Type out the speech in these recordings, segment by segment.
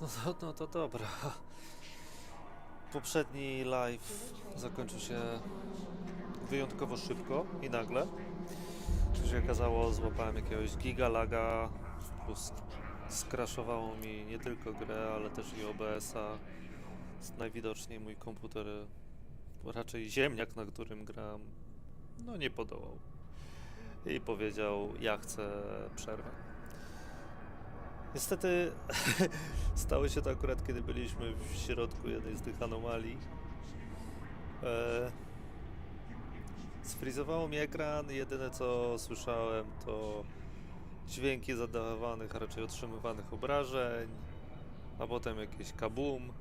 No to dobra. Poprzedni live zakończył się wyjątkowo szybko i nagle. Jak się okazało, złapałem jakiegoś gigalaga, plus skraszowało mi nie tylko grę, ale też i OBS-a. Najwidoczniej mój komputer, raczej ziemniak, na którym gram, no nie podołał. I powiedział, ja chcę przerwę. Niestety stało się to akurat, kiedy byliśmy w środku jednej z tych anomalii. Sfrizowało mi ekran, jedyne co słyszałem to dźwięki zadawanych, a raczej otrzymywanych obrażeń, a potem jakieś kabum.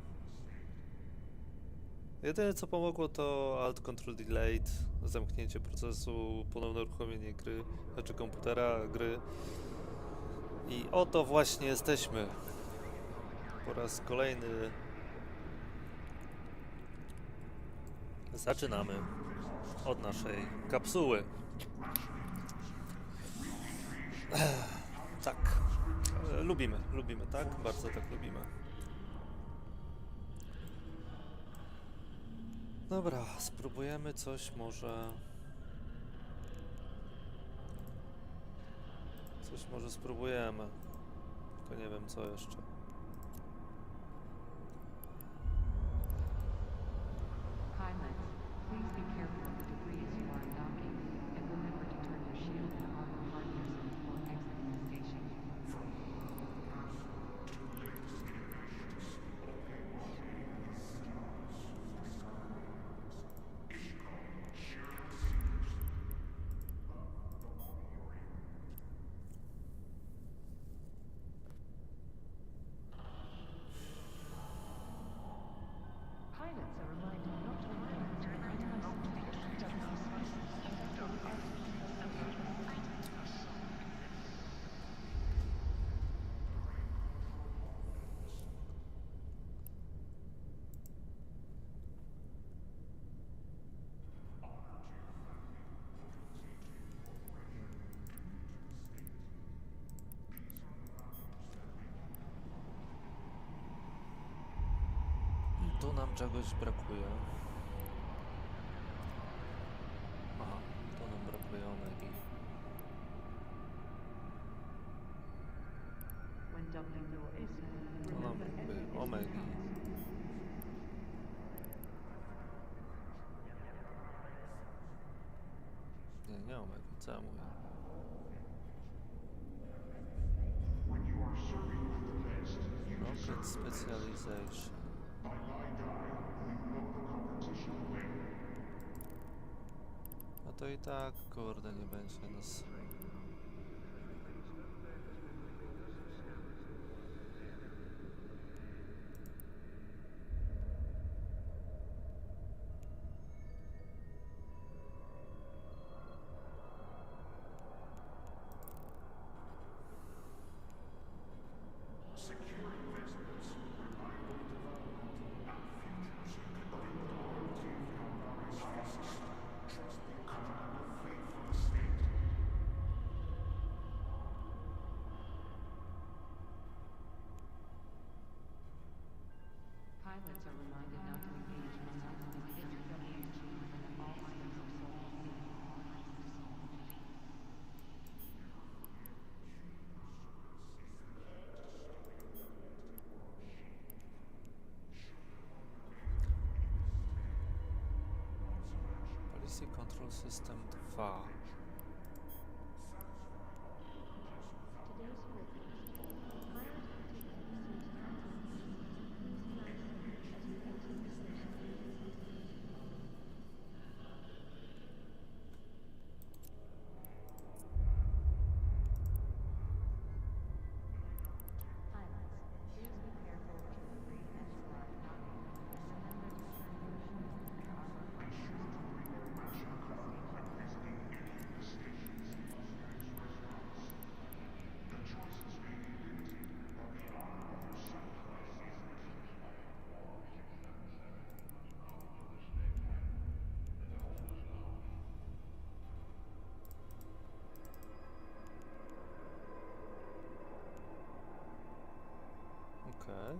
Jedyne co pomogło to Alt Control Delete, zamknięcie procesu, ponowne uruchomienie gry, znaczy komputera, gry. I oto właśnie jesteśmy. Po raz kolejny zaczynamy od naszej kapsuły. Tak. Lubimy, tak? Bardzo tak lubimy. Dobra, spróbujemy coś może... Coś może spróbujemy. Tylko nie wiem co jeszcze. Please be careful of the debris as you are docking, and remember to turn your shield and armor hardness before exiting the station. Pilots are reminded not to land Tu nam czegoś brakuje. Aha, tu nam brakuje omegi. when doubling your ISO. Tu nam brakuje omegi. Nie omegi, co ja mówię? Rocket Specialization. No to i tak, kurde, nie będzie nas... Pilots are reminded not to engage missiles in the HWG and all items are sold to sea. Policy Control System 2. Okej.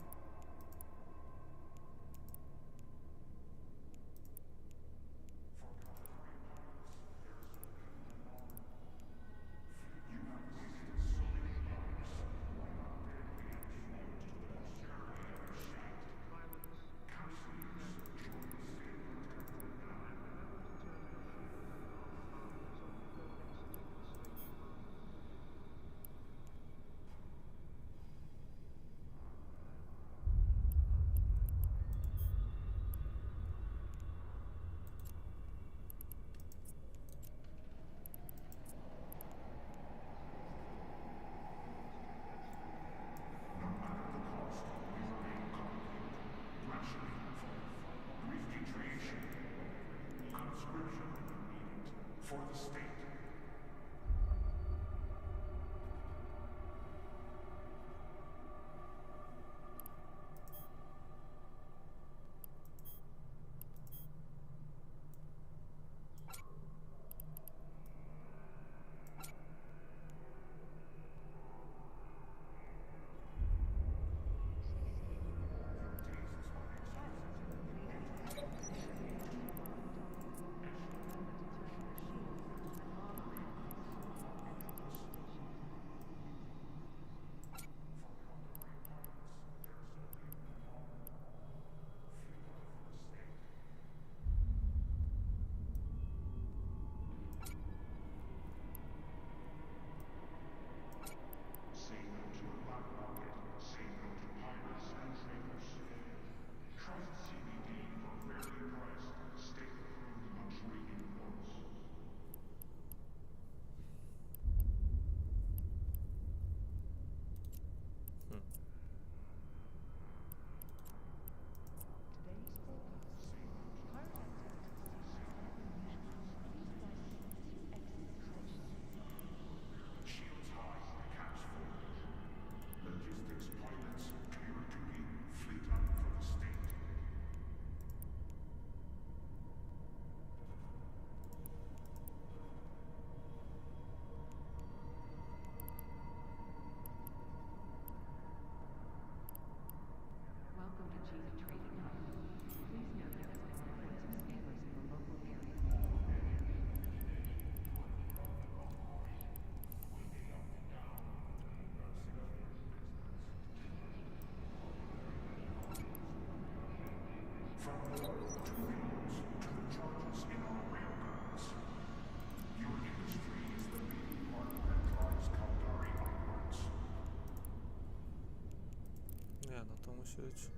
Nie, no to musi być...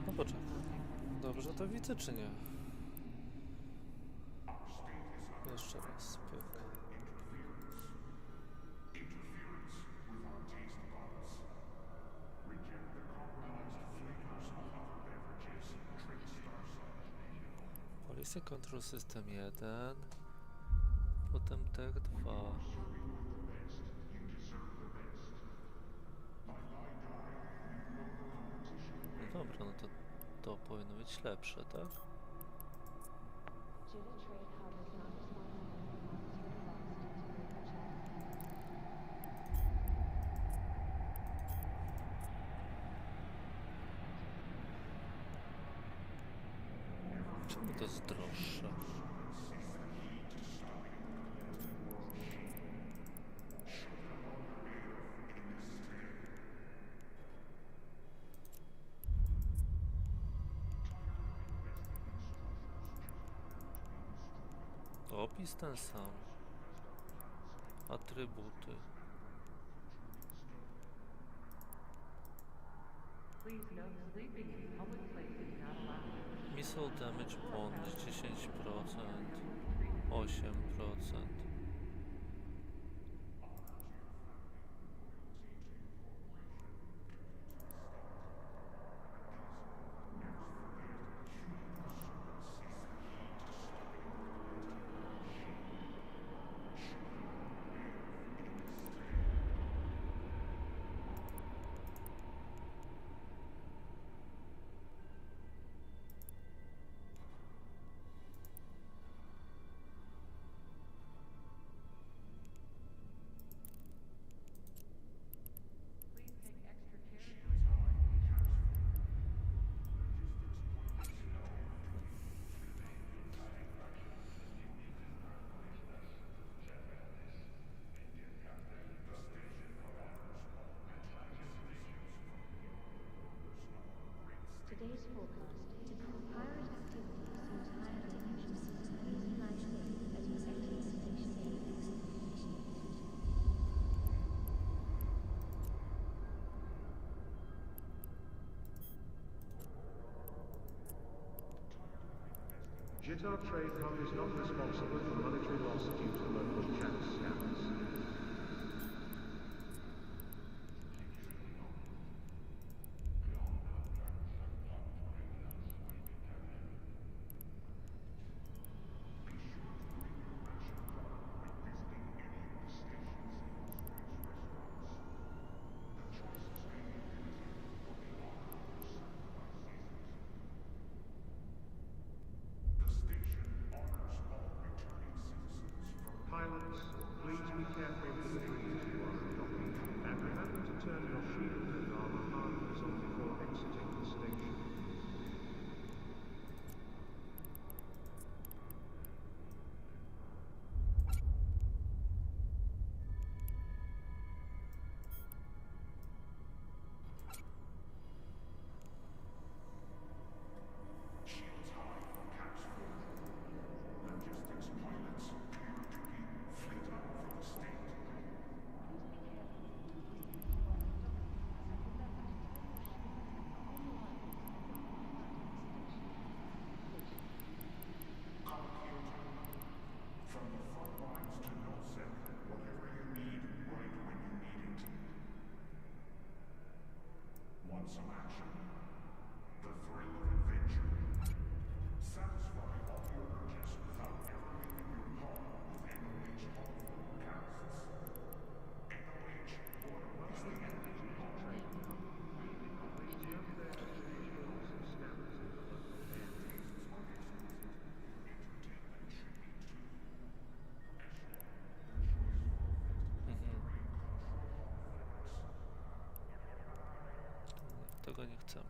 No poczekaj. Dobrze to widzę, czy nie? Jeszcze raz, pyk. Policy Control System 1, potem Tech 2. No dobra, no to powinno być lepsze, tak? Czemu to jest droższe? Opis ten sam. Atrybuty. Missile damage bonus 10%, 8%. Guitar Trade Hub is not responsible for monetary loss due to local chat scams. Pilots, please be careful with the breeze you are adopting, and remember to turn your shield and armor harness on before exiting the station. Tego nie chcemy.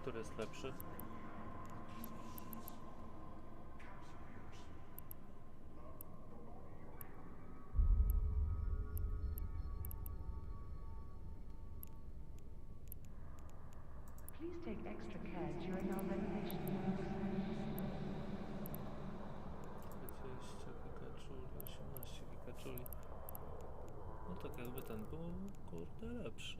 Który jest lepszy? Please take extra care during our renovation. 20 gigajuli, 18 gigajuli. No tak jakby ten był, kurde, lepszy.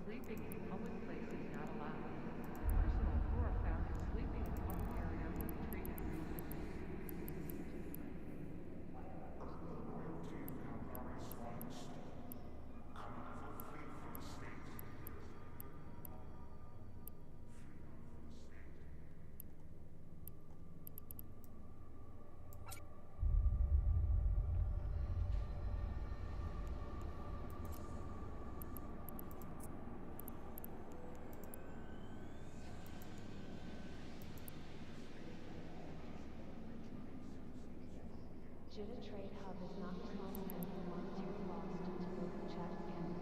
Sleeping in public places not allowed. Personal flora found that sleeping in public area will be treated reasonably. Jita Trade Hub is not responsible for monetary loss due to local chat scammers.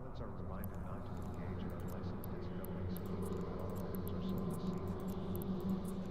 Pilots are reminded not to engage in unlicensed discovery schemes and all items are sold as secret.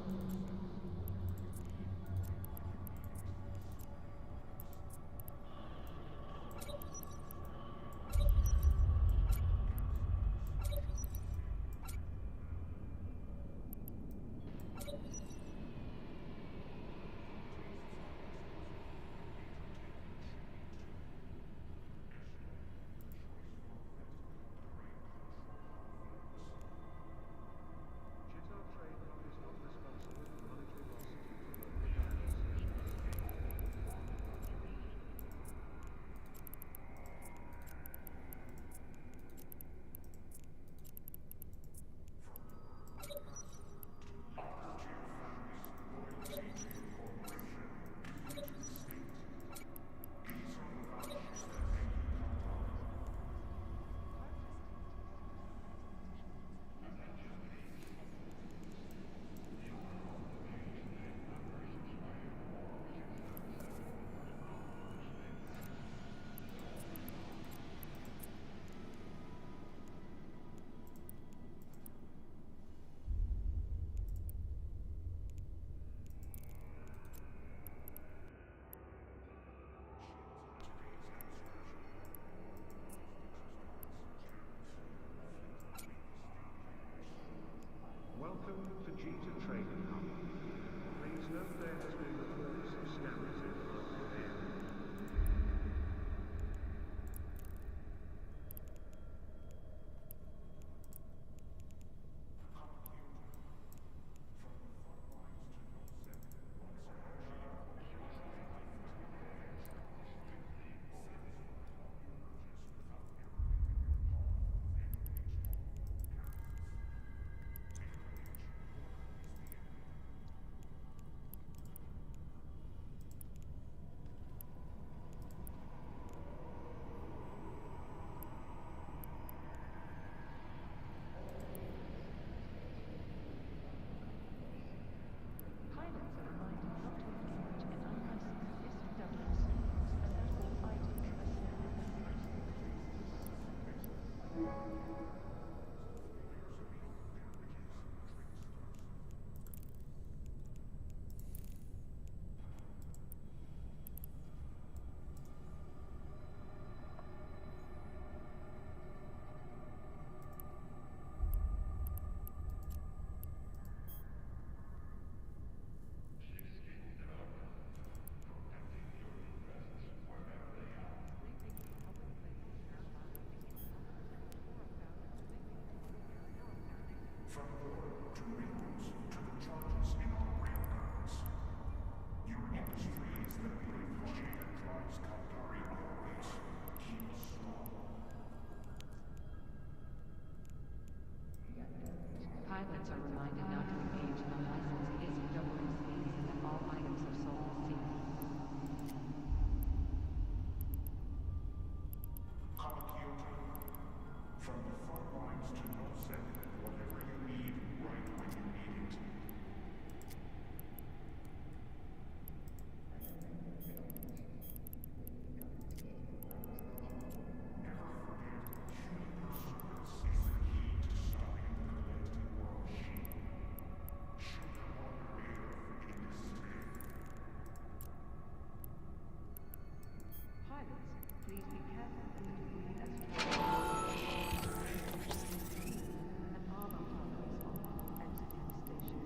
Jitter trademark is not responsible for monetary loss due to local damage. Welcome to Jitter Trading Hub. Please note there has been reports of scams in the local area. Pilots are reminded not to engage in unlicensed discovery schemes and that all items are Pilots are reminded not to engage in unlicensed discovery schemes and that all items are sold as secret. From the front lines to no second, whatever you need, right when you need it. Never forget, human pursuance is the key to stopping the collective war machine. Shoot the moderator in this space. Pilots, please be careful with the debris as you an armor hull is on oxygen station.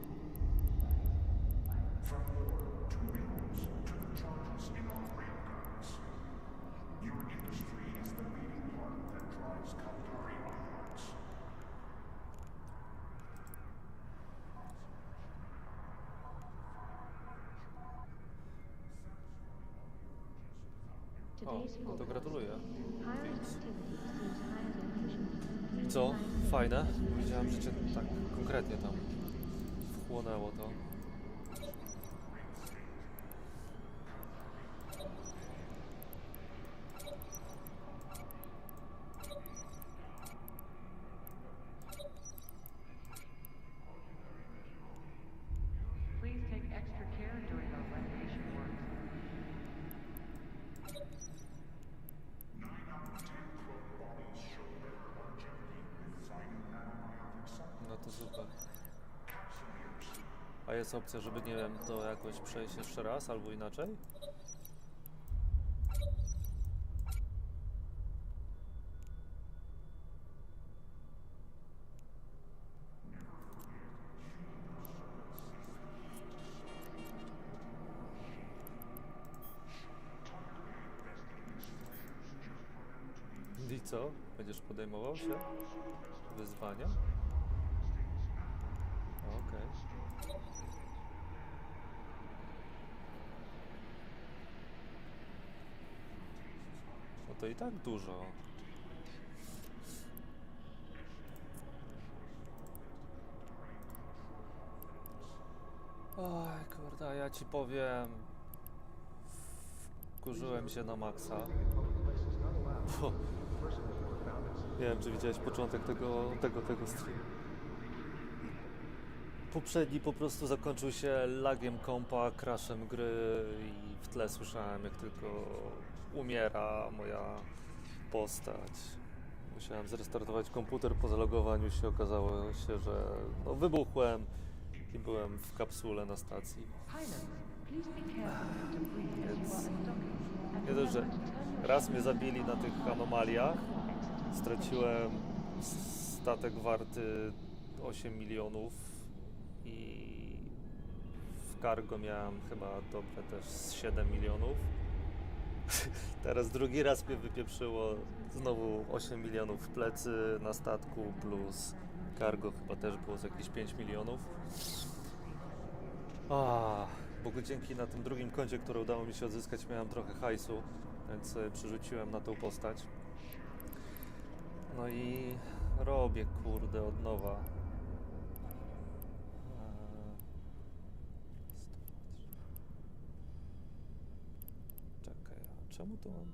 From war to minerals to the charges in our railguns. Your industry is the beating heart that drives Kaldari onwards. O, Today's no to forecast. gratuluję. Pilot Więc activity seems higher than usual. i co? Fajne? Widziałem, że cię tak konkretnie tam wchłonęło to. Please take extra care during our renovation work. 9 out of 10 clone bodies show super. A jest opcja, żeby, nie wiem, to jakoś przejść jeszcze raz, albo inaczej? I co? Będziesz podejmował się wyzwania? Okej. No to i tak dużo. Oj, kurde, a ja ci powiem... Wkurzyłem się na maksa. Bo... Nie wiem, czy widziałeś początek tego streamu. Poprzedni po prostu zakończył się lagiem kompa, crashem gry i w tle słyszałem, jak tylko umiera moja postać. Musiałem zrestartować komputer, po zalogowaniu się okazało się, że no, wybuchłem i byłem w kapsule na stacji. Więc nie dość, że raz mnie zabili na tych anomaliach, straciłem statek warty 8 milionów i w cargo miałem chyba dobre też z 7 milionów. Teraz drugi raz mnie wypieprzyło, znowu 8 milionów w plecy na statku, plus cargo chyba też było z jakieś 5 milionów. Bo dzięki na tym drugim koncie, które udało mi się odzyskać, miałem trochę hajsu, więc sobie przerzuciłem na tą postać. No i robię, kurde, od nowa. Czekaj, a czemu to mam?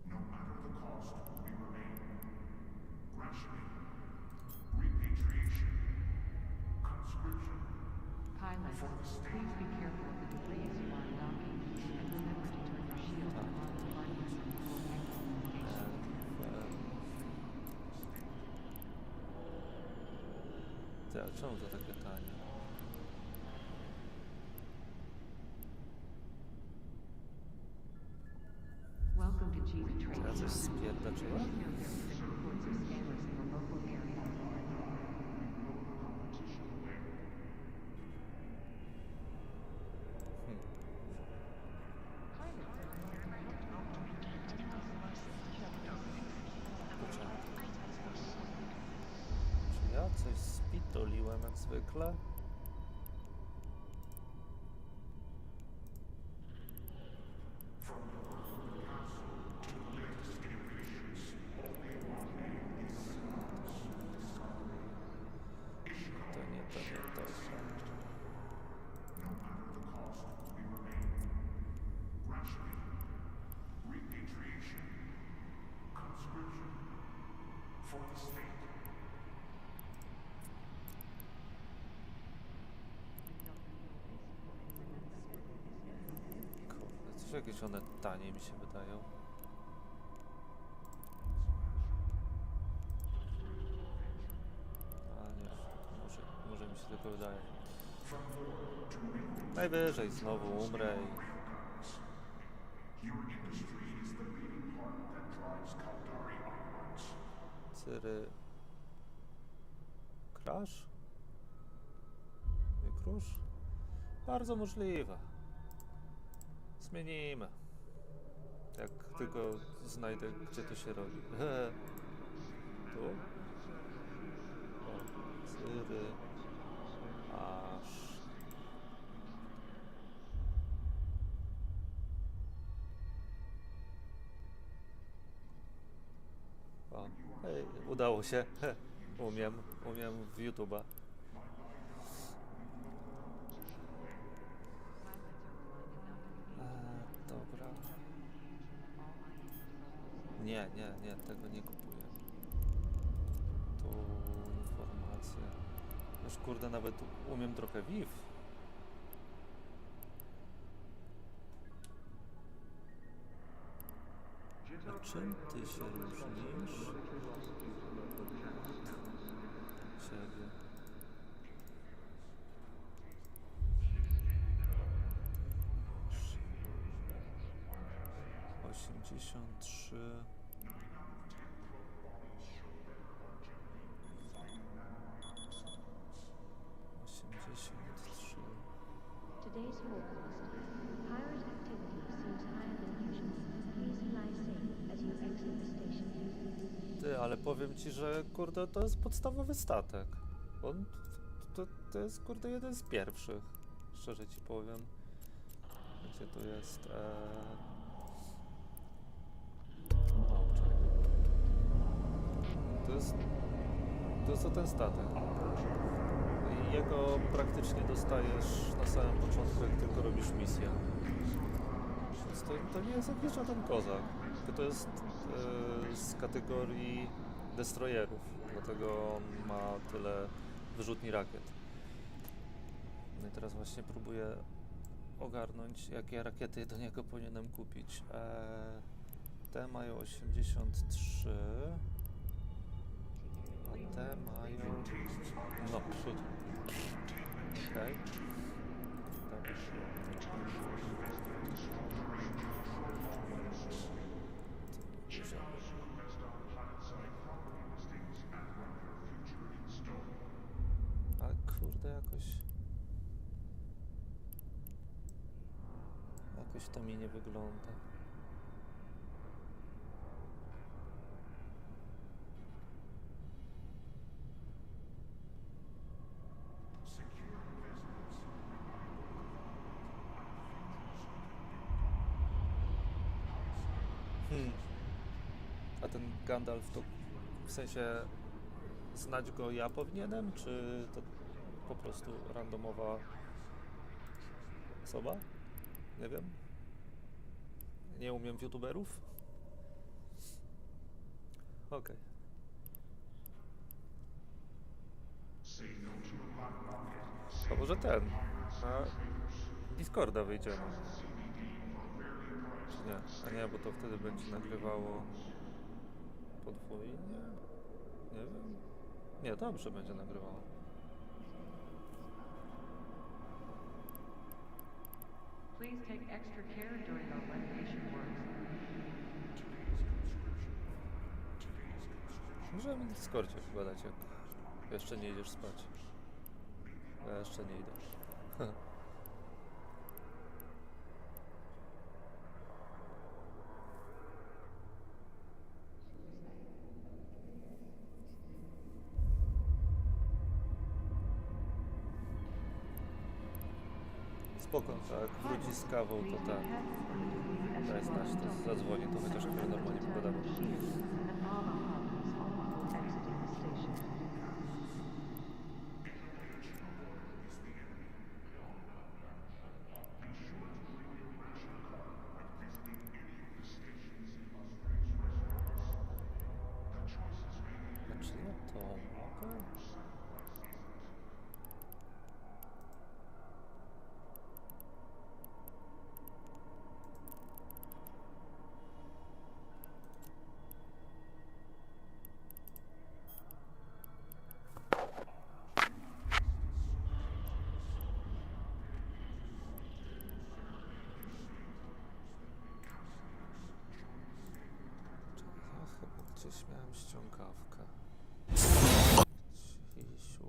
No matter the cost, we remain. Rationing, repatriation, conscription. Pilot, please be careful of the debris as you are docking, and remember to turn your shield on alignment before exiting the station. Ty, a czemu to takie tanie? Welcome to Cheese Czy ja coś spierdaczyłem? reports of scammers in the local area. Czy ja coś spitoliłem jak zwykle? To nie to. No matter the cost, we remain. Rationing, repatriation, conscription. For the state. Kurde, coś jakieś one taniej mi się wydają. A nie, może mi się tylko wydaje. Najwyżej znowu umrę Your industry is the leading part that drives Kaldari onwards. i... Cyry... Crash? Nie krusz? Bardzo możliwe. Zmienimy. Jak tylko znajdę, gdzie to się robi. Tu? O, cyry... Aż... O, hej, udało się. Umiem w YouTube'a. Dobra. Nie, tego nie kupuję. Tu informacje. Już kurde, nawet umiem trochę WIF. A czym ty się różnisz? Ciebie. Osiemdziesiąt trzy. Today's forecast. Pirate activity seems higher than usual. Please fly safe as you exit the station. Ty, ale powiem ci, że kurde, to jest podstawowy statek. On, to jest kurde jeden z pierwszych. Szczerze ci powiem. Gdzie tu jest? O, czekaj. To jest ten statek. I jego praktycznie dostajesz na samym początku, jak tylko robisz misję. Więc to nie jest jakiś żaden kozak. Tylko to jest z kategorii destroyerów. Dlatego on ma tyle wyrzutni rakiet. No i teraz właśnie próbuję ogarnąć, jakie rakiety do niego powinienem kupić. Te mają 83. A te mają... No, przód. Okej. Ale kurde, jakoś to mi nie wygląda. A ten Gandalf to w sensie znać go ja powinienem, czy to po prostu randomowa osoba? Nie wiem. Nie umiem w youtuberów. Okej. A może ten? Na Discorda wyjdziemy. Czy nie? A nie, bo to wtedy będzie nagrywało podwójnie? Nie wiem. Nie, dobrze będzie nagrywało. Please take extra care during the renovation works. Możemy na Discordzie pogadać, jak jeszcze nie idziesz spać. Ja jeszcze nie idę. Spoko, tak, wróci z kawą, to tak. Daj znać, to zadzwoni, to chociaż jak normalnie pogadamy. And all the hobbies before exiting the station. A czy ja to mogę? Ja chyba gdzieś miałem ściągawkę. Cisiu.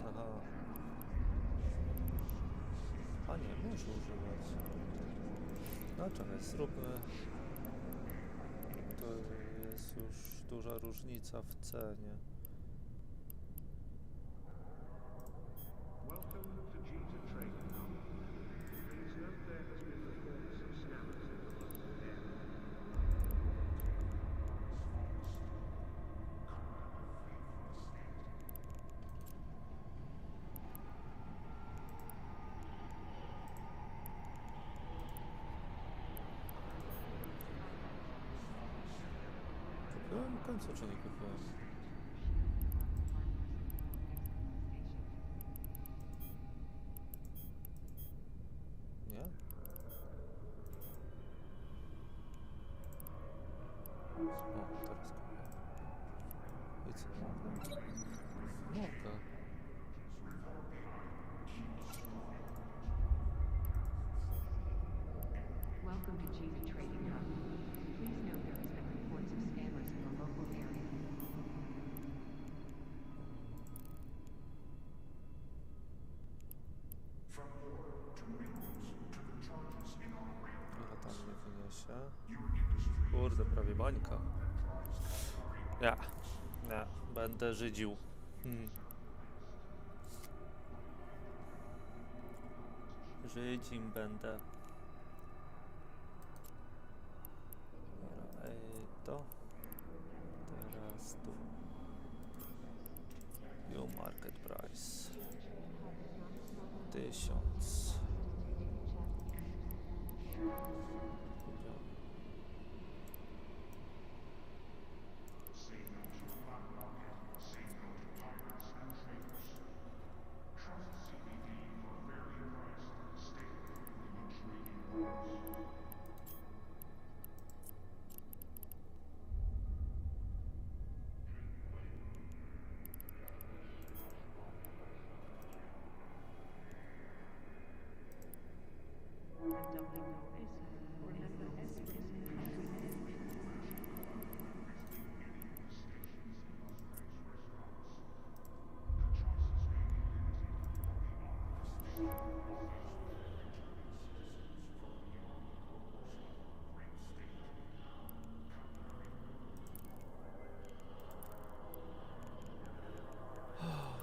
Aha. A nie, muszę używać. No czekaj, zróbmy. To jest już duża różnica w cenie. Welcome to G2 Trading Company. Please note there has been reports of scammers in the local area. końcu, czy nie kupiłem? Nie? O, teraz kupię. I co? Mogę. Welcome to Cheesy Trading Hub. Please note there has been reports of scammers in the local area. From war to minerals to the charges in our Ile tam mnie wyniesie? your industry. Kurde, prawie bańka. Ja. Nie, będę żydził. Żydzim będę. Dobra, to. Teraz tu. New market price. 1000. Say no to black market. Say no to pirates and traders. Trust CBD for fairly priced. Stay away from the trading wars. When doubling your risk, remember every risk comes with an entry.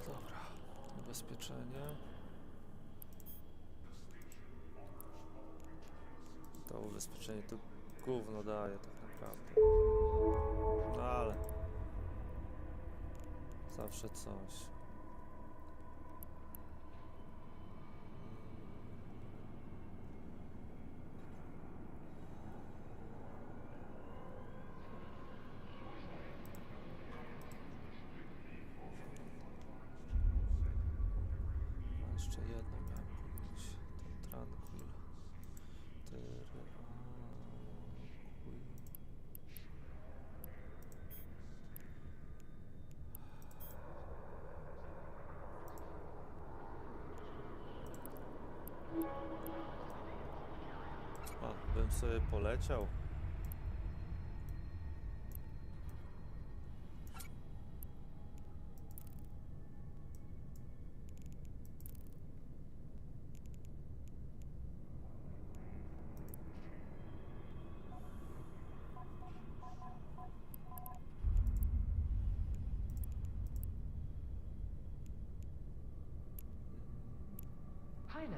Dobra, ubezpieczenie. To ubezpieczenie to gówno daje tak naprawdę. No ale zawsze coś. A jeszcze jedno miałem kupić. Ten Tranquil. A, bym sobie poleciał. Pilots,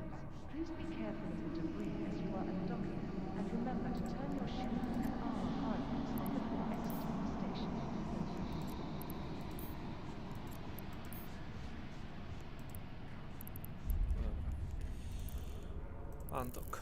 please be careful of the debris as you are undocking, and remember to turn your chute and arm hardness before exiting the station. Dobra. Undock.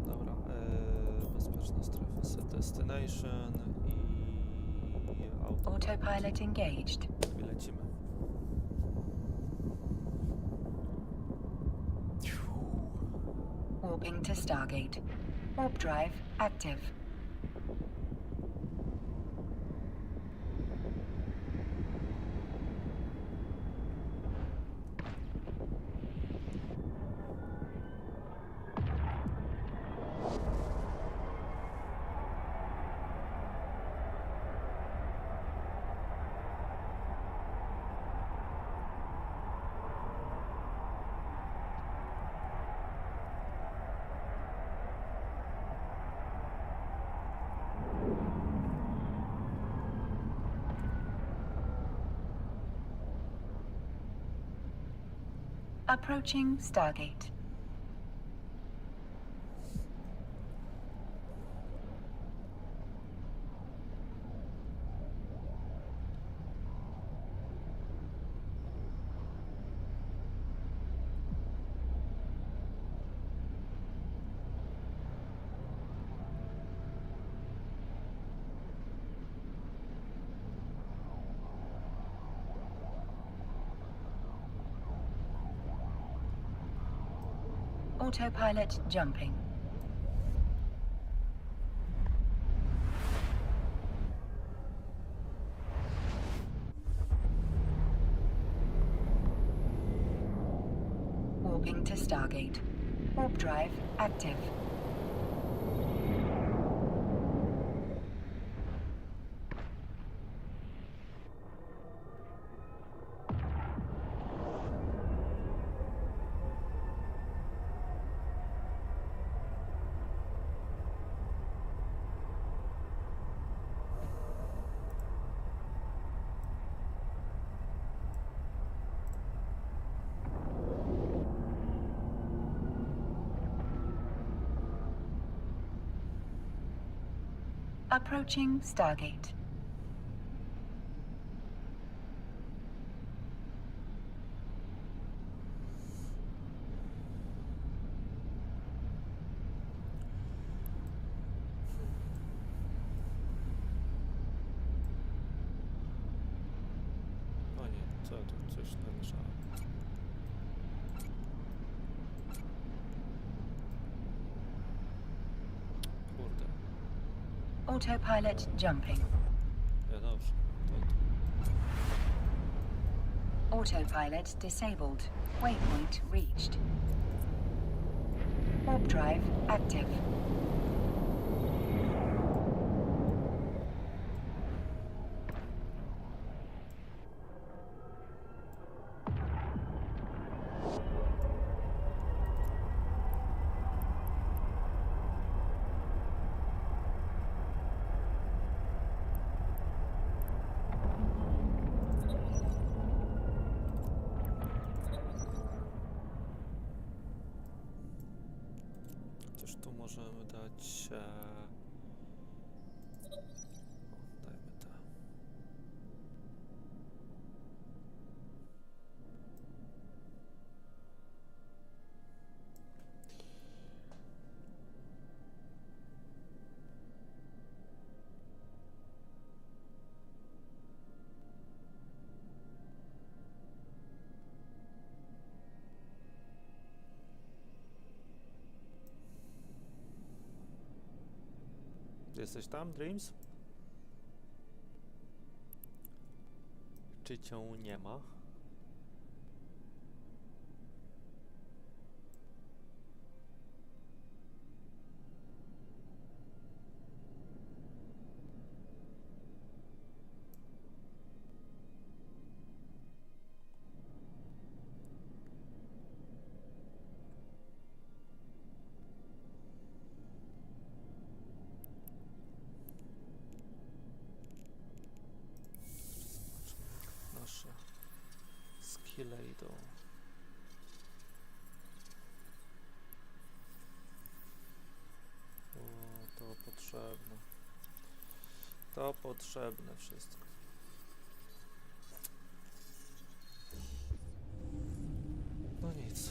Dobra, bezpieczna strefa, set destination i Autopilot engaged. I lecimy. Warping to Stargate. Warp drive active. Approaching Stargate. Autopilot jumping. Warping to Stargate. Warp drive active. Approaching Stargate. O nie, co tu coś należało? Kurde. Autopilot jumping. Ja dobrze. Autopilot disabled. Waypoint reached. Warp drive active. Coś tu możemy dać. O, dajmy to. Jesteś tam, Dreams? Czy cię nie ma? Nasze skille idą. O, to potrzebne. To potrzebne wszystko. No nic.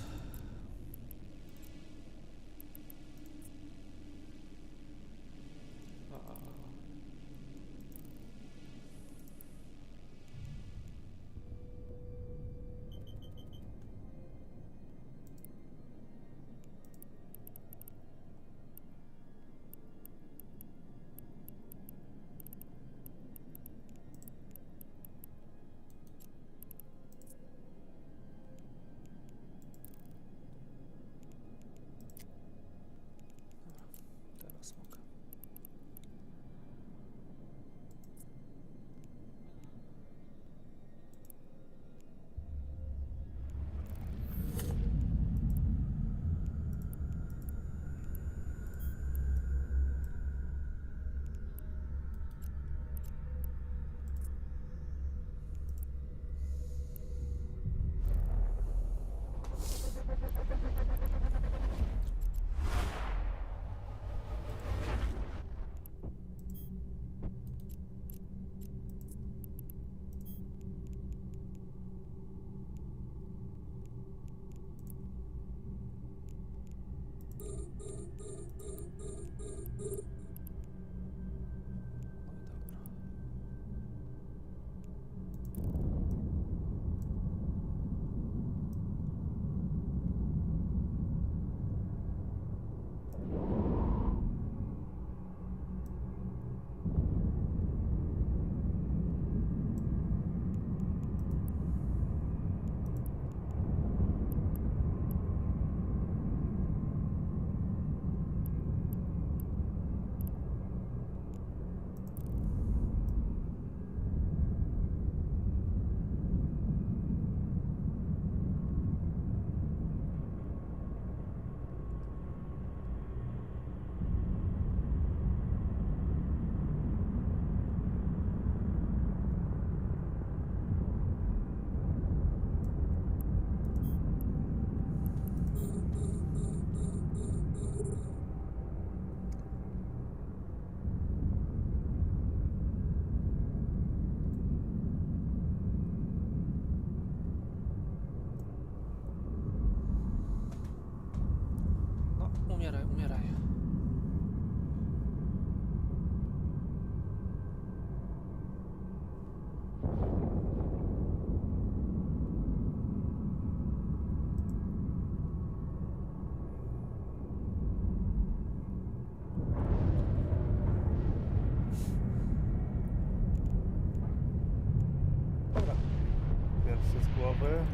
głowy.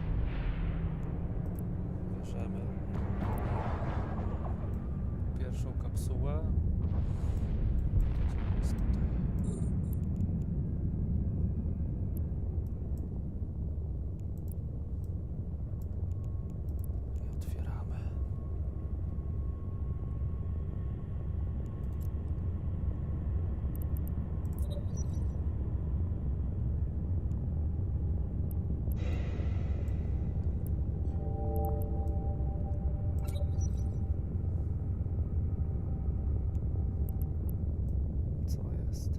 Bierzemy pierwszą kapsułę. Gdzie jest tutaj? I otwieramy. Co jest?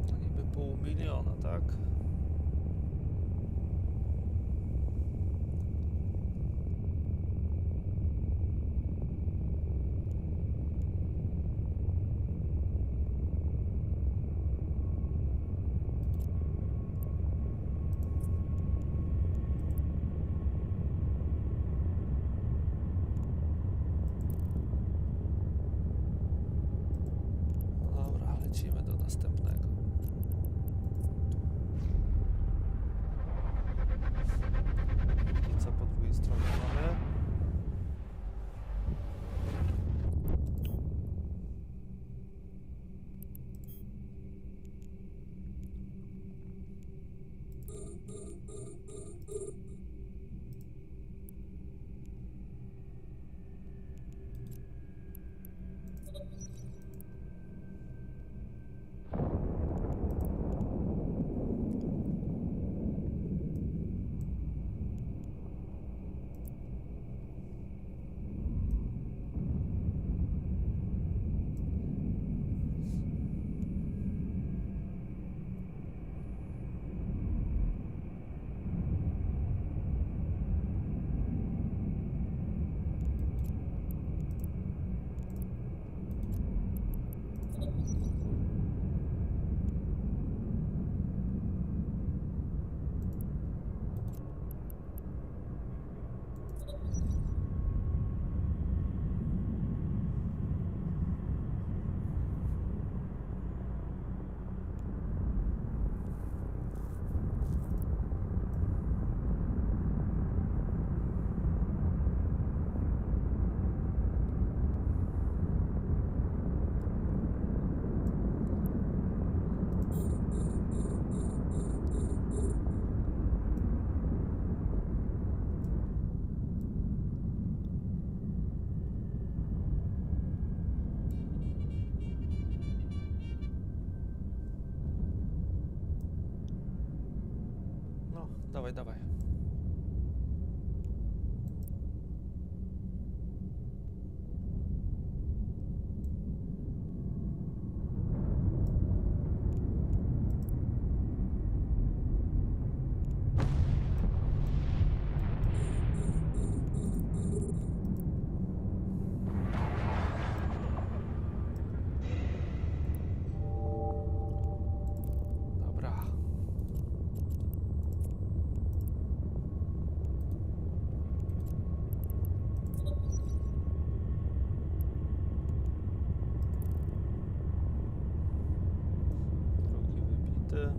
To niby 500 000, tak? Dobra, lecimy do następnego. I co po drugiej stronie mamy? No, dawaj, dawaj. Dobra. Drugi wybity.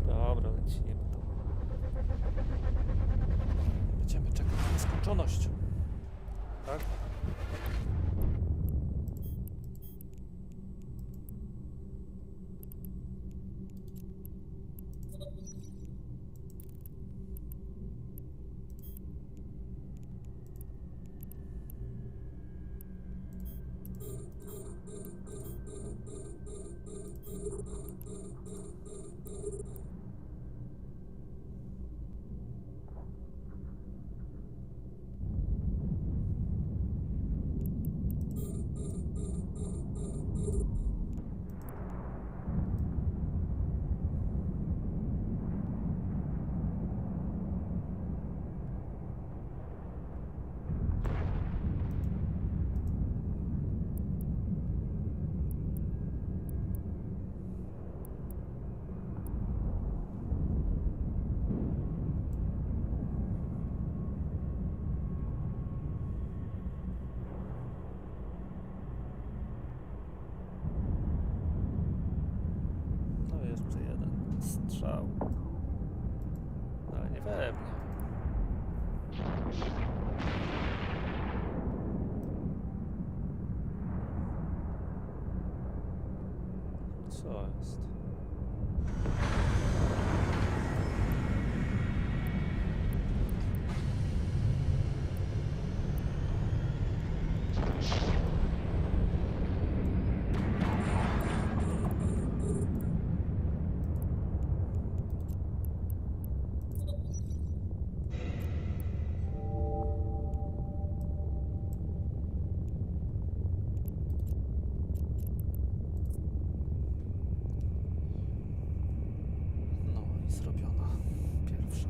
Dobra, lecimy to. Będziemy czekać na nieskończoność. Tak? stał. Ale nie we mnie. Co jest? No i zrobiona. Pierwsza.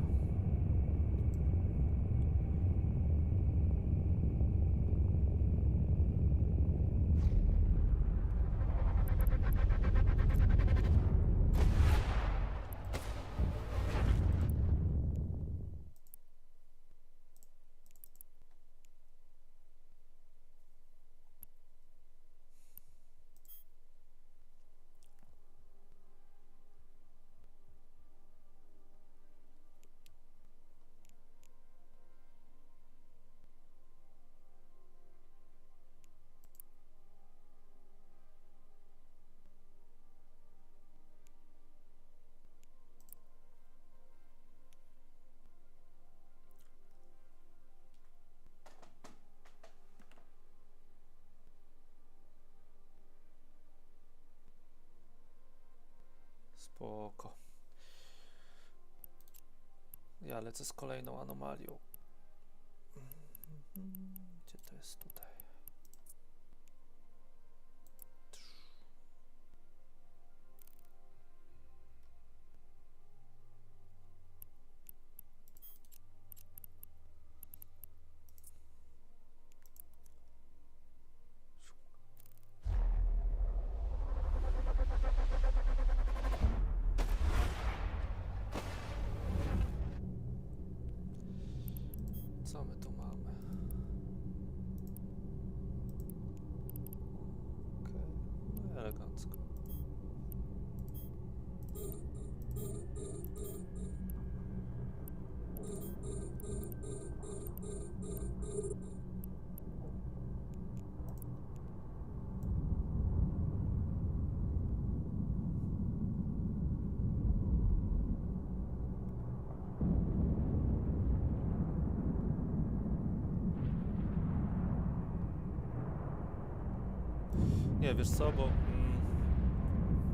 Spoko. Ja lecę z kolejną anomalią. Gdzie to jest tutaj? Co my tu mamy? Okej, no elegancko. Nie, wiesz co, bo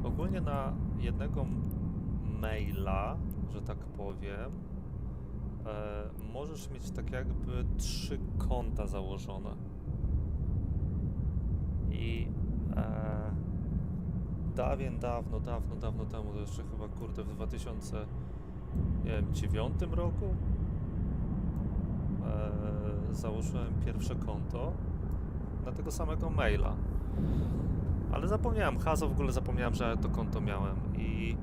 ogólnie na jednego maila, że tak powiem, możesz mieć tak jakby 3 konta założone. I dawno temu, to jeszcze chyba kurde w 2009 roku założyłem pierwsze konto na tego samego maila. Ale zapomniałem hasła, w ogóle zapomniałem, że to konto miałem i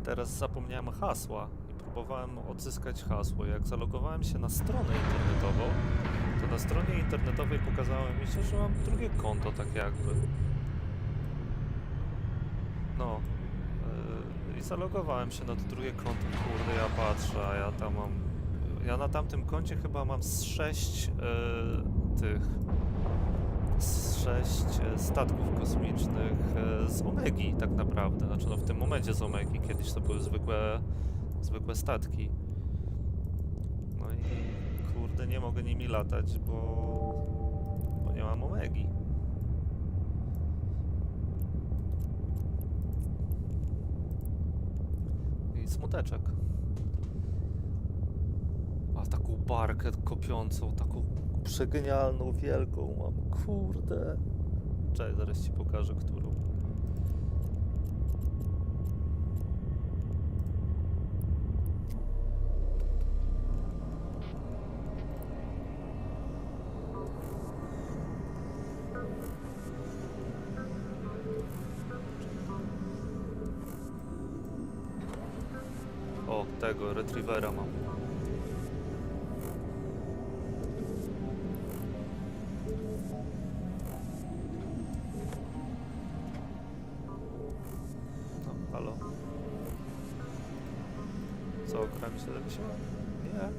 teraz zapomniałem hasła i próbowałem odzyskać hasło. Jak zalogowałem się na stronę internetową, to na stronie internetowej pokazało mi się, że mam drugie konto tak jakby. No i zalogowałem się na to drugie konto, kurde, ja patrzę, a ja tam mam... Ja na tamtym koncie chyba mam z 6 6 statków kosmicznych z Omegi tak naprawdę. Znaczy no w tym momencie z Omegi, kiedyś to były zwykłe statki. No i kurde, nie mogę nimi latać, bo nie mam Omegi. I smuteczek. A taką barkę kopiącą, taką przegenialną, wielką mam, kurde. Cześć, zaraz ci pokażę, którą. O, tego, retrievera mam. No, halo. Co, gra mi się zawiesiła? Nie.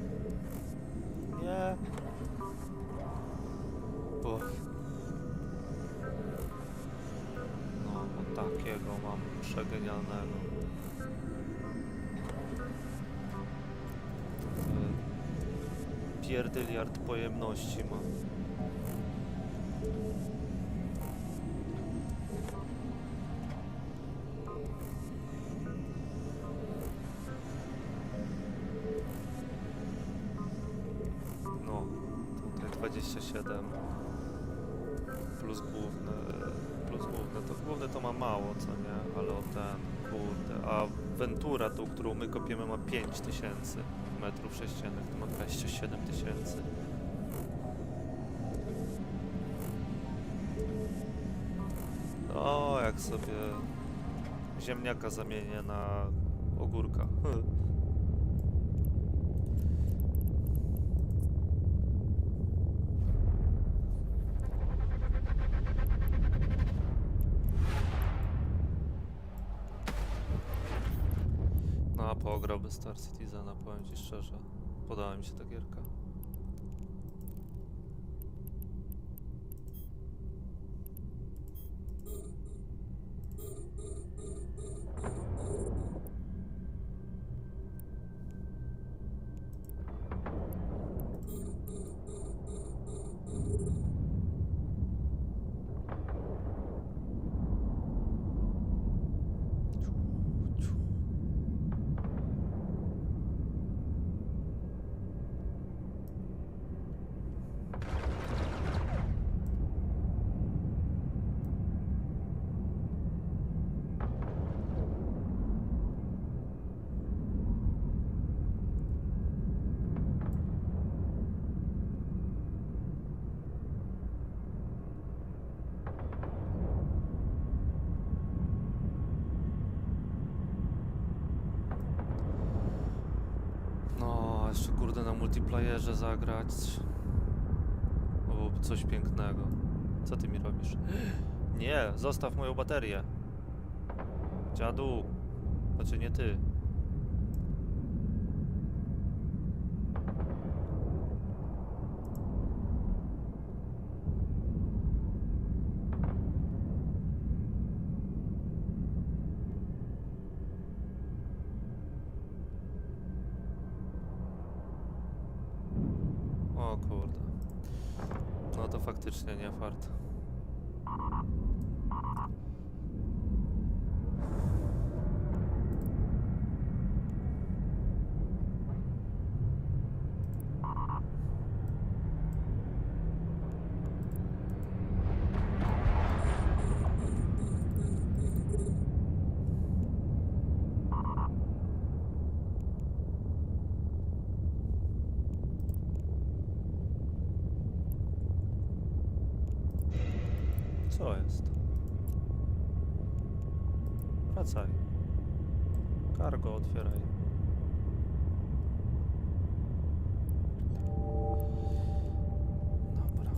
Nie. Uff. No, bo takiego mam przegenialnego. Pierdyliard pojemności ma. No, tutaj 27 plus główne, to główne to ma mało, co nie? Ale o ten, kurde, a Ventura, tą, którą my kopiemy, ma 5000 metrów sześciennych, to ma 27 000. O, jak sobie ziemniaka zamienię na ogórka. No a pograłby Star Citizena, powiem ci szczerze. Podoba mi się ta gierka. Jeszcze kurde na multiplayerze zagrać. To byłoby coś pięknego. Co ty mi robisz? Nie, zostaw moją baterię. Dziadu. Znaczy nie ty. O kurde. No to faktycznie nie fart. Co jest? Wracaj. Cargo otwieraj. Dobra.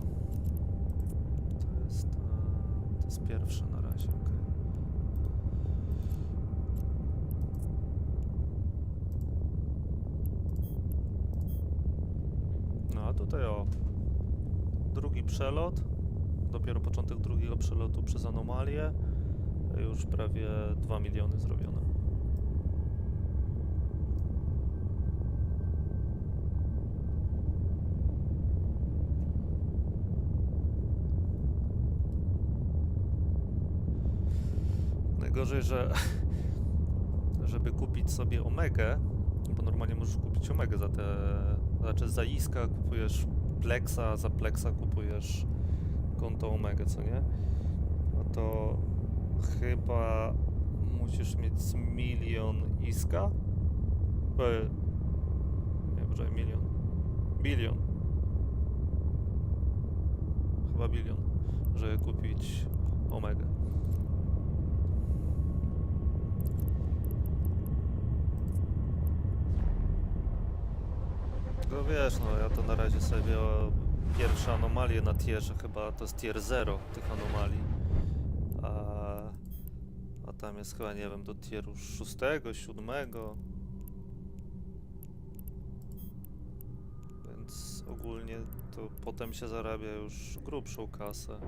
To jest pierwsze na razie, okej. No a tutaj o. Drugi przelot. Dopiero początek drugiego przelotu przez anomalię. Już prawie 2 miliony zrobione. Najgorzej, że żeby kupić sobie Omegę, bo normalnie możesz kupić Omegę za te... Znaczy za Iska kupujesz Plexa, za Plexa kupujesz konto Omega, co nie? No to chyba musisz mieć z 1 milion Iska? Nie, poczekaj, milion. Bilion. Chyba bilion, żeby kupić Omegę. No wiesz, no ja to na razie sobie pierwsze anomalie na tierze, chyba to jest tier 0 tych anomalii. A tam jest chyba, nie wiem, do tieru 6, 7. więc ogólnie to potem się zarabia już grubszą kasę.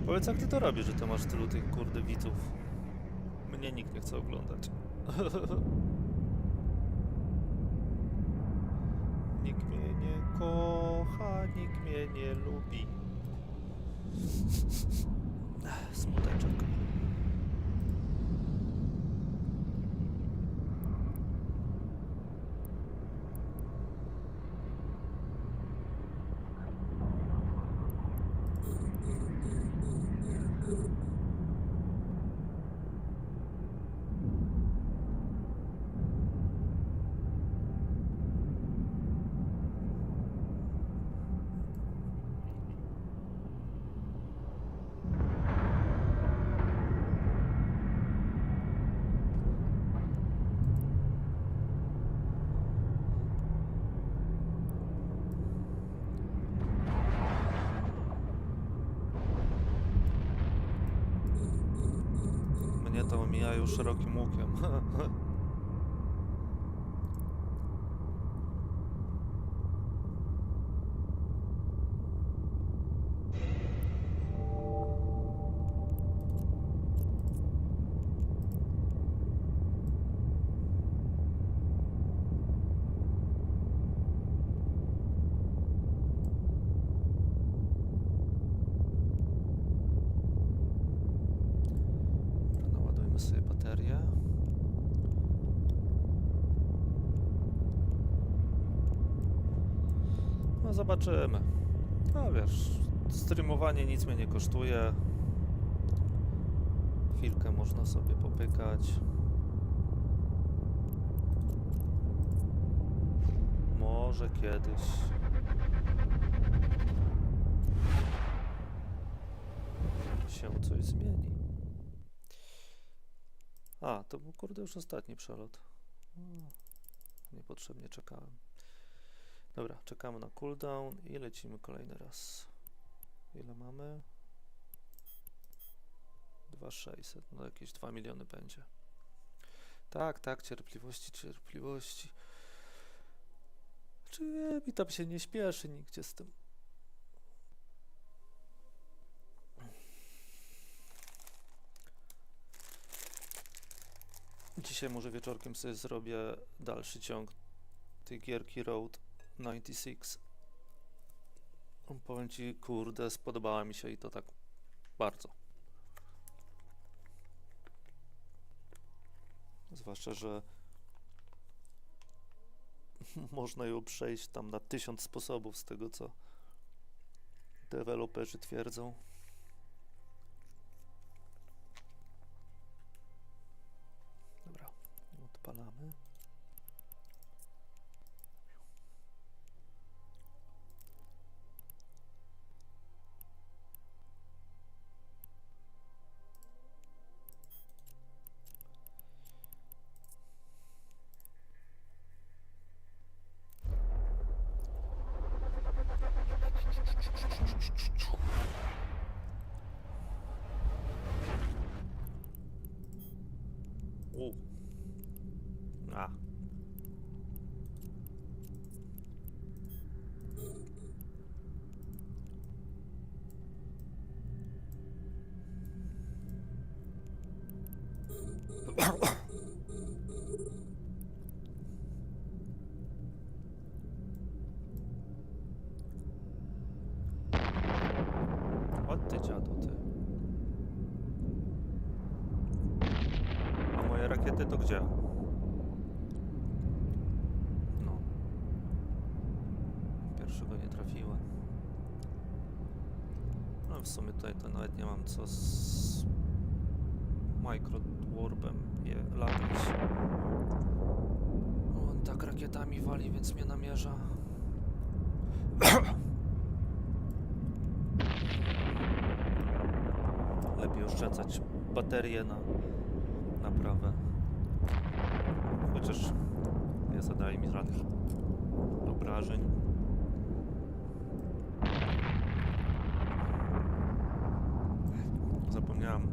Powiedz, jak ty to robisz, że ty masz tylu tych kurde widzów? Mnie nikt nie chce oglądać. Nikt mnie nie kocha, nikt mnie nie lubi. Smuteczek. Mnie to omija już szerokim łukiem. Naładujmy sobie baterię. No zobaczymy. No wiesz, streamowanie nic mnie nie kosztuje. Chwilkę można sobie popykać. Może kiedyś. Się coś zmieni. A, to był kurde już ostatni przelot. Niepotrzebnie czekałem. Dobra, czekamy na cooldown i lecimy kolejny raz. Ile mamy? 2600, no jakieś 2 miliony będzie. Tak, tak, cierpliwości, cierpliwości. Czy mi tam się nie śpieszy nigdzie z tym. Dzisiaj może wieczorkiem sobie zrobię dalszy ciąg tej gierki Road 96. Powiem ci, kurde, spodobała mi się i to tak bardzo. Zwłaszcza, że można ją przejść tam na 1000 sposobów z tego, co deweloperzy twierdzą. Dobra, odpalamy. A. O ty dziadu, ty. A moje rakiety to gdzie? No. Pierwszego nie trafiłem. No w sumie tutaj to nawet nie mam co z micro-warpem je latać. On tak rakietami wali, więc mnie namierza. Lepiej oszczędzać baterię na naprawę. Chociaż nie zadaje mi żadnych obrażeń. Zapomniałem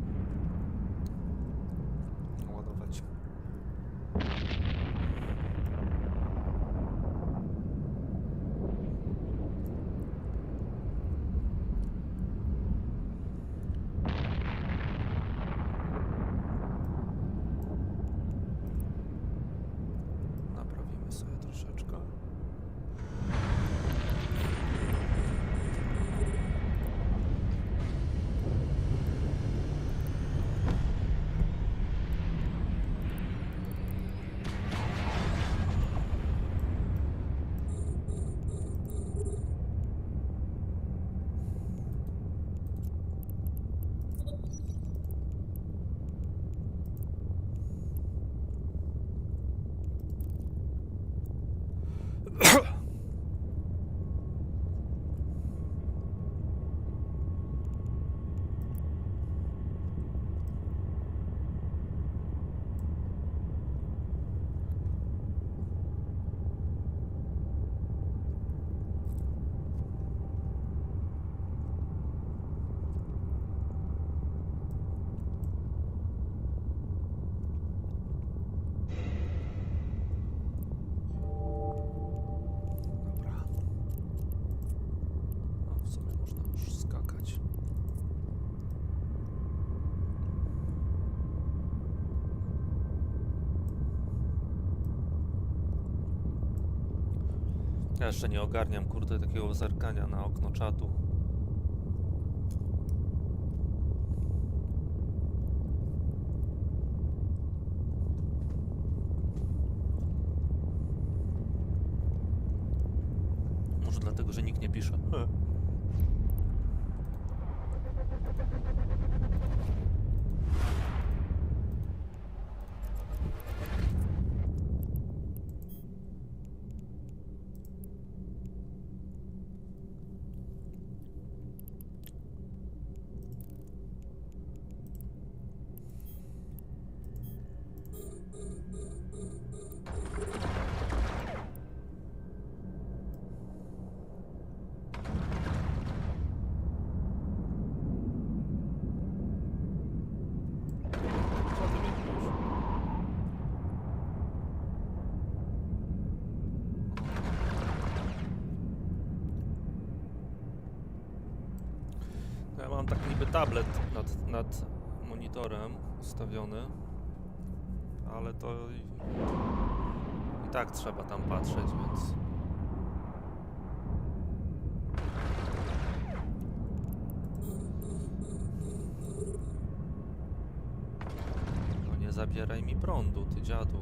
ładować. Naprawimy sobie troszeczkę. Ja jeszcze nie ogarniam, kurde, takiego zerkania na okno czatu. Może dlatego, że nikt nie pisze. Ja mam tak niby tablet nad monitorem ustawiony, ale to i tak trzeba tam patrzeć, więc... No nie zabieraj mi prądu, ty dziadu.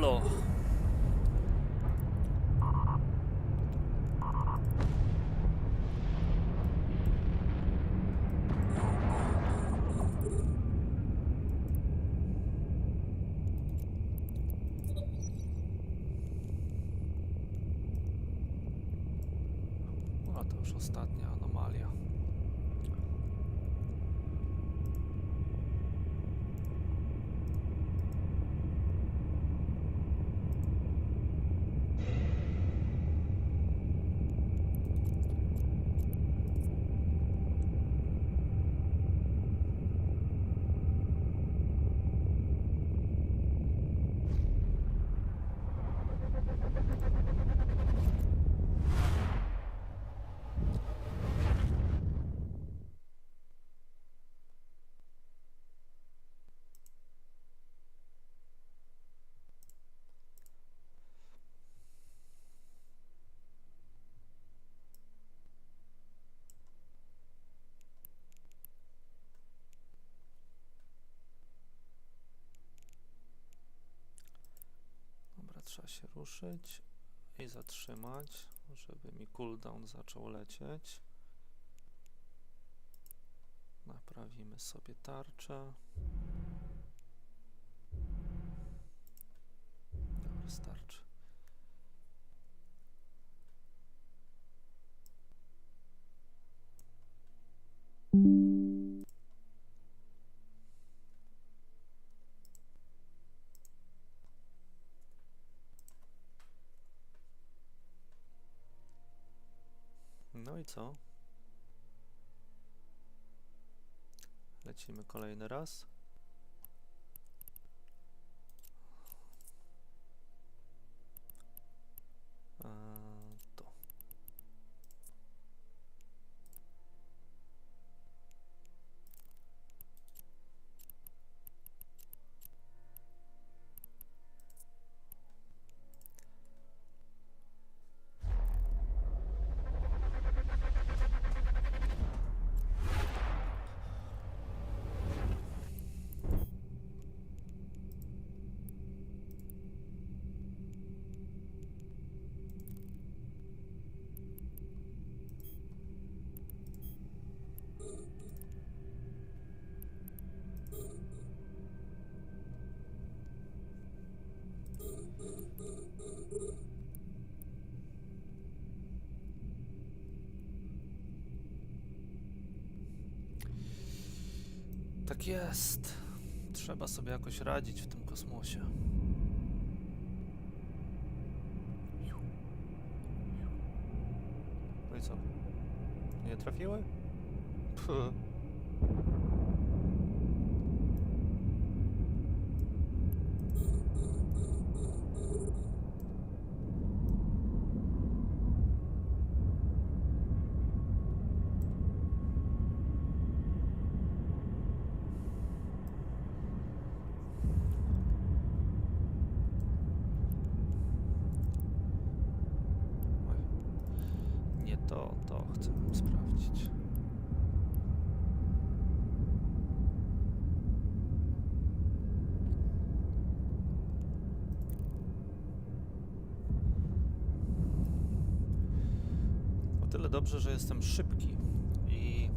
Jolo. A to już ostatnia anomalia. Trzeba się ruszyć i zatrzymać, żeby mi cooldown zaczął lecieć. Naprawimy sobie tarczę. Dobra, starczy. No i co? Lecimy kolejny raz. To. Tak jest. Trzeba sobie jakoś radzić w tym kosmosie. No i co? Nie trafiły? Puh. To chcę sprawdzić. O tyle dobrze, że jestem szybki i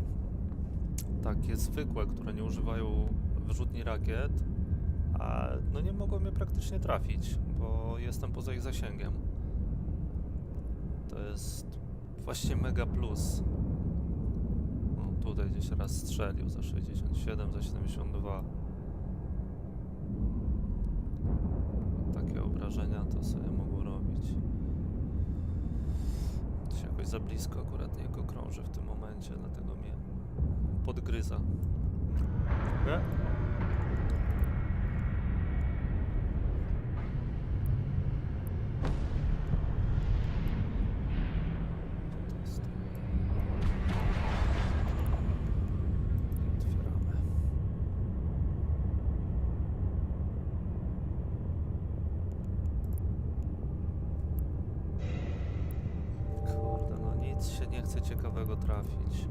takie zwykłe, które nie używają wyrzutni rakiet, a no nie mogą mnie praktycznie trafić, bo jestem poza ich zasięgiem. To jest właśnie mega plus. O, tutaj gdzieś raz strzelił za 67, za 72. Takie obrażenia to sobie mogą robić. Się jakoś za blisko akurat niego krąży w tym momencie, dlatego mnie podgryza. Nie? Się nie chce ciekawego trafić.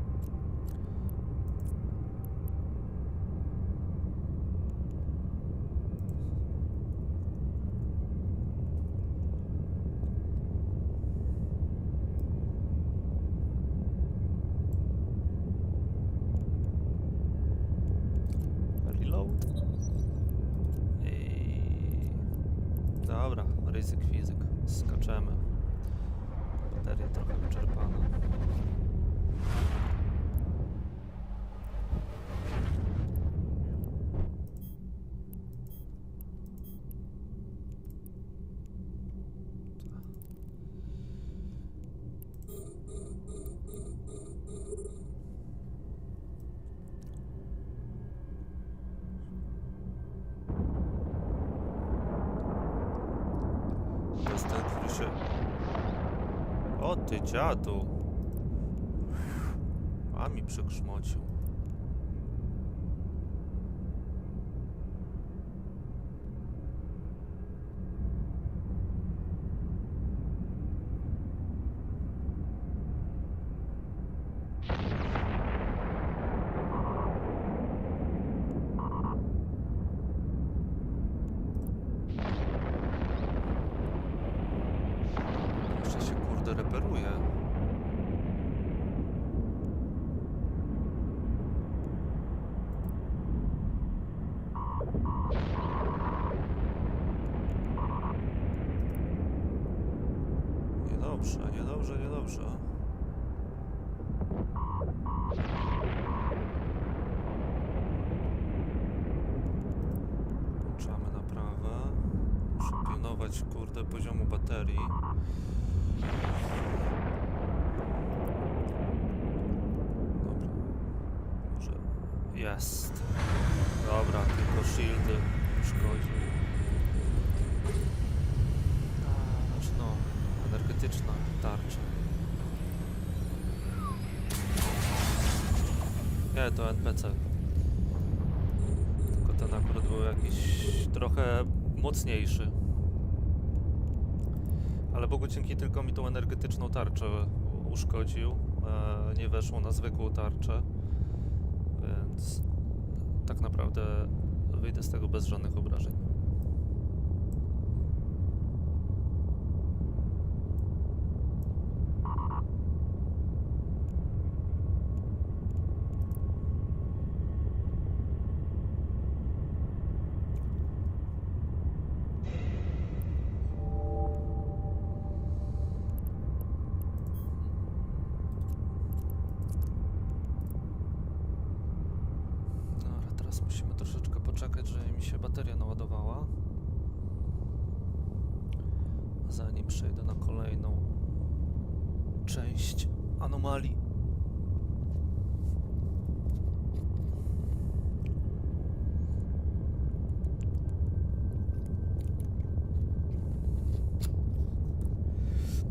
fizyk. Skaczemy. Bateria trochę wyczerpana. O ty dziadu! A mi przekrzmocił. Reperuje. Niedobrze, niedobrze, niedobrze. Włączamy naprawę. Muszę pilnować, kurde, poziomu baterii. Jest. Dobra, tylko shieldy szkodzi. Znaczy no, energetyczna tarcza. Nie, to NPC. Tylko ten akurat był jakiś trochę mocniejszy. Ale Bogu dzięki tylko mi tą energetyczną tarczę uszkodził. Nie weszło na zwykłą tarczę. Więc tak naprawdę wyjdę z tego bez żadnych obrażeń. Musimy troszeczkę poczekać, żeby mi się bateria naładowała, zanim przejdę na kolejną część anomalii.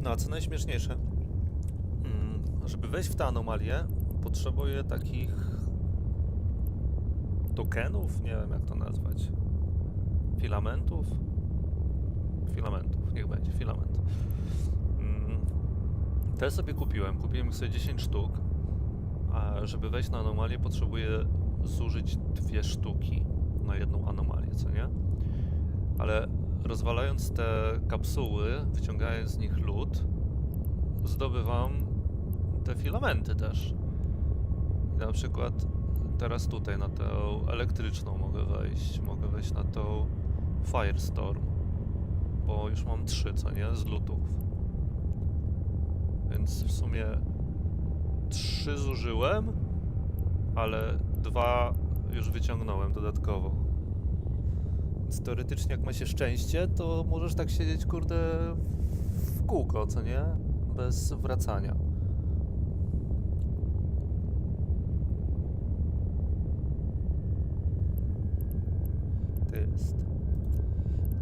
No a co najśmieszniejsze, żeby wejść w tę anomalię, potrzebuję takich tokenów? Nie wiem jak to nazwać. Filamentów? Filamentów, niech będzie, filament. Te sobie kupiłem. Kupiłem ich sobie 10 sztuk. A żeby wejść na anomalię, potrzebuję zużyć 2 sztuki na jedną anomalię, co nie? Ale rozwalając te kapsuły, wyciągając z nich lód, zdobywam te filamenty też. I na przykład teraz tutaj na tę elektryczną mogę wejść na tą Firestorm, bo już mam 3, co nie, z lootów. Więc w sumie 3 zużyłem, ale 2 już wyciągnąłem dodatkowo. Więc teoretycznie jak ma się szczęście, to możesz tak siedzieć, kurde, w kółko, co nie? Bez wracania. To jest.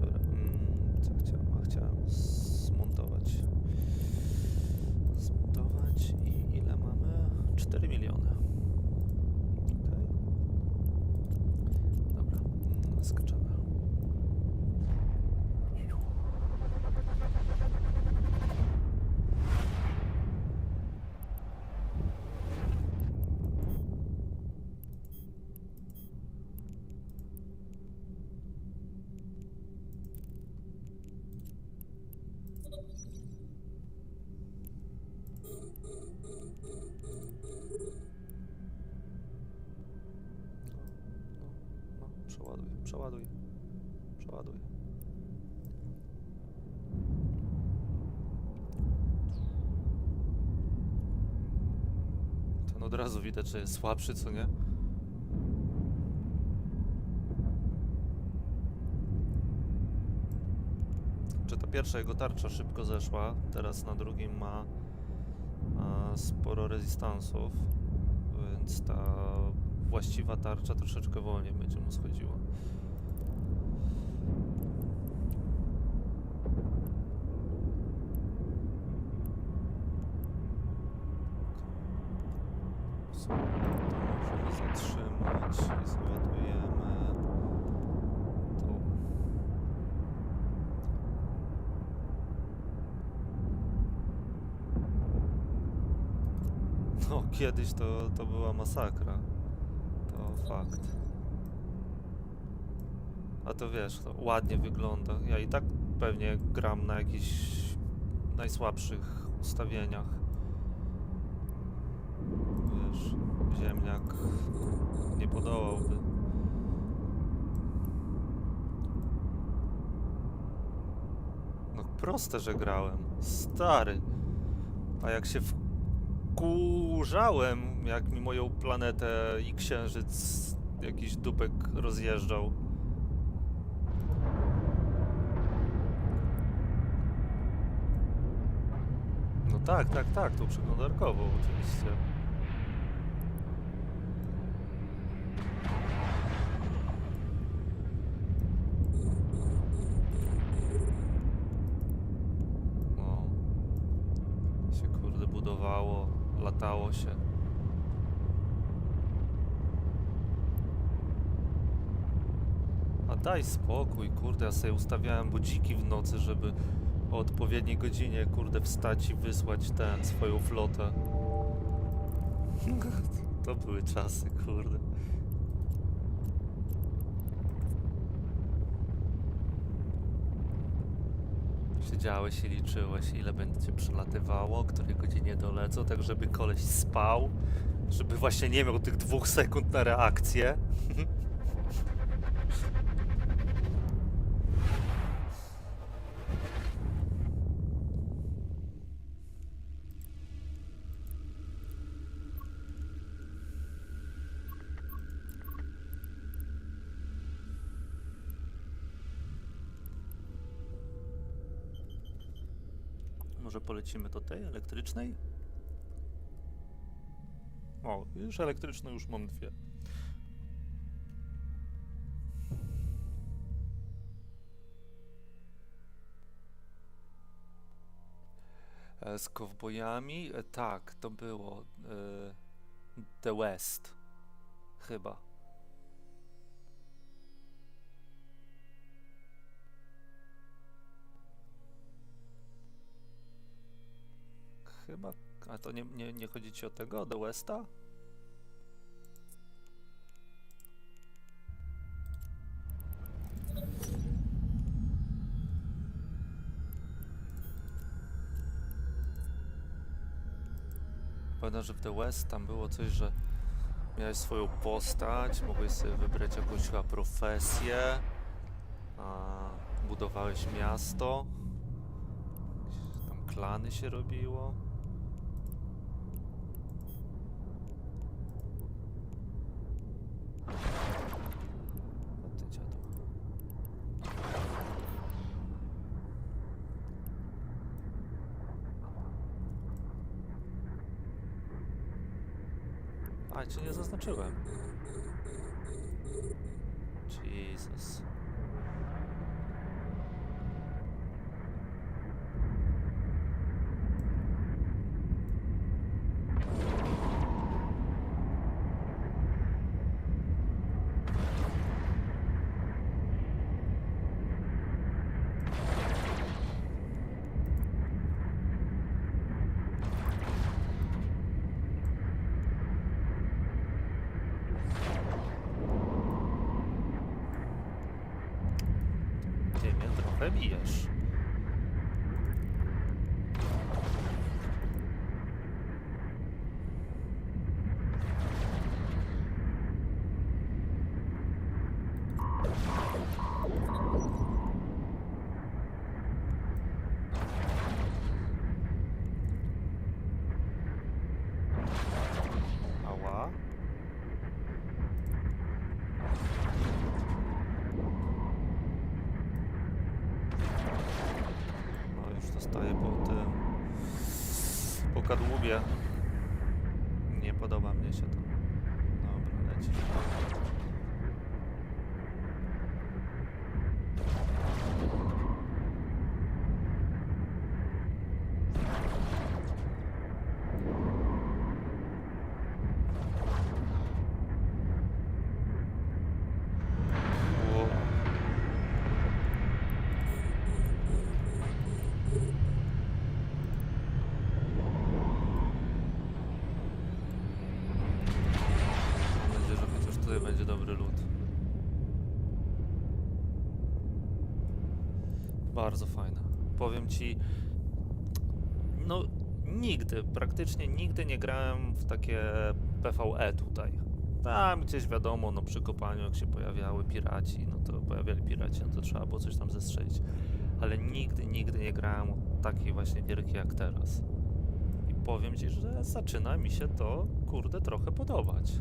Dobra, co chciałem? Chciałem zmontować. Zmontować i ile mamy? 4 miliony. Okay. Dobra, skaczemy. Przeładuj. No od razu widać, że jest słabszy, co nie? Czy ta pierwsza jego tarcza szybko zeszła, teraz na drugim ma sporo rezystansów, więc ta właściwa tarcza troszeczkę wolniej będzie mu schodziła. To możemy zatrzymać i załadujemy tu. No, kiedyś to była masakra. To fakt. A to wiesz, to ładnie wygląda. Ja i tak pewnie gram na jakichś najsłabszych ustawieniach. Wiesz, ziemniak nie podołałby. No proste, że grałem. Stary. A jak się wkurzałem, jak mi moją planetę i księżyc jakiś dupek rozjeżdżał. No tak, tą przeglądarkową oczywiście. No. Się kurde budowało, latało się. A daj spokój, kurde, ja sobie ustawiałem budziki w nocy, żeby o odpowiedniej godzinie, kurde, wstać i wysłać swoją flotę. To były czasy, kurde. Siedziałeś i liczyłeś, ile będzie przelatywało, o której godzinie dolecą, tak żeby koleś spał, żeby właśnie nie miał tych 2 sekund na reakcję. Może polecimy do tej elektrycznej? O, już elektryczną już mam 2. Z kowbojami? Tak, to było The West. Chyba. Chyba. A to nie chodzi ci o tego? Do Westa? Pamiętam, że w The West tam było coś, że miałeś swoją postać, mogłeś sobie wybrać jakąś chyba profesję, budowałeś miasto, tam klany się robiło. O ty dziadu. A, czy nie zaznaczyłem? Jesus. Ty mnie trochę bijesz. kadłubie. Nie podoba mnie się to. Dobra, leci. Będzie dobry lód. Bardzo fajne. Powiem ci, no nigdy, praktycznie nigdy nie grałem w takie PvE tutaj. Tam gdzieś wiadomo, no przy kopaniu jak się pojawiały piraci, no to trzeba było coś tam zestrzelić. Ale nigdy nie grałem o takiej właśnie gierki jak teraz. I powiem ci, że zaczyna mi się to, kurde, trochę podobać.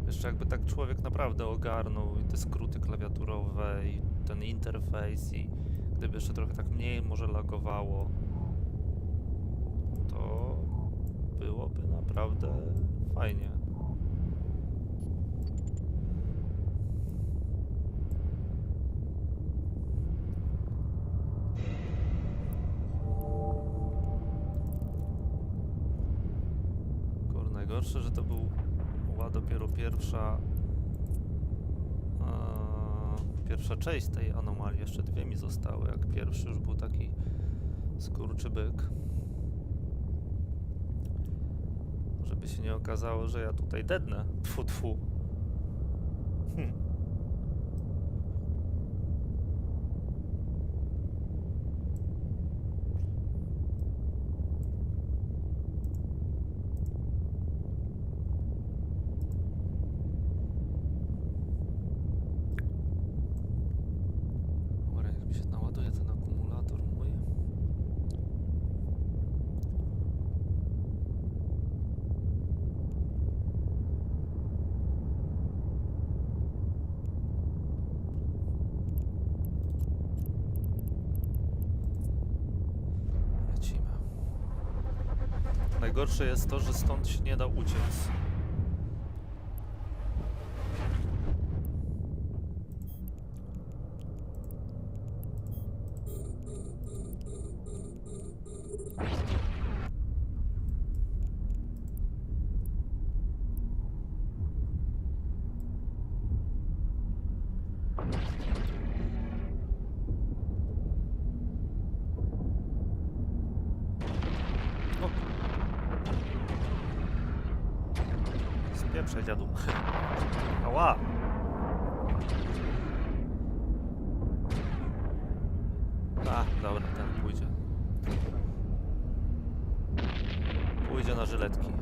Jeszcze jakby tak człowiek naprawdę ogarnął i te skróty klawiaturowe i ten interfejs i gdyby jeszcze trochę tak mniej może lagowało, to byłoby naprawdę fajnie. Kurde, najgorsze, że to był dopiero pierwsza część tej anomalii, jeszcze dwie mi zostały, jak pierwszy już był taki skurczybyk. Żeby się nie okazało, że ja tutaj dednę. Tfu, tfu. Najgorsze jest to, że stąd się nie da uciec. Pierwsze dziadu. Ała! A, dobra, ten pójdzie. Pójdzie na żyletki.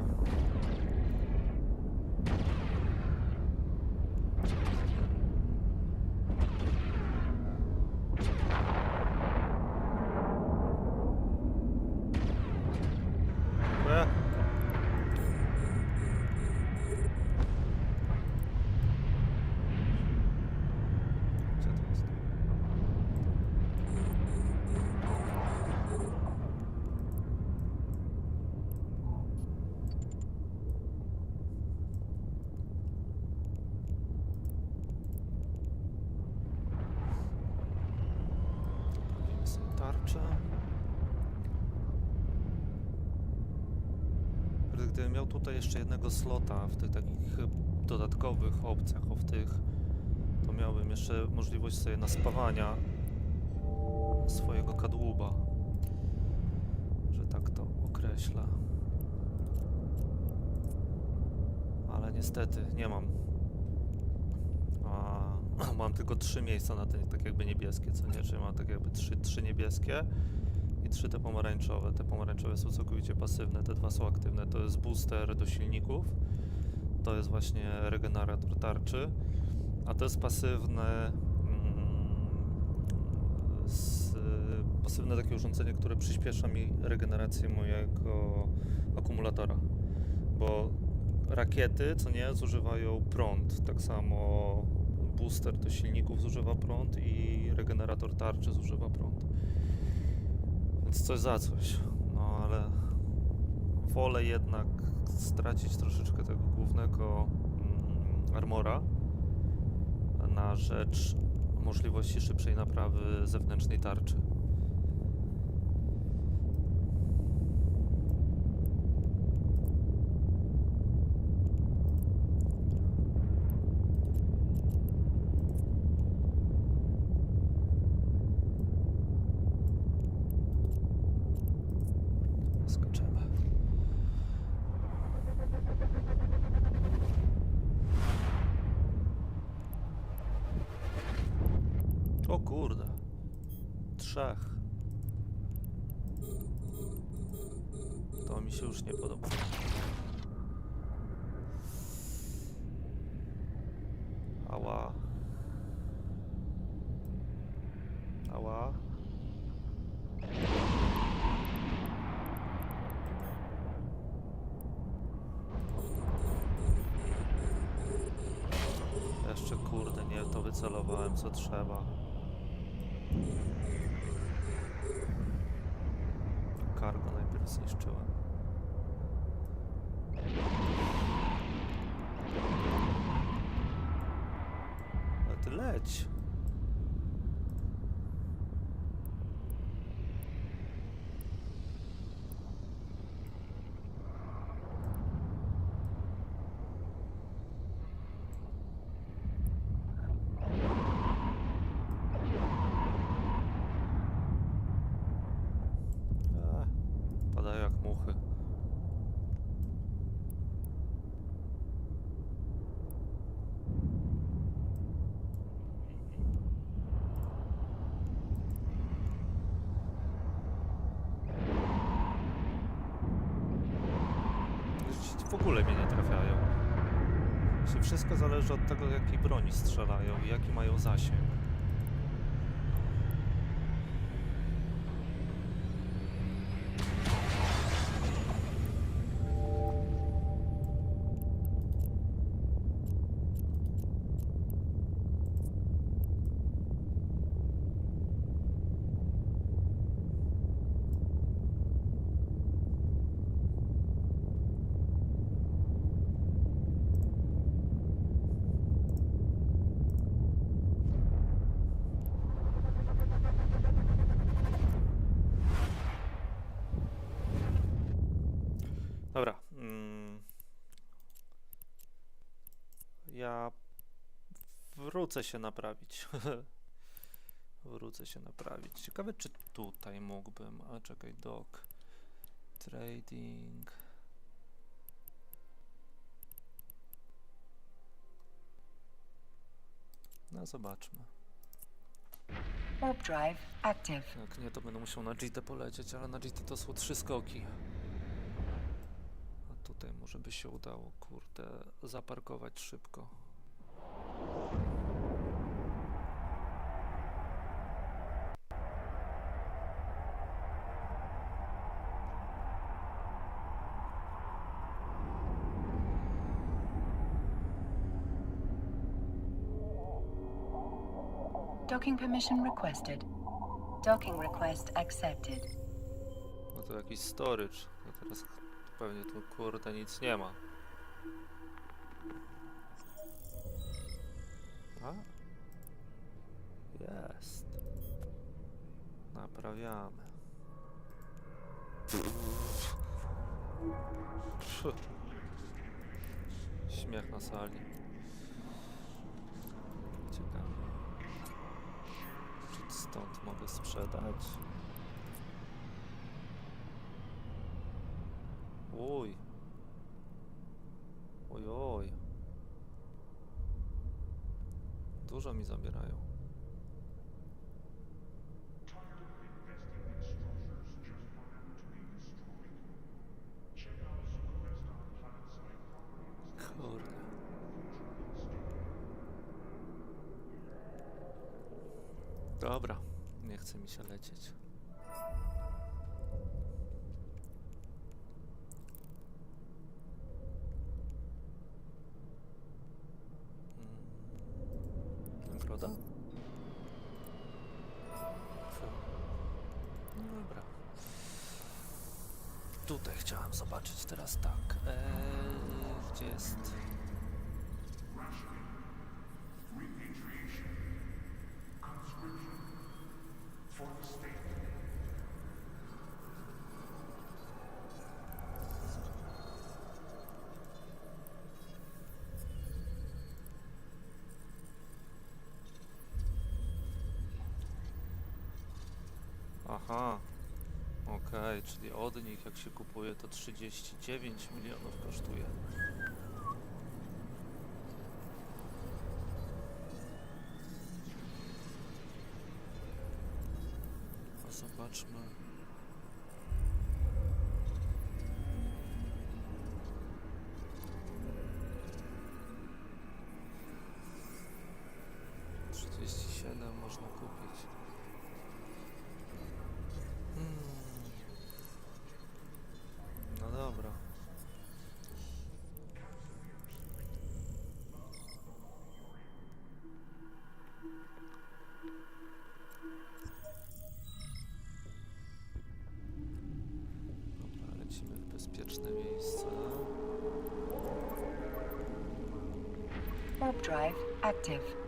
Gdybym miał tutaj jeszcze jednego slota w tych takich dodatkowych opcjach, to miałbym jeszcze możliwość sobie naspawania swojego kadłuba, że tak to określę. Ale niestety nie mam. Mam tylko 3 miejsca na te tak jakby niebieskie, co nie? Czyli mam tak jakby 3 niebieskie i 3 te pomarańczowe. Te pomarańczowe są całkowicie pasywne, te 2 są aktywne. To jest booster do silników, to jest właśnie regenerator tarczy, a to jest pasywne pasywne takie urządzenie, które przyspiesza mi regenerację mojego akumulatora, bo rakiety, co nie, zużywają prąd, tak samo booster do silników zużywa prąd i regenerator tarczy zużywa prąd. Więc coś za coś. No ale wolę jednak stracić troszeczkę tego głównego armora na rzecz możliwości szybszej naprawy zewnętrznej tarczy. Skoczymy. O kurde. 3. To mi się już nie podoba. Ała. Ała. Jeszcze kurde, nie to wycelowałem co trzeba. Cargo najpierw zniszczyłem. Ale ty leć! Padają jak muchy. W ogóle mnie nie trafiają. Wszystko zależy od tego, jakiej broni strzelają i jaki mają zasięg. Dobra. Ja wrócę się naprawić. Wrócę się naprawić. Ciekawe, czy tutaj mógłbym. A czekaj, dock. Trading. No, zobaczmy. Warp drive active. Jak nie, to będę musiał na GT polecieć, ale na GT to są 3 skoki. A tutaj może by się udało, kurde, zaparkować szybko. Docking permission requested. Docking request accepted. No to jakiś storage. No teraz pewnie tu kurde nic nie ma. A? Jest. Naprawiamy. Pff. Śmiech na sali. Ciekawe. Czy stąd mogę sprzedać? Oj. Oj, oj. Dużo mi zabierają. Kurde. Dobra, nie chce mi się lecieć. Nagroda? No dobra. tutaj chciałem zobaczyć teraz tak. Gdzie jest? Aha, okej, czyli od nich jak się kupuje to 39 milionów kosztuje. A zobaczmy. Można kupić. No dobra. Dobra, lecimy w bezpieczne miejsce. Warp drive active.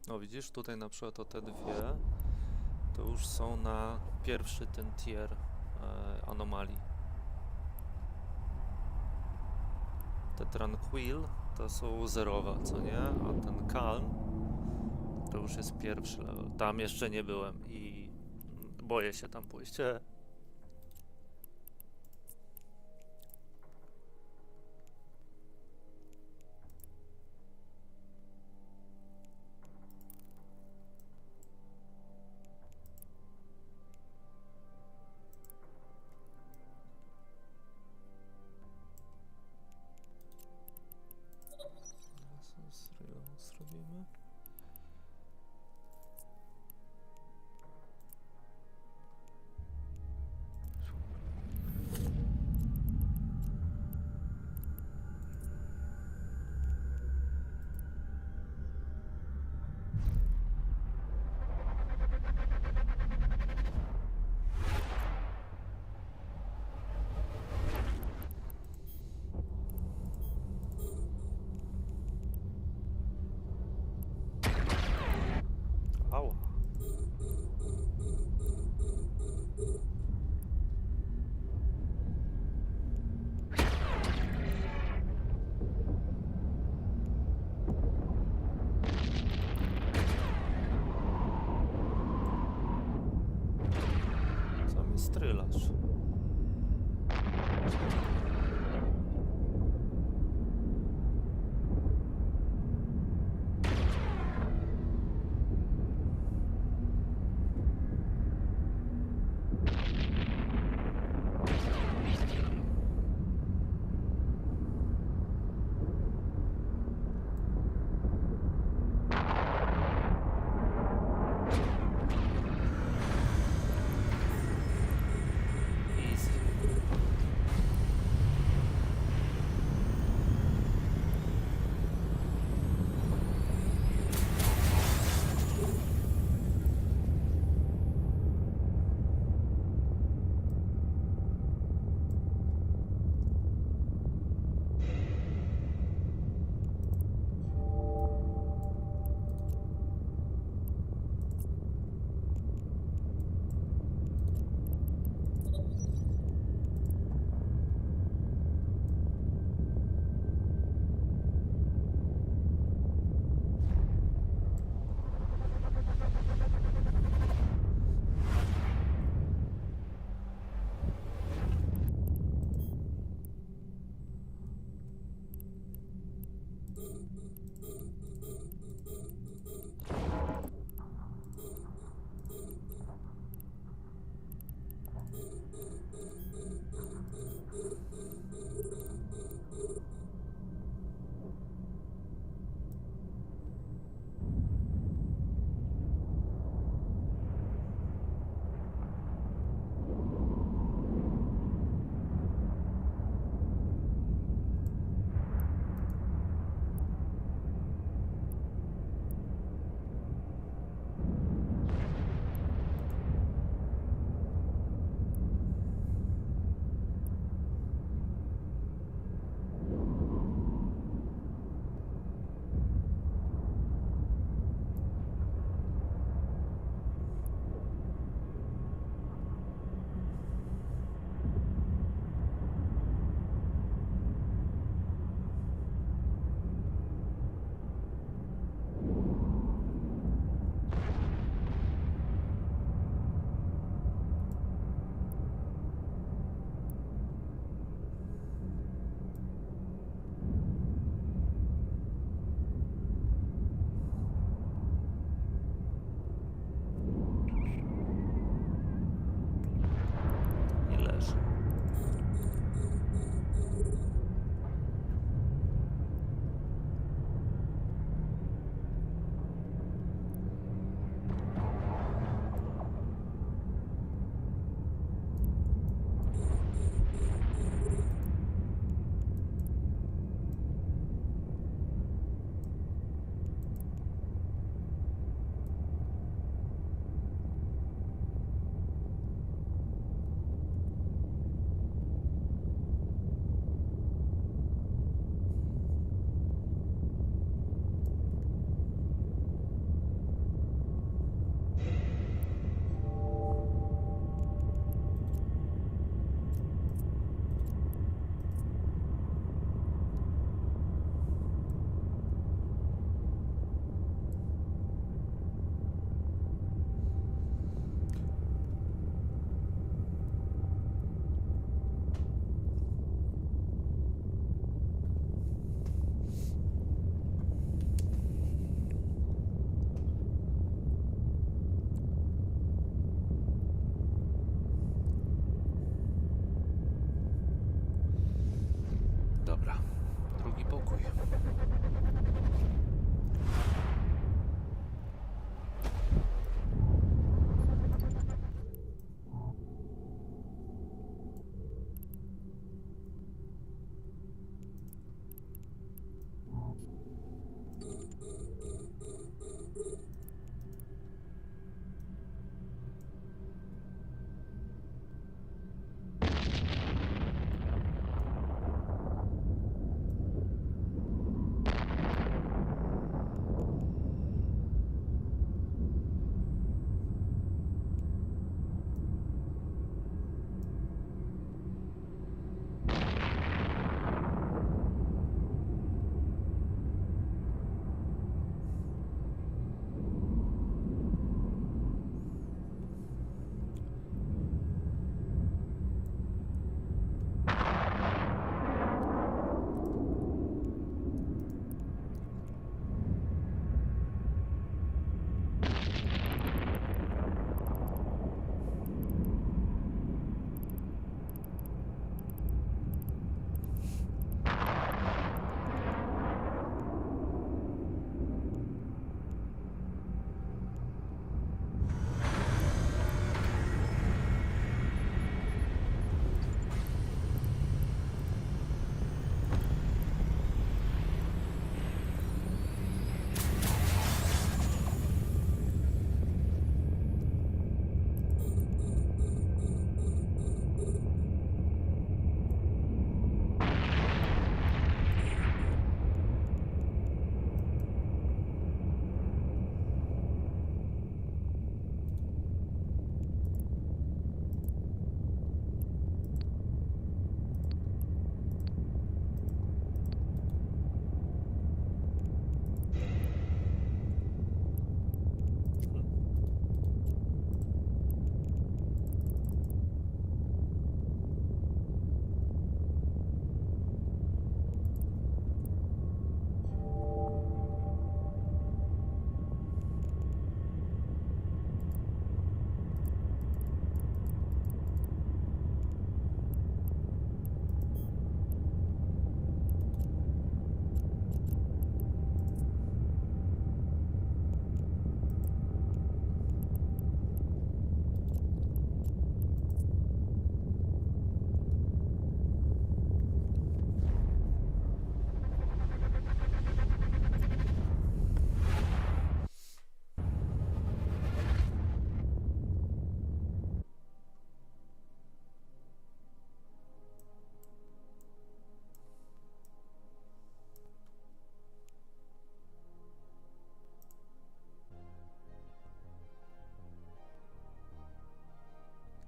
No widzisz, tutaj na przykład te dwie to już są na pierwszy ten tier anomalii. Te tranquil to są zerowe, co nie? A ten calm to już jest pierwszy level. Tam jeszcze nie byłem i boję się tam pójść. Zrobimy. Strylarz.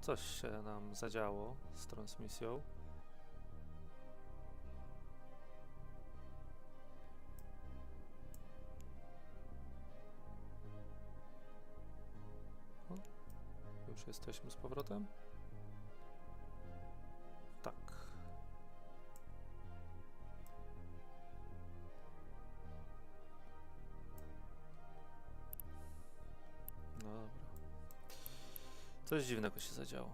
Coś się nam zadziało z transmisją. O, już jesteśmy z powrotem? Tak. No dobra. Coś dziwnego się zadziało.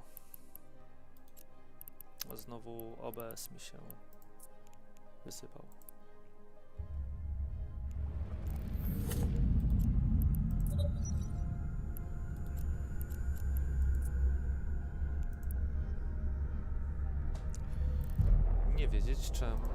Znowu OBS mi się wysypał. Nie wiedzieć czemu.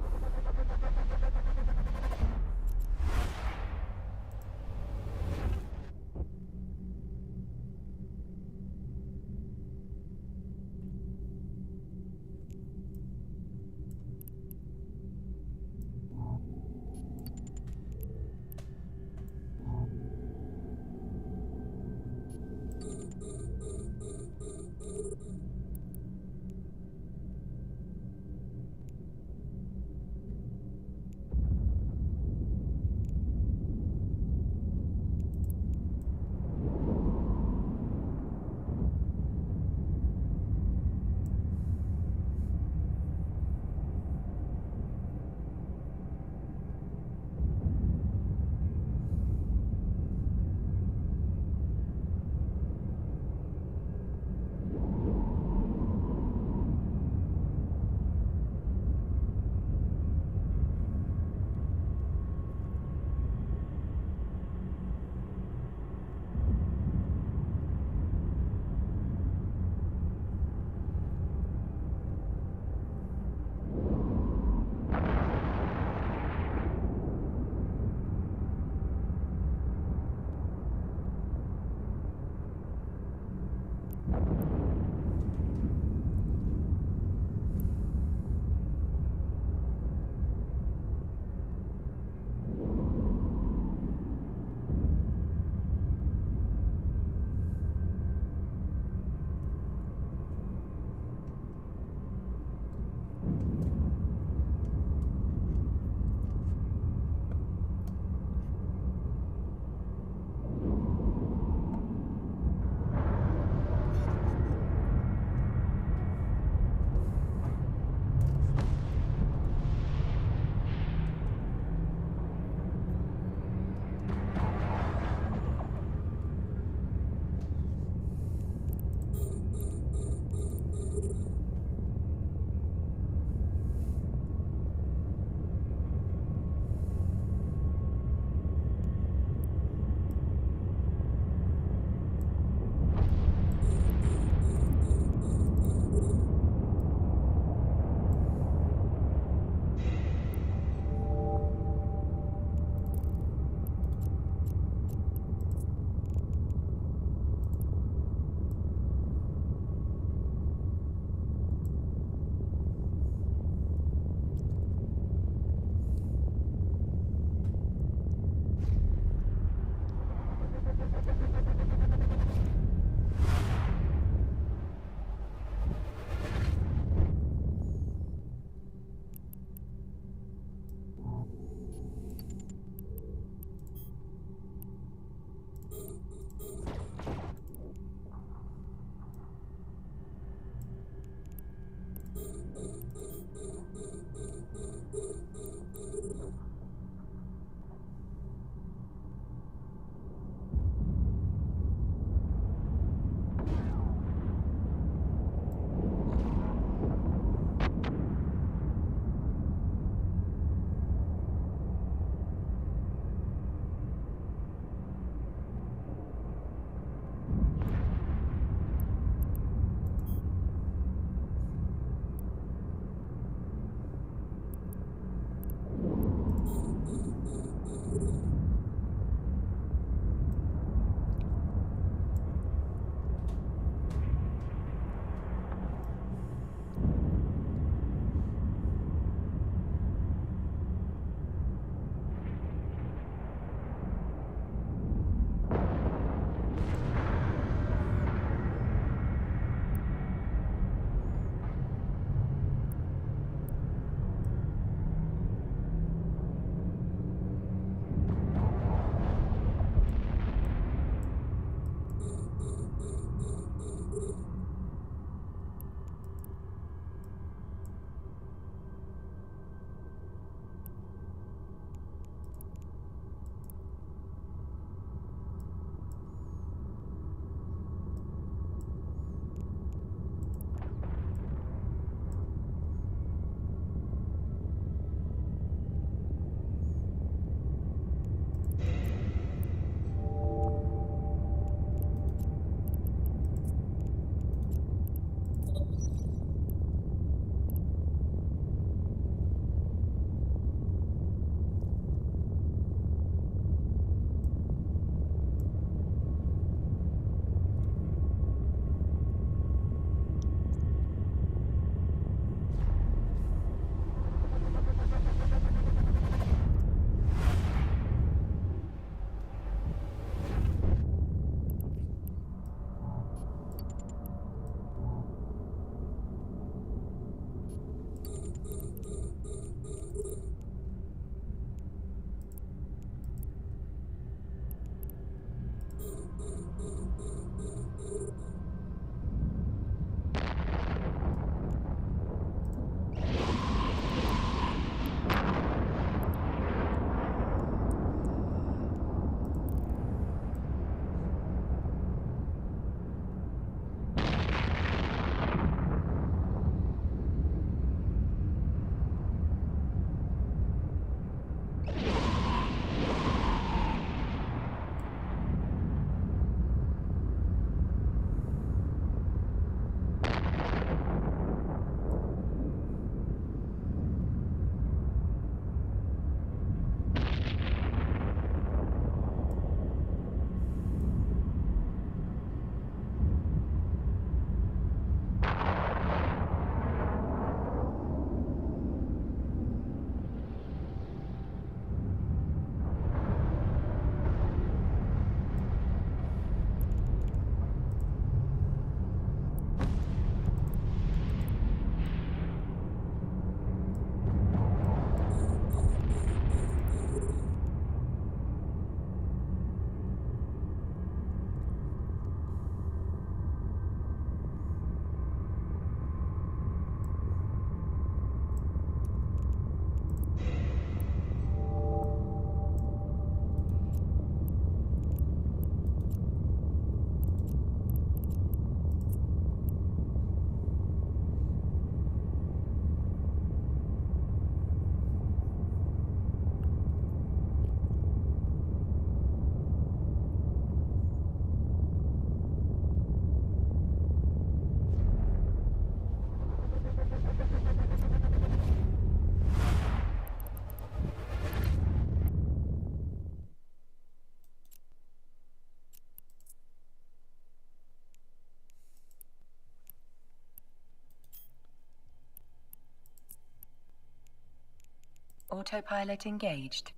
Autopilot engaged.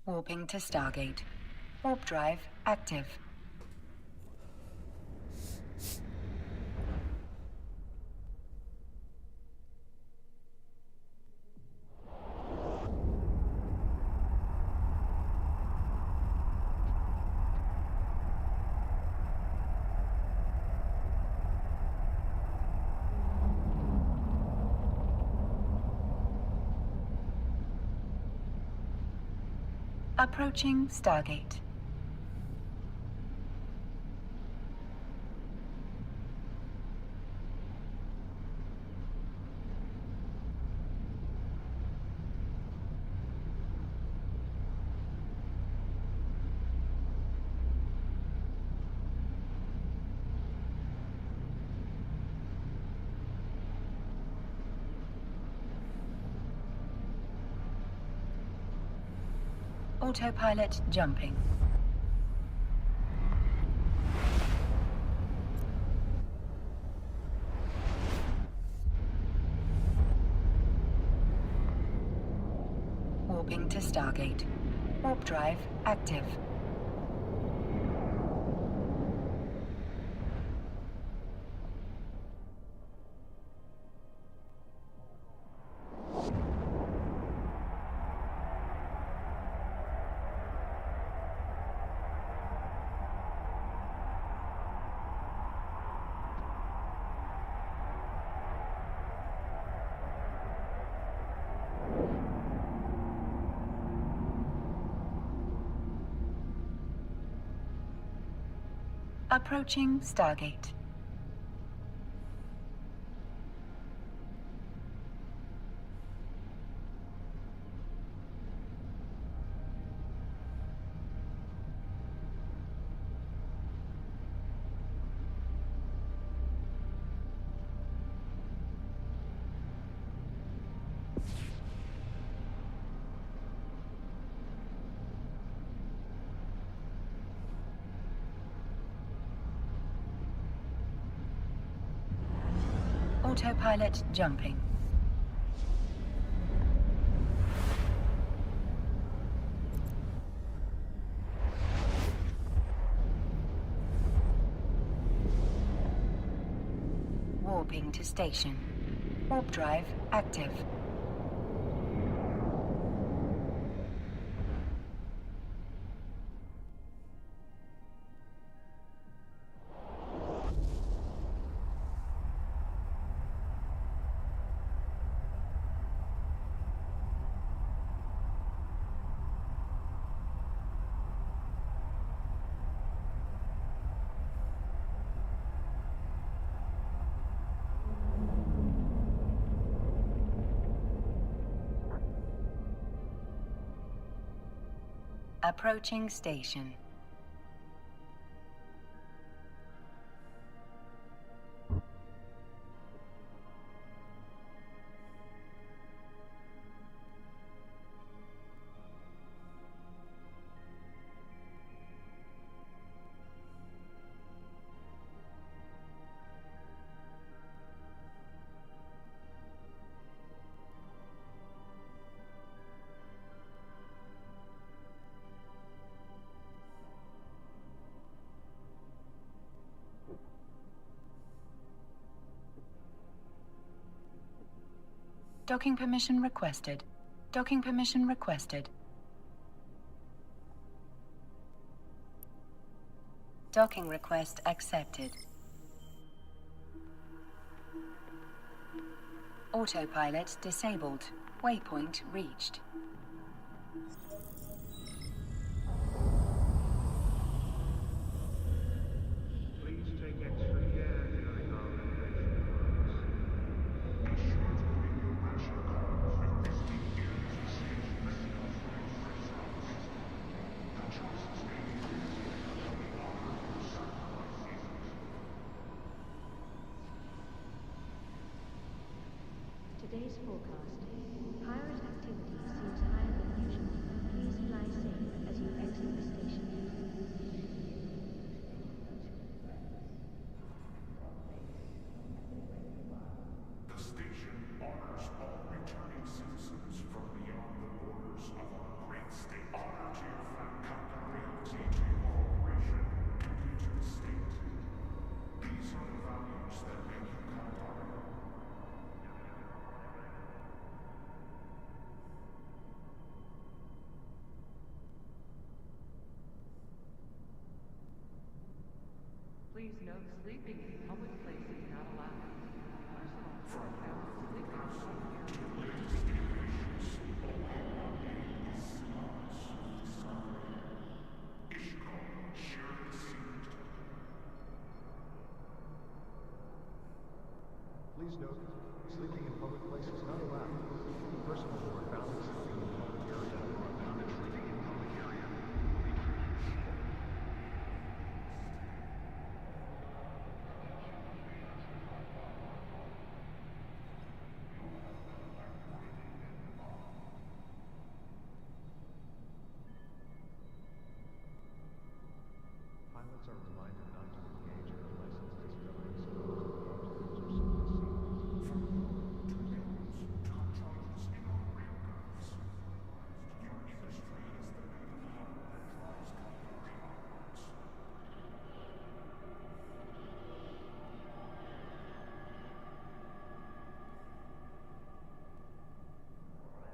Warping to Stargate. Warp drive active. Approaching Stargate. Autopilot jumping. Warping to Stargate. Warp drive active. Approaching Stargate. Autopilot jumping. Warping to station. Warp drive active. Approaching station. Docking permission requested. Docking permission requested. Docking request accepted. Autopilot disabled. Waypoint reached. Please take extra care during our renovation works. Today's forecast. Pirate activity seems higher than usual. Please fly safe as you exit the station. The station honors all returning citizens from beyond the borders of our great state. Honor to your loyalty to your corporation, duty to the state. These are the values that make you come part of it. Please note sleeping in public places is not allowed. Personal protocol, sleeping in public Please note, sleeping in public places is not allowed. Persons who are found sleeping in public area are found sleeping in public area. Pilots are reminded not to engage in unlicensed discoveries of obstacles or substances.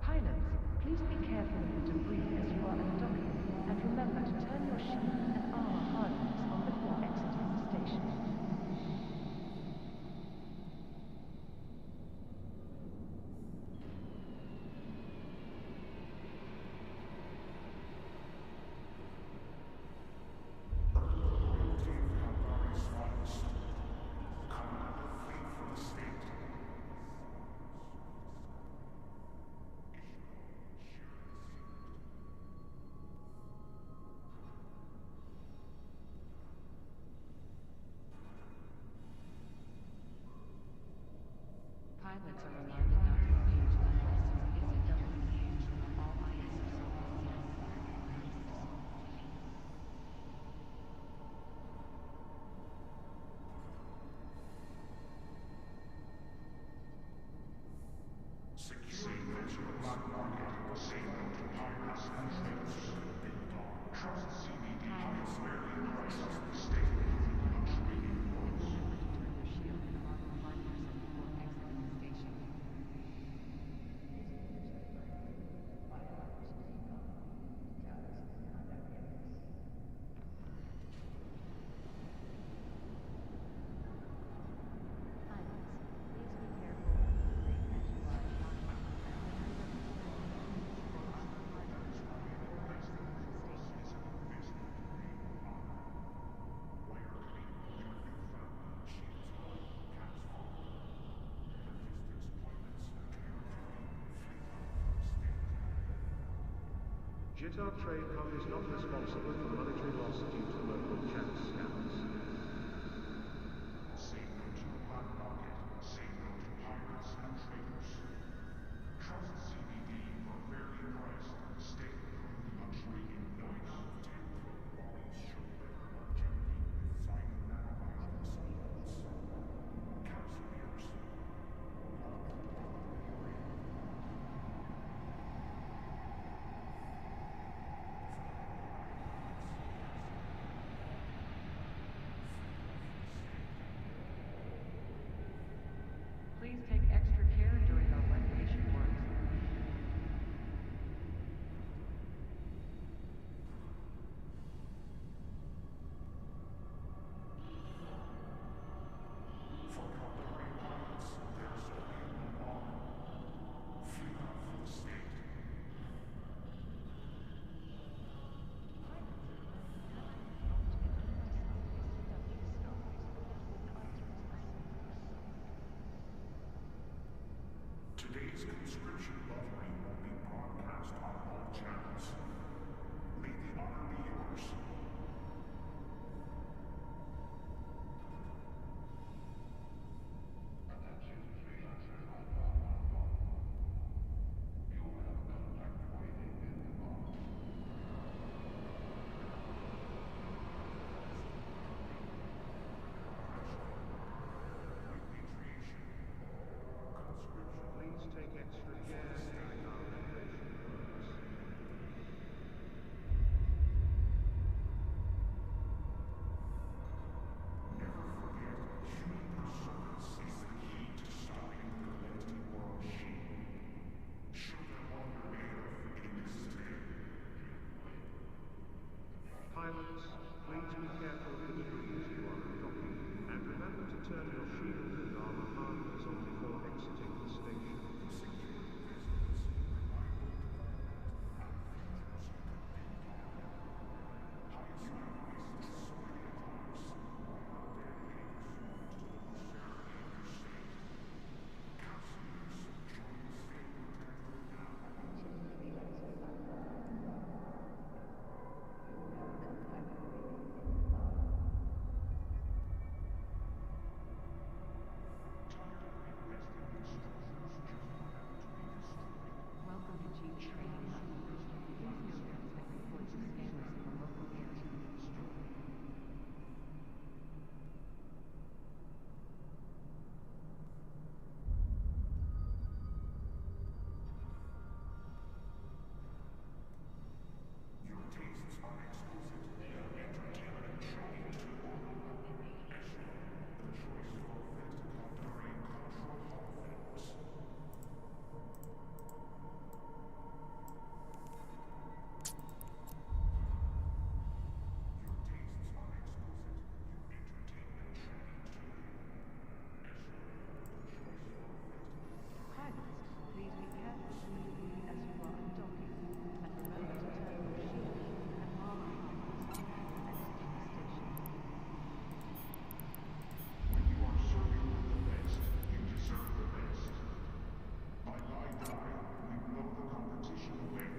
Pilots, please be careful of the debris as you are undocking, and remember to turn your shields and armor hardness on before exiting the station. Pilots are reminded not to engage in unlicensed discoveries of all ISO Secure the black market, say no to pirates and traitors. Big Dog, trust CBD is where you trust the state. Jitar Trade Hub is not responsible for monetary loss due to local chat scams. Say no to the black market. Say no to pirates and traitors. Trust CBD for fairly priced. Stay from the luxury in noise. Please take extra care during our renovation works. Today's conscription lottery will be broadcast on all channels. May the honor be yours. Please take extra care during our renovation works. Never forget, human persistence is the key to stopping the lefty war machine. Show them what you're made of in this day. Pilots, please be careful of the debris as you are docking, and remember to turn your shield and armor harness on before exiting the station. Welcome to Jeep Training Hub. Please note that tech reports of scammers in the local area. Your tastes are exquisite, entertainment and shocking to all. The choice for fit contemporary cultural hall films. Your tastes are exquisite, entertainment Pilots, please be careful as you are undocking, and remember to turn your shield and armor harness on before exiting the station. When you are serving with the best, you deserve the best. By my die, we blow the competition away.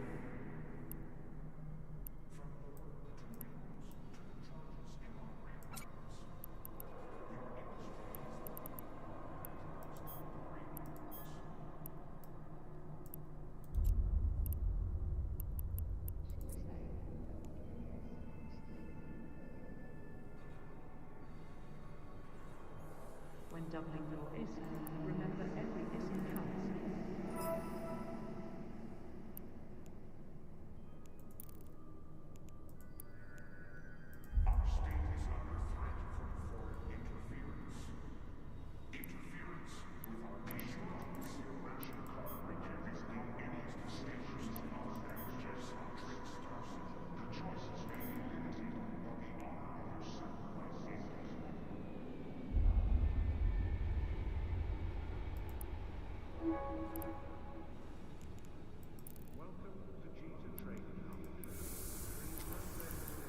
From the work to wheels to the charges in our railroads. Your industry is the railroads. When doubling your ISO, remember every ISO counts. Our state is under threat from foreign interference. Interference with our nation's ration card revisiting any of the stations of our languages or tricksters. The choices may be limited, but the honor of your sacrifice is Welcome to Jitar Trade Hub. Please note that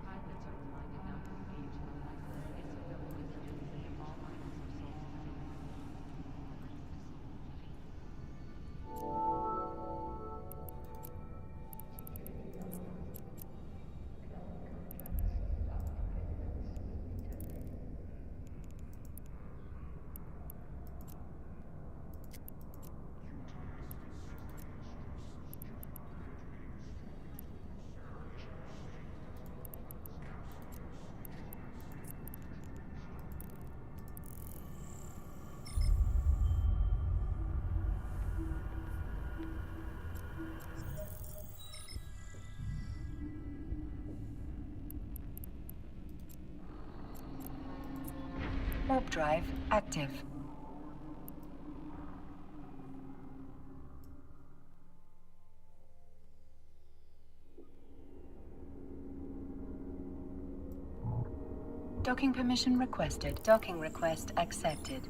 Pilots are reminded not to engage in unlicensed civilian activities of all items of sold Warp drive active. Docking permission requested. Docking request accepted.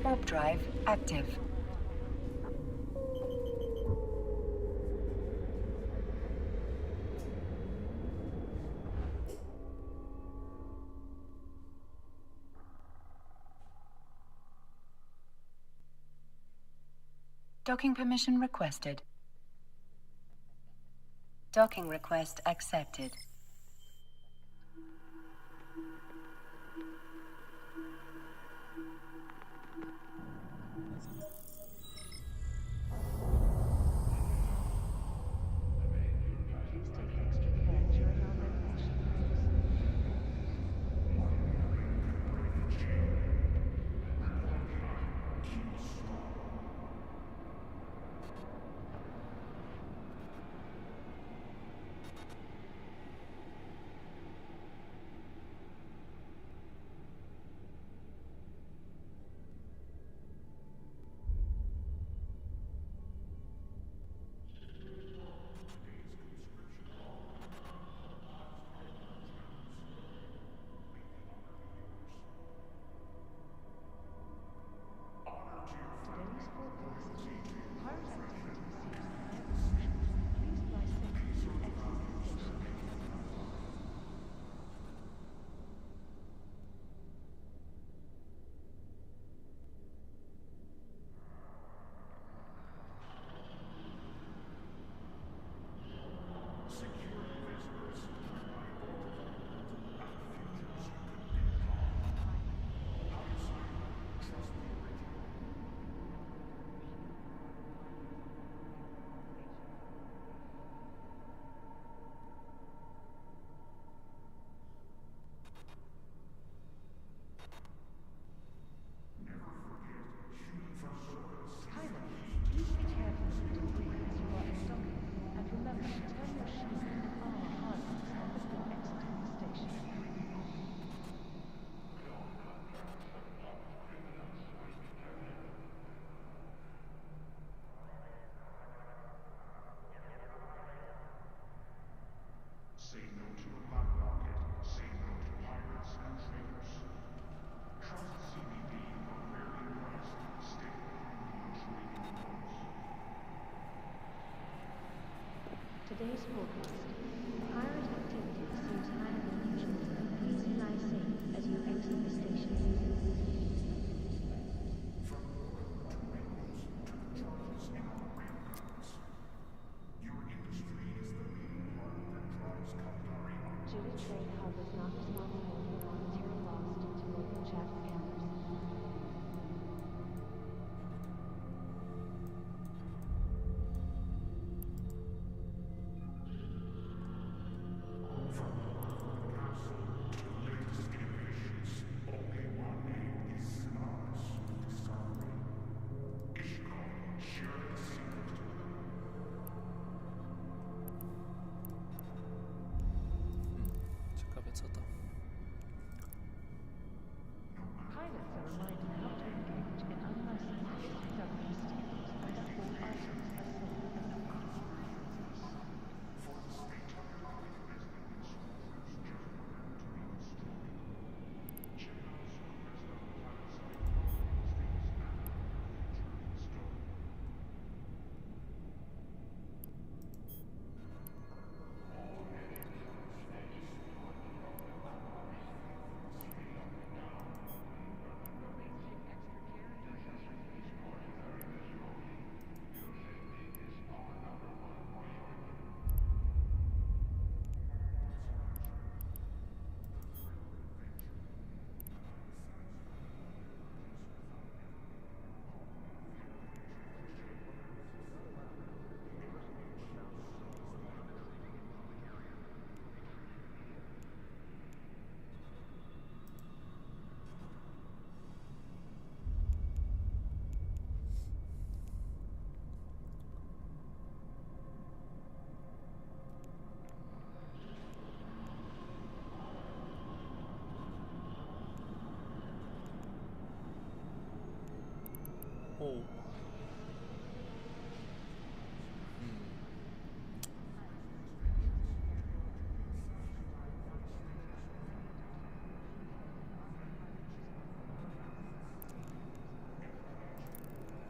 Warp drive active. Docking permission requested. Docking request accepted. Please take extra care during our renovation Pirate activity seems higher than usual. Please fly safe as you exit the station. Judy Trade Hub is not responsible for monetary loss due to local chat scammers. Ciekawe co to. Pilots are reminded not to engage in unlicensed government stealings unless all items are sold. O.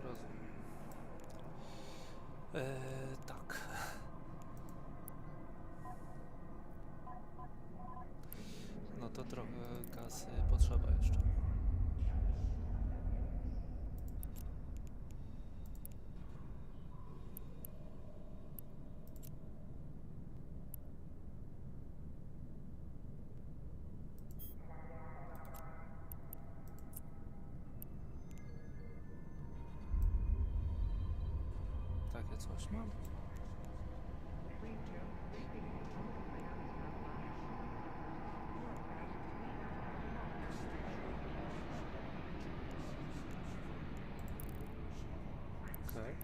Rozumiem. Tak. No to trochę kasy potrzeba jeszcze. Takie coś mam. Okej.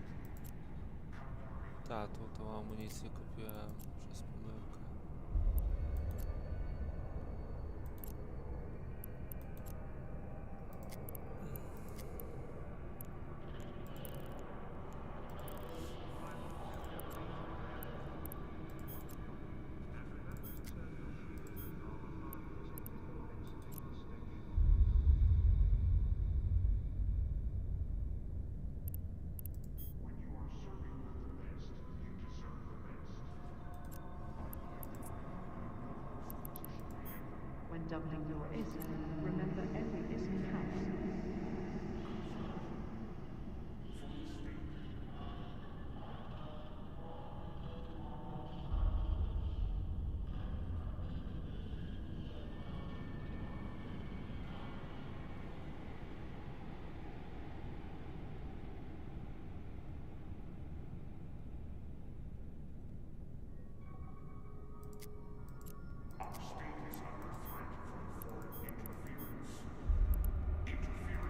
Tak, tą amunicję kupiłem przez pomyłkę. When doubling your ISO, remember every ISO counts. Our state is under threat from foreign interference. Interference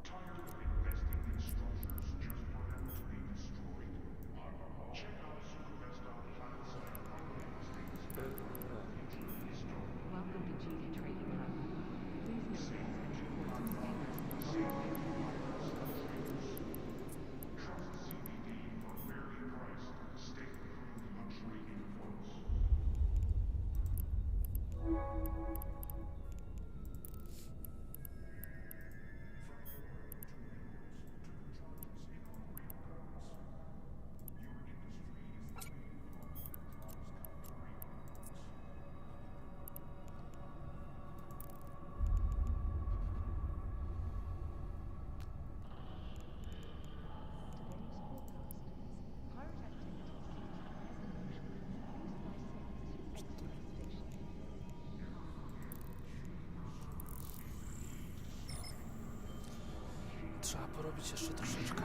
Tired of investing in structures just for them to be destroyed? Check out superbest.planetside Welcome to GD Trading Hub. Please note that reports of statements Trust CBD for fairly priced, state-approved luxury imports. Trzeba porobić jeszcze troszeczkę.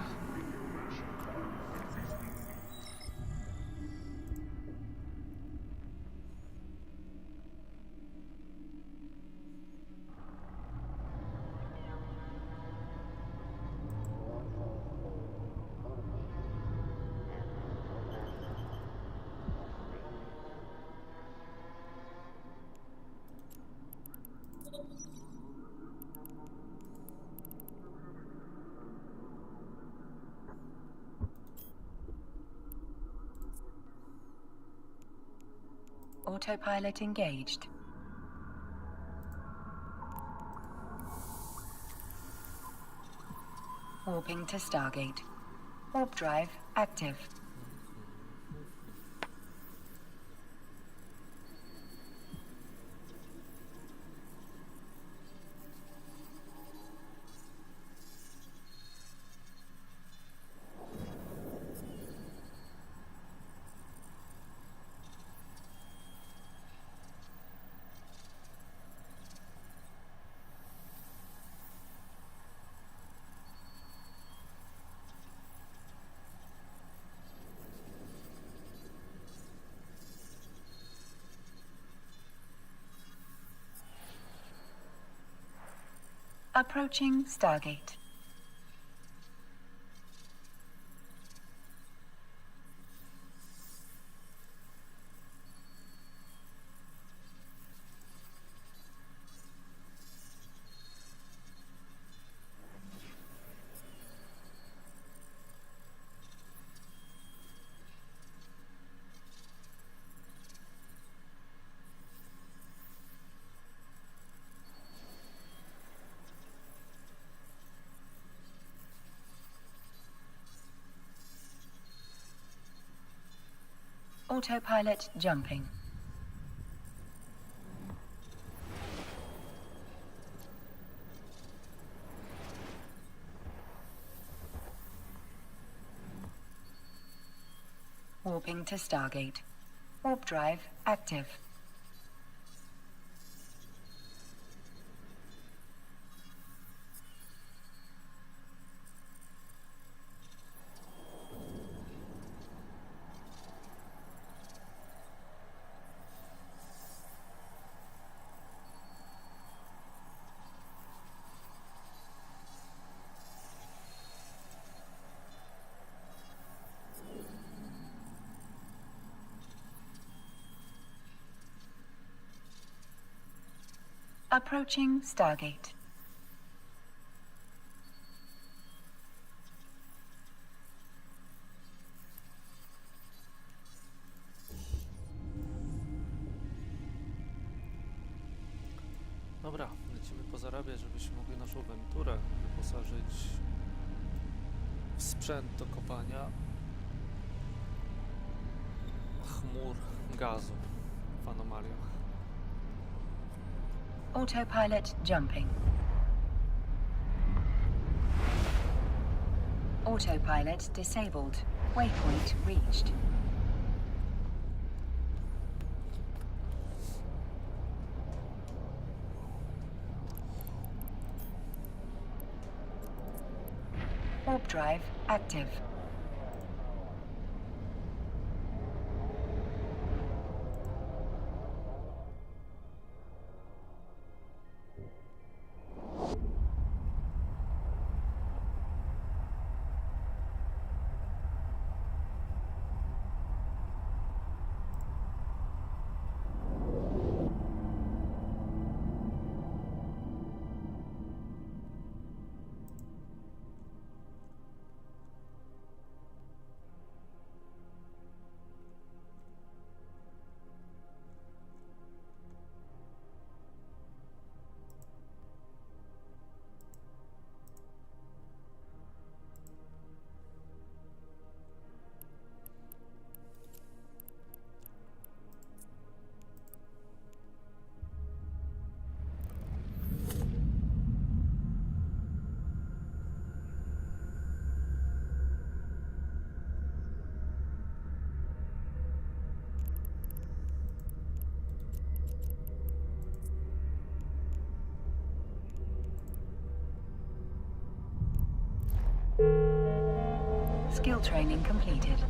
Autopilot engaged. Warping to Stargate. Warp drive active. Approaching Stargate. Autopilot jumping. Warping to Stargate. Warp drive active. Approaching Stargate. Dobra, lecimy pozarabiać, żebyśmy mogli naszą awanturę wyposażyć w sprzęt do kopania chmur gazu w anomaliach. Autopilot jumping. Autopilot disabled. Waypoint reached. Warp drive active. Skill training completed.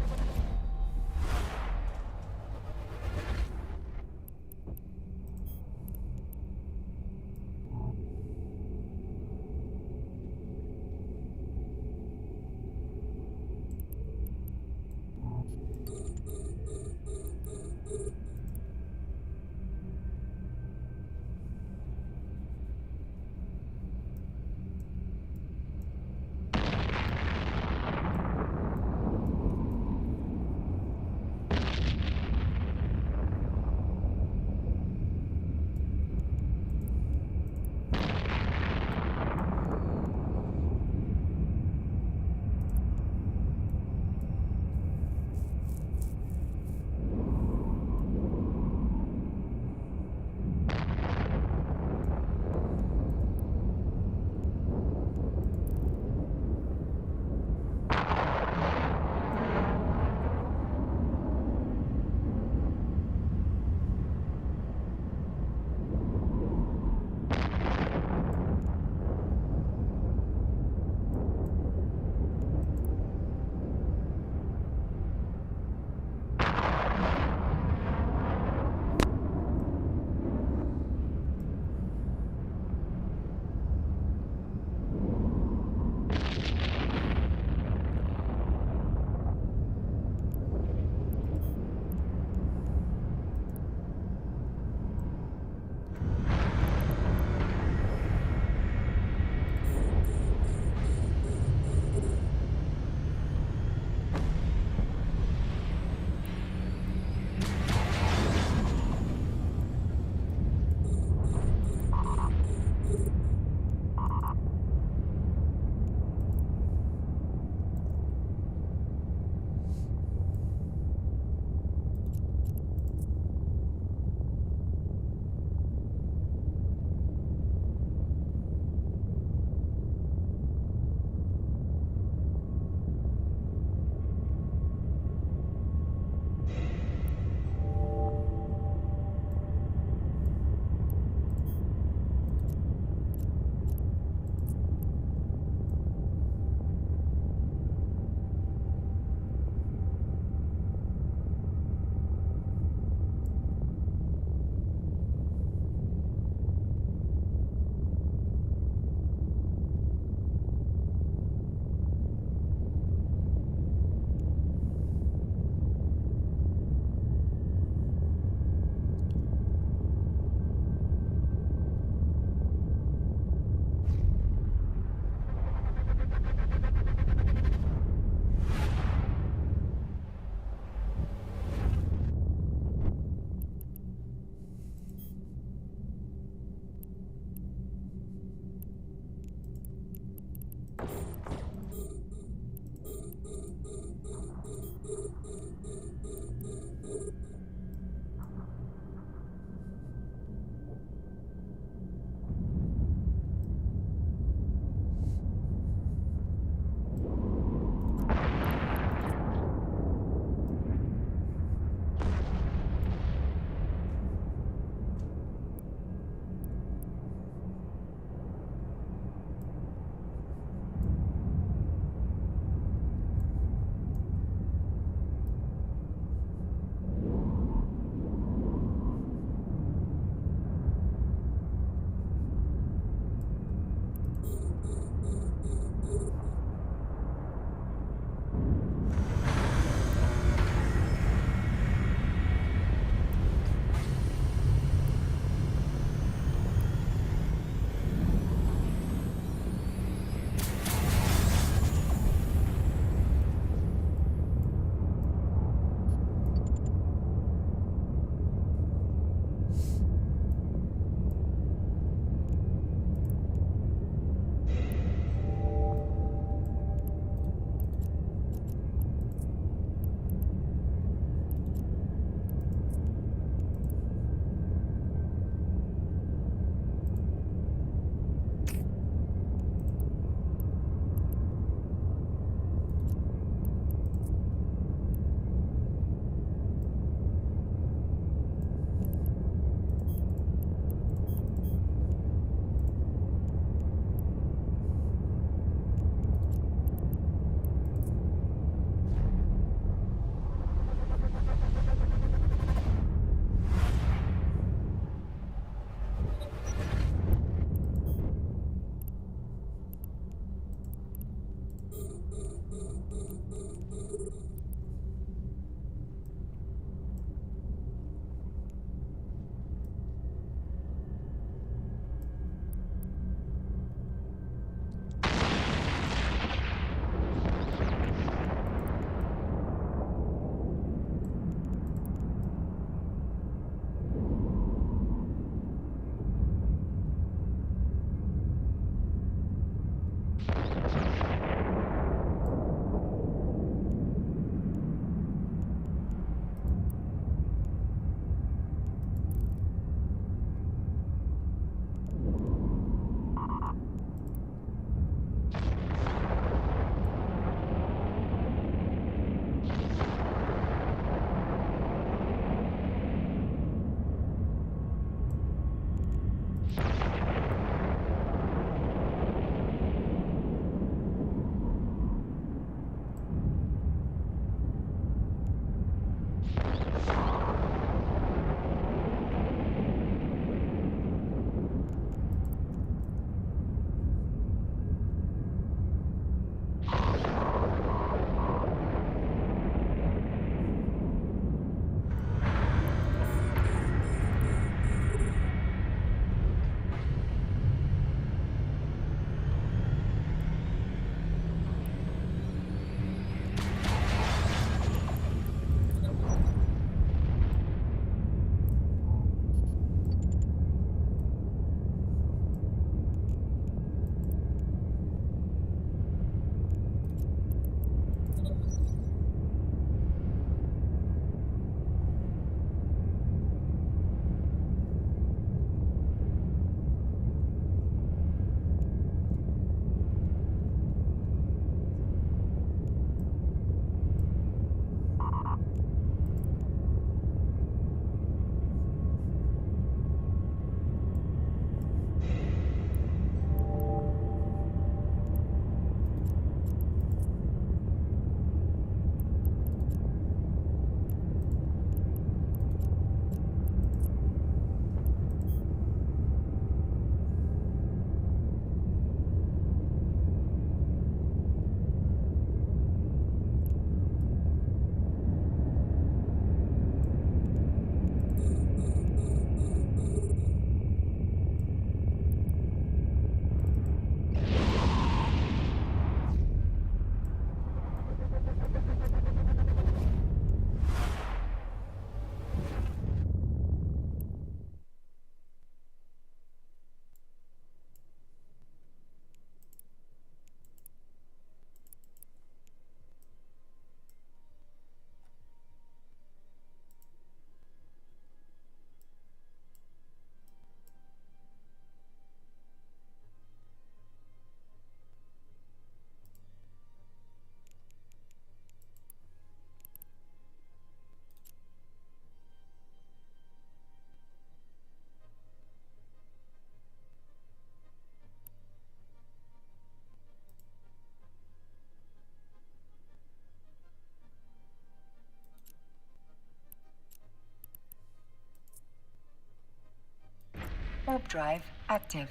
Warp drive active.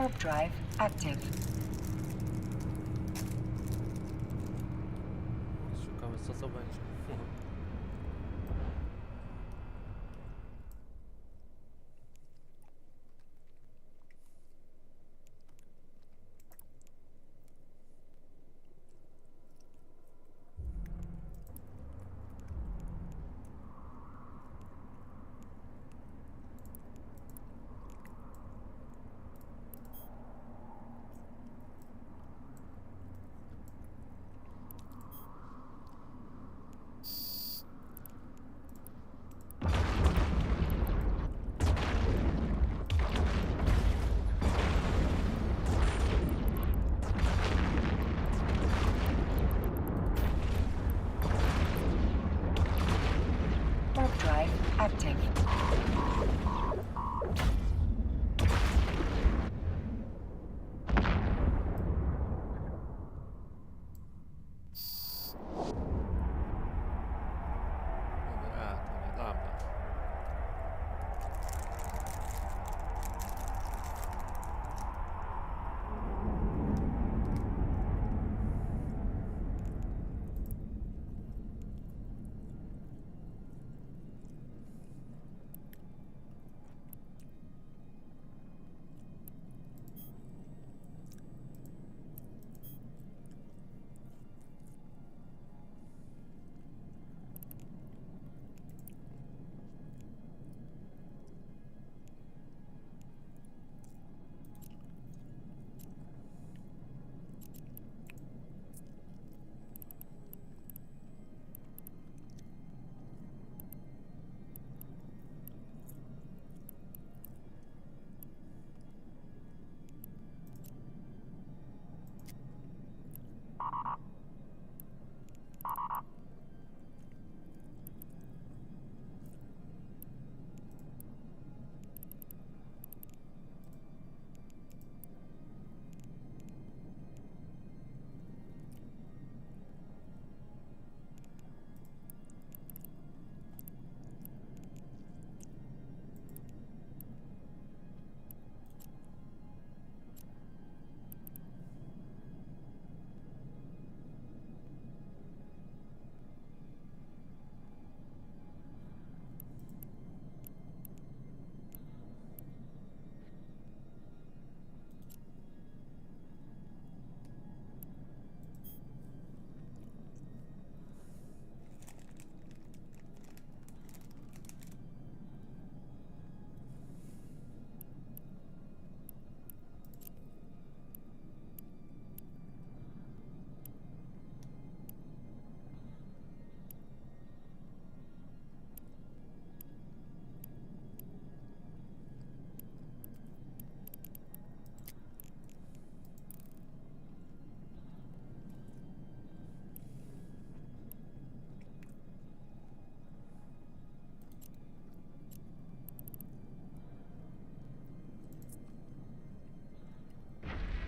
Warp drive active. Szukamy co będzie. Warp drive active. Dobra, to nie dla mnie.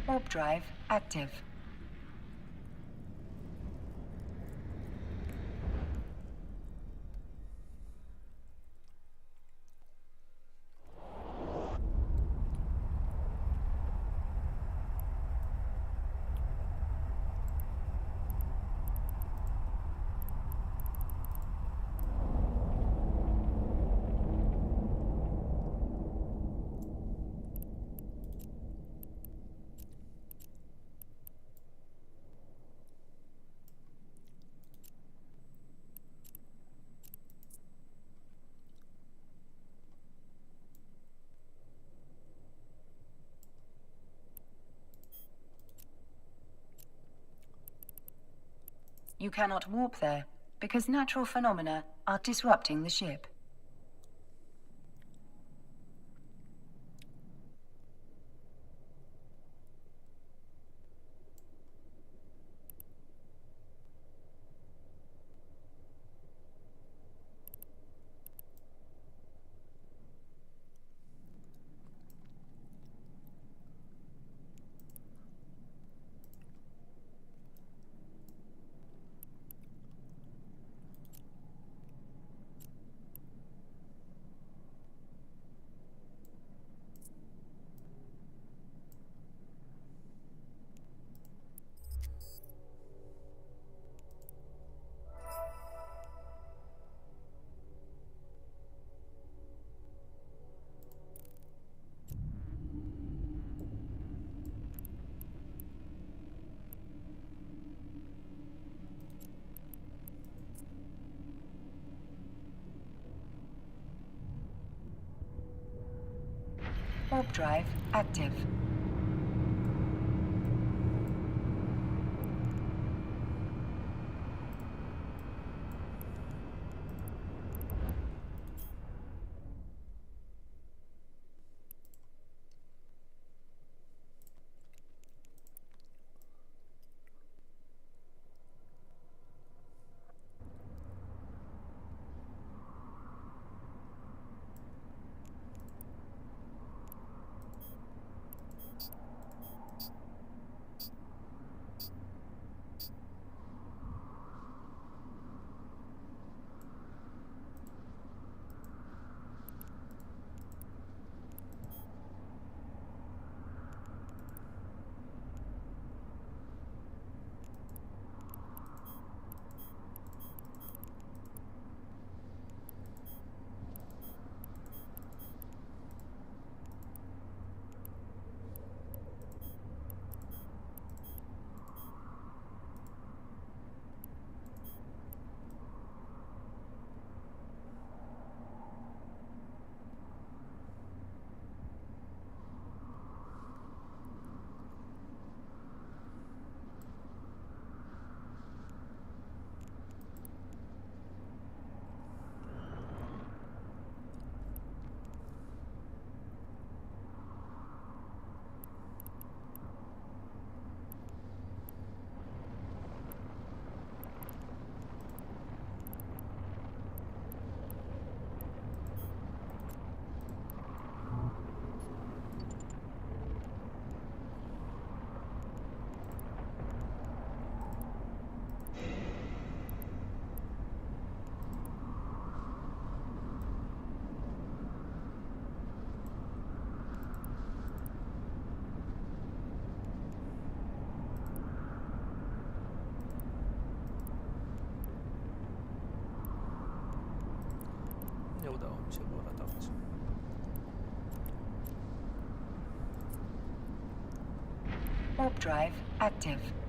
Warp drive active. You cannot warp there because natural phenomena are disrupting the ship. Warp drive active. Nie udało mi się go uratować. Warp drive active.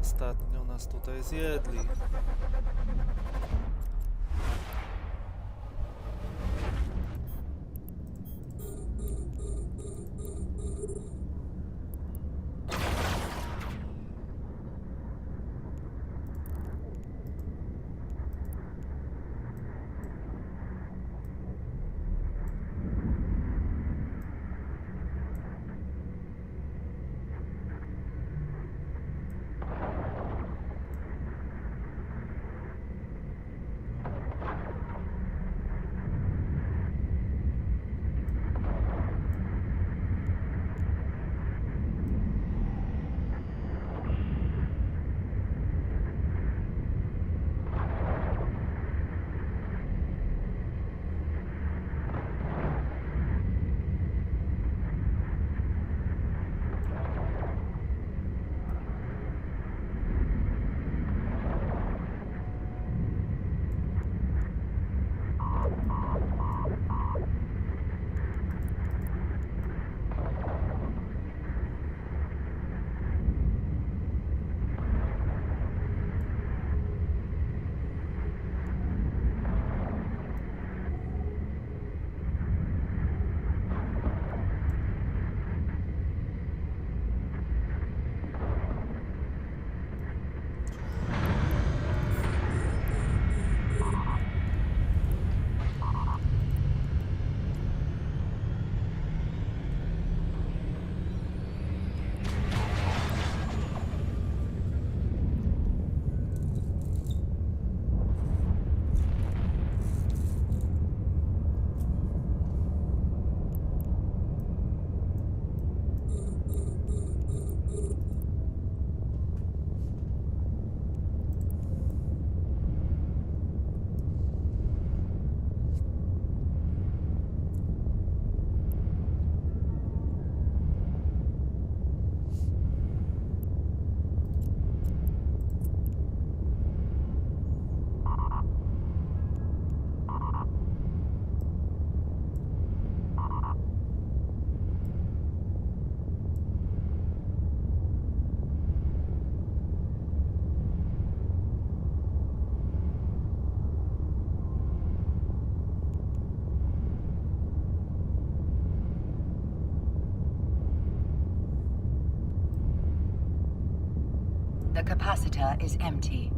Ostatnio nas tutaj zjedli. The capacitor is empty.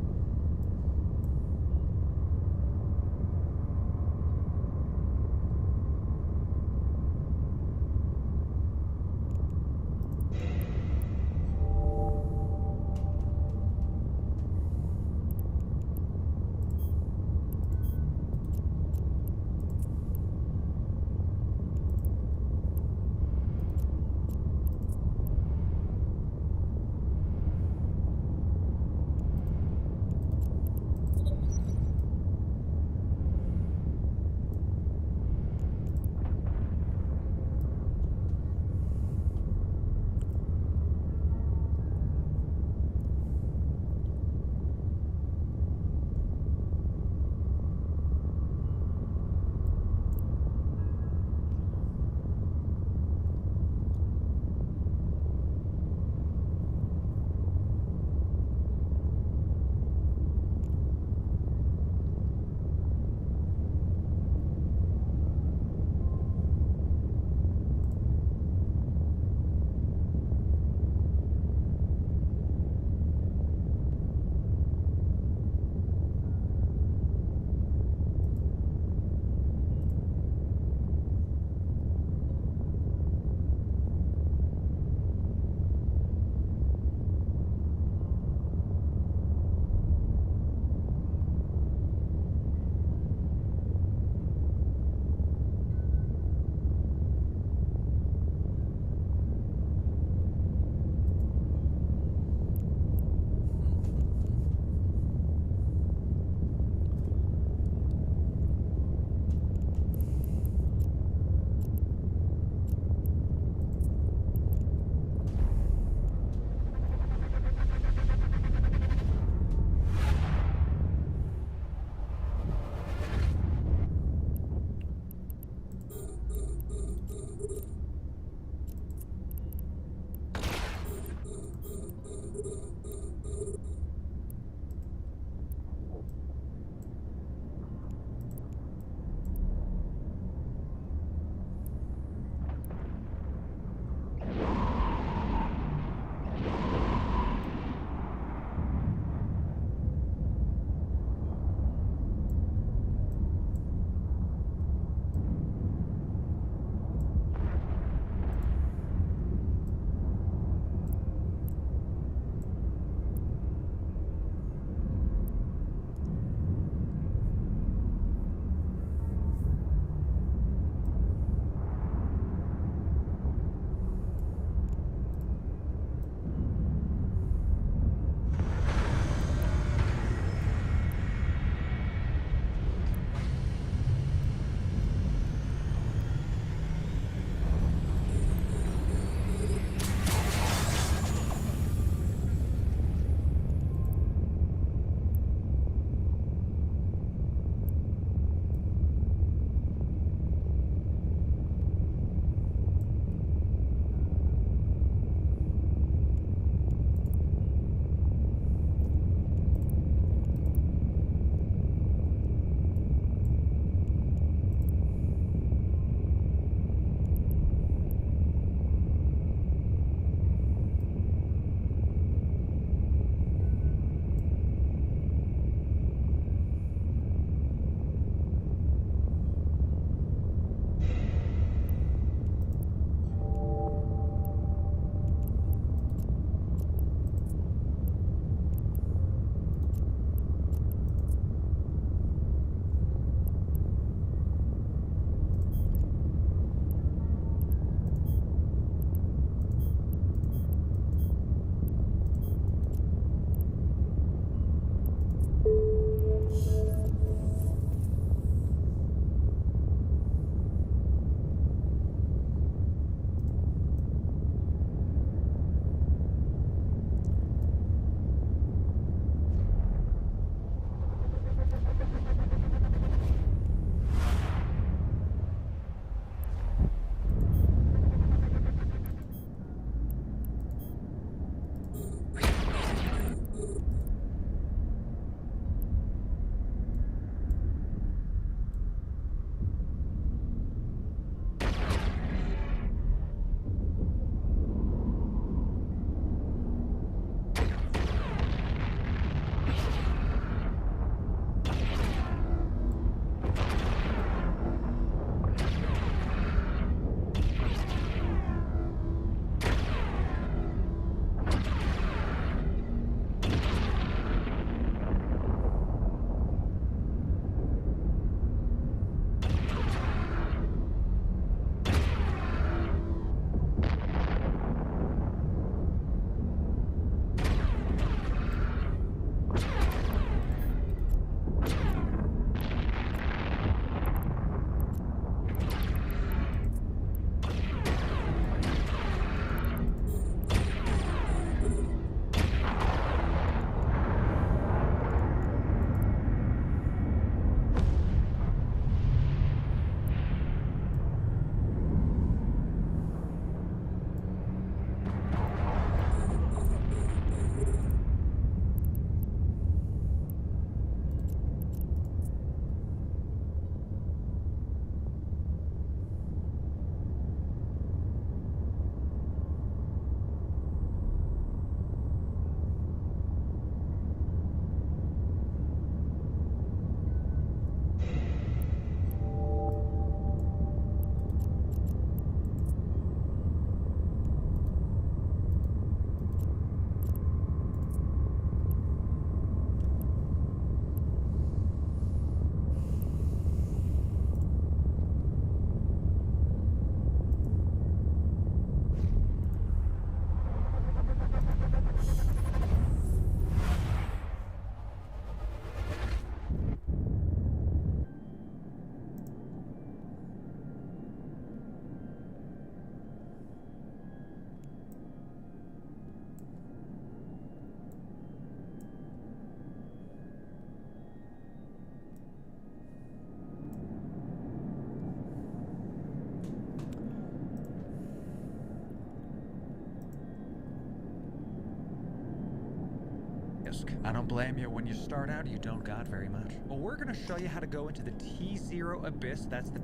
I don't blame you. When you start out, you don't got very much. Well, we're gonna show you how to go into the T0 abyss. That's the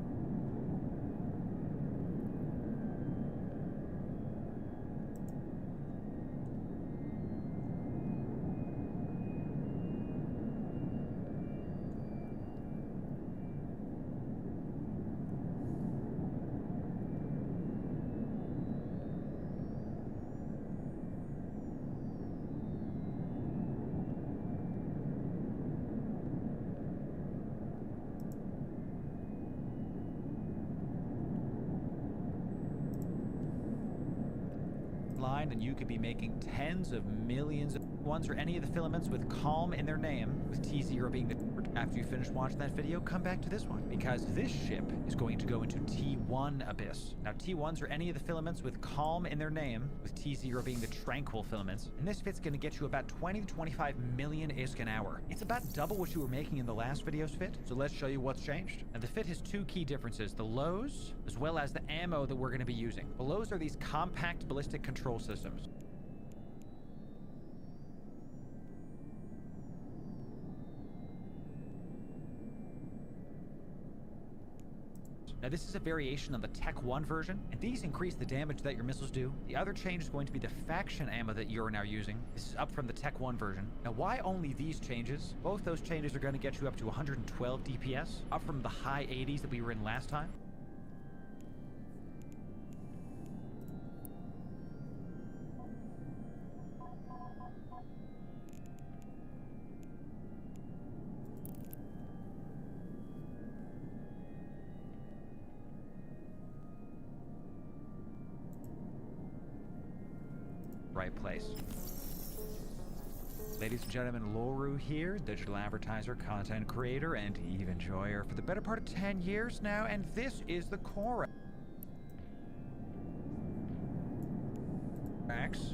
line, and you could be making tens of millions of ones or any of the filaments with calm in their name, with T0 being the... After you finish watching that video, come back to this one, because this ship is going to go into T1 abyss. Now, T1s are any of the filaments with calm in their name, with T0 being the tranquil filaments, and this fit's going to get you about 20 to 25 million ISK an hour. It's about double what you were making in the last video's fit, so let's show you what's changed. Now, the fit has two key differences, the lows, as well as the ammo that we're going to be using. The lows are these compact ballistic control systems. Now, this is a variation on the Tech 1 version, and these increase the damage that your missiles do. The other change is going to be the faction ammo that you're now using. This is up from the Tech 1 version. Now, why only these changes? Both those changes are going to get you up to 112 DPS, up from the high 80s that we were in last time. Right place. Ladies and gentlemen, Loru here, digital advertiser, content creator, and Eve enjoyer for the better part of 10 years now, and this is the core.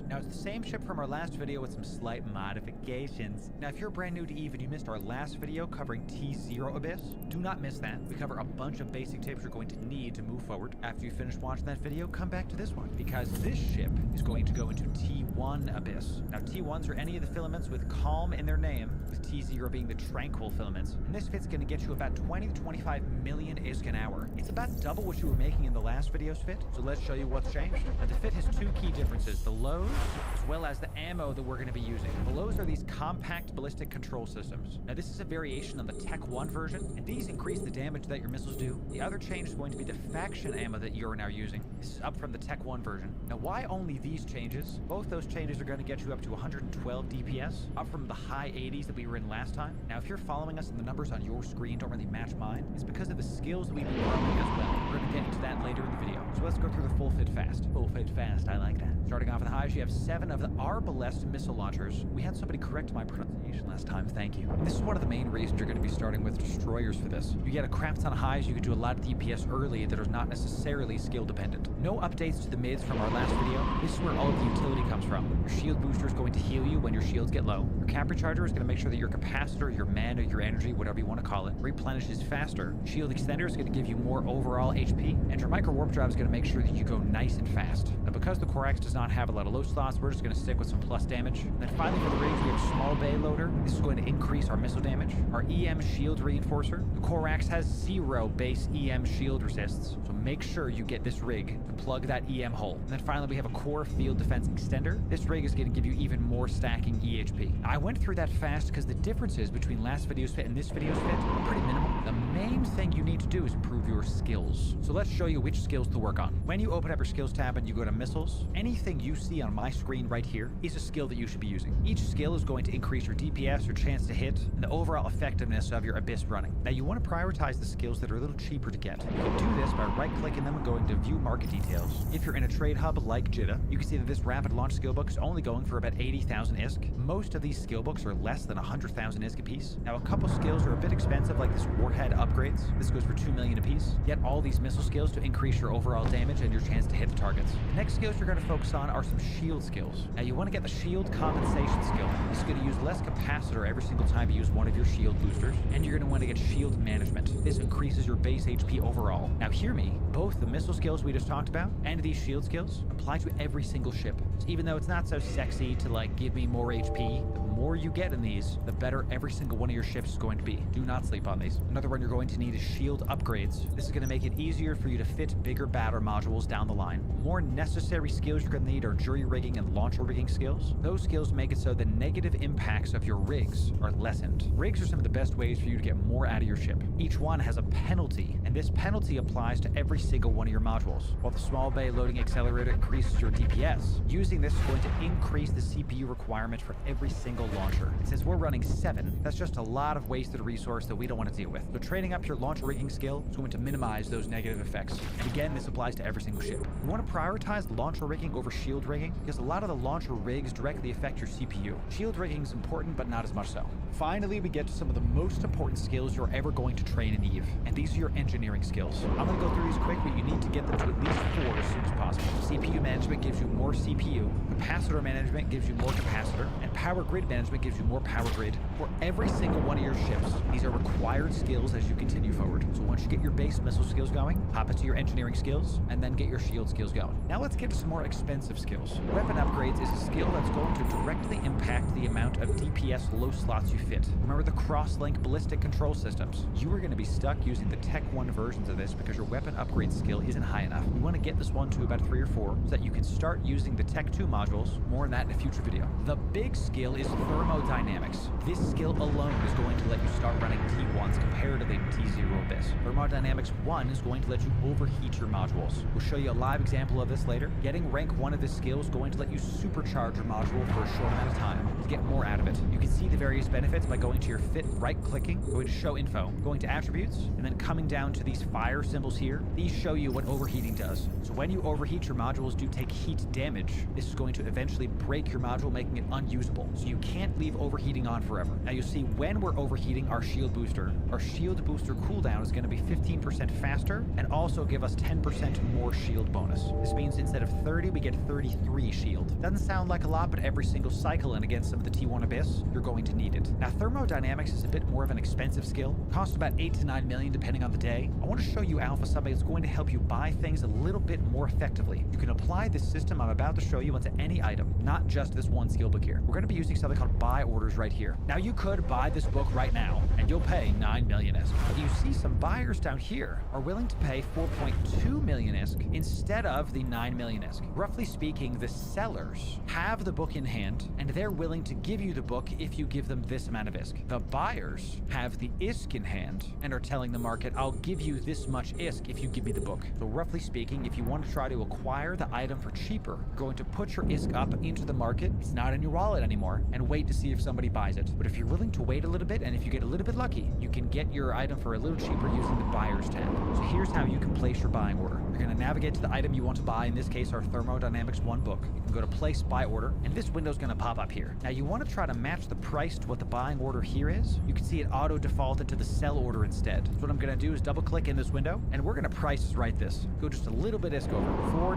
Now, it's the same ship from our last video with some slight modifications. Now, if you're brand new to Eve and you missed our last video covering T0 Abyss, do not miss that. We cover a bunch of basic tips you're going to need to move forward. After you finish watching that video, come back to this one, because this ship is going to go into T1 Abyss. Now, T1s are any of the filaments with calm in their name, with T0 being the tranquil filaments, and this fit's going to get you about 20 to 25 million ISK an hour. It's about double what you were making in the last video's fit, so let's show you what's changed. Now, the fit has two key differences, the lows, as well as the ammo that we're going to be using. The lows are these compact ballistic control systems. Now, this is a variation on the Tech 1 version, and these increase the damage that your missiles do. The other change is going to be the faction ammo that you're now using. This is up from the Tech 1 version. Now, why only these changes? Both those changes are going to get you up to 112 DPS, up from the high 80s that we were in last time. Now, if you're following us and the numbers on your screen don't really match mine, it's because of the skills that we've been growing as well. We're going to get into that later in the video. So let's go through the full fit fast. Full fit fast, I like that. Starting off with the highs, you have 7 of the arbalest missile launchers. We had somebody correct my pronunciation last time, thank you. And this is one of the main reasons you're going to be starting with destroyers for this. You get a crap ton of highs, you can do a lot of DPS early that are not necessarily skill dependent. No updates to the mids from our last video. This is where all of the utility comes from. Your shield booster is going to heal you when your shields get low. Your cap recharger is going to make sure that your capacitor, your mana, your energy, whatever you want to call it, replenishes faster. Shield extender is going to give you more overall HP. And your micro warp drive is going to make sure that you go nice and fast. Now, because the Corax does not have a lot of low slots, we're just going to stick with some plus damage. And then finally for the rigs, we have small bay loader. This is going to increase our missile damage. Our EM shield reinforcer. The Corax has 0 base EM shield resists, so make sure you get this rig to plug that EM hole. And then finally we have a core field defense extender. This rig is going to give you even more stacking EHP. I went through that fast because the differences between last video's fit and this video's fit are pretty minimal. The main thing you need to do is improve your skills. So let's show you which skills to work on. When you open up your skills tab and you go to missiles, anything you see on my screen right here is a skill that you should be using. Each skill is going to increase your DPS, your chance to hit, and the overall effectiveness of your abyss running. Now, you want to prioritize the skills that are a little cheaper to get. You can do this by right-clicking them and going to view market details. If you're in a trade hub like Jeddah, you can see that this rapid launch skill book is only going for about 80,000 ISK. Most of these skill books are less than 100,000 ISK a piece. Now, a couple skills are a bit expensive, like this warhead upgrades. This goes for 2 million a piece. Yet all these missile skills to increase your overall damage and your chance to hit the targets. The next skills you're going to focus on are some shield skills. Now, you want to get the shield compensation skill. This is going to use less capacitor every single time you use one of your shield boosters, and you're going to want to get shield management. This increases your base HP overall. Now, hear me, both the missile skills we just talked about and these shield skills apply to every single ship. So even though it's not so sexy to like give me more HP, the more you get in these, the better every single one of your ships is going to be. Do not sleep on these. Another one you're going to need is shield upgrades. This is going to make it easier for you to fit bigger batter modules down the line. More necessary skills you're going to need are jury rigging and launcher rigging skills. Those skills make it so the negative impacts of your rigs are lessened. Rigs are some of the best ways for you to get more out of your ship. Each one has a penalty, and this penalty applies to every single one of your modules. While the small bay loading accelerator increases your DPS, using this is going to increase the CPU requirement for every single launcher. And since we're running 7, that's just a lot of wasted resource that we don't want to deal with. So training up your launcher rigging skill is going to minimize those negative effects. And again, this applies to every single ship. You want to prioritize launcher rigging over shield rigging because a lot of the launcher rigs directly affect your CPU. Shield rigging is important, but not as much so. Finally, we get to some of the most important skills you're ever going to train in EVE, and these are your engineering skills. I'm going to go through these quick, but you need to get them to at least 4 as soon as possible. CPU management gives you more CPU, capacitor management gives you more capacitor, and power grid management gives you more power grid for every single one of your ships. These are required skills as you continue forward. So once you get your base missile skills going, hop into your engineering skills, and then get your shield skills going. Now let's get to some more expensive skills. Weapon upgrades is a skill that's going to directly impact the amount of DPS low slots you fit. Remember the cross-link ballistic control systems. You are going to be stuck using the Tech 1 versions of this because your weapon upgrade skill isn't high enough. You want to get this one to about 3 or 4 so that you can start using the Tech 2 modules. More on that in a future video. The big skill is thermodynamics. This skill alone is going to let you start running T1s comparatively to T0 Abyss. Thermodynamics 1 is going to let you overheat your modules. We'll show you a live example of this later. Getting rank 1 of this skill is going to let you supercharge your module for a short amount of time to get more out of it. You can see the various benefits by going to your fit, right-clicking, going to show info, going to attributes, and then coming down to these fire symbols here. These show you what overheating does. So when you overheat, your modules do take heat damage. This is going to eventually break your module, making it unusable. So you can't leave overheating on forever. Now you'll see when we're overheating our shield booster cooldown is going to be 15% faster and also give us 10% more shield bonus. This means instead of 30, we get 33 shield. Doesn't sound like a lot, but every single cycle and against some of the T1 Abyss, you're going to need it. Now thermodynamics is a bit more of an expensive skill. Costs about 8 to 9 million depending on the day. I want to show you alpha something that's going to help you buy things a little bit more effectively. You can apply this system I'm about to show you onto any item, not just this one skill book here. We're going to be using something called buy orders right here. Now you could buy this book right now and you'll pay 9 million ISK. But you see some buyers down here are willing to pay 4.2 million ISK instead of the 9 million ISK. Roughly speaking, the sellers have the book in hand and they're willing to give you the book if you give them this amount of ISK. The buyers have the ISK in hand and are telling the market, I'll give you this much ISK if you give me the book. So roughly speaking, if you want to try to acquire the item for cheaper, you're going to put your ISK up into the market, it's not in your wallet anymore, and wait to see if somebody buys it. But if you're willing to wait a little bit, and if you get a little bit lucky, you can get your item for a little cheaper using the buyer's tab. So here's how you can place your buying order. You're going to navigate to the item you want to buy, in this case our Thermodynamics 1 book. You can go to place buy order, and this window's going to pop up here. Now you want to try to match the price to what the buying order here is. You can see it auto defaulted to the sell order instead. So what I'm going to do is double click in this window, and we're going to price right this. Go just a little bit ISK over.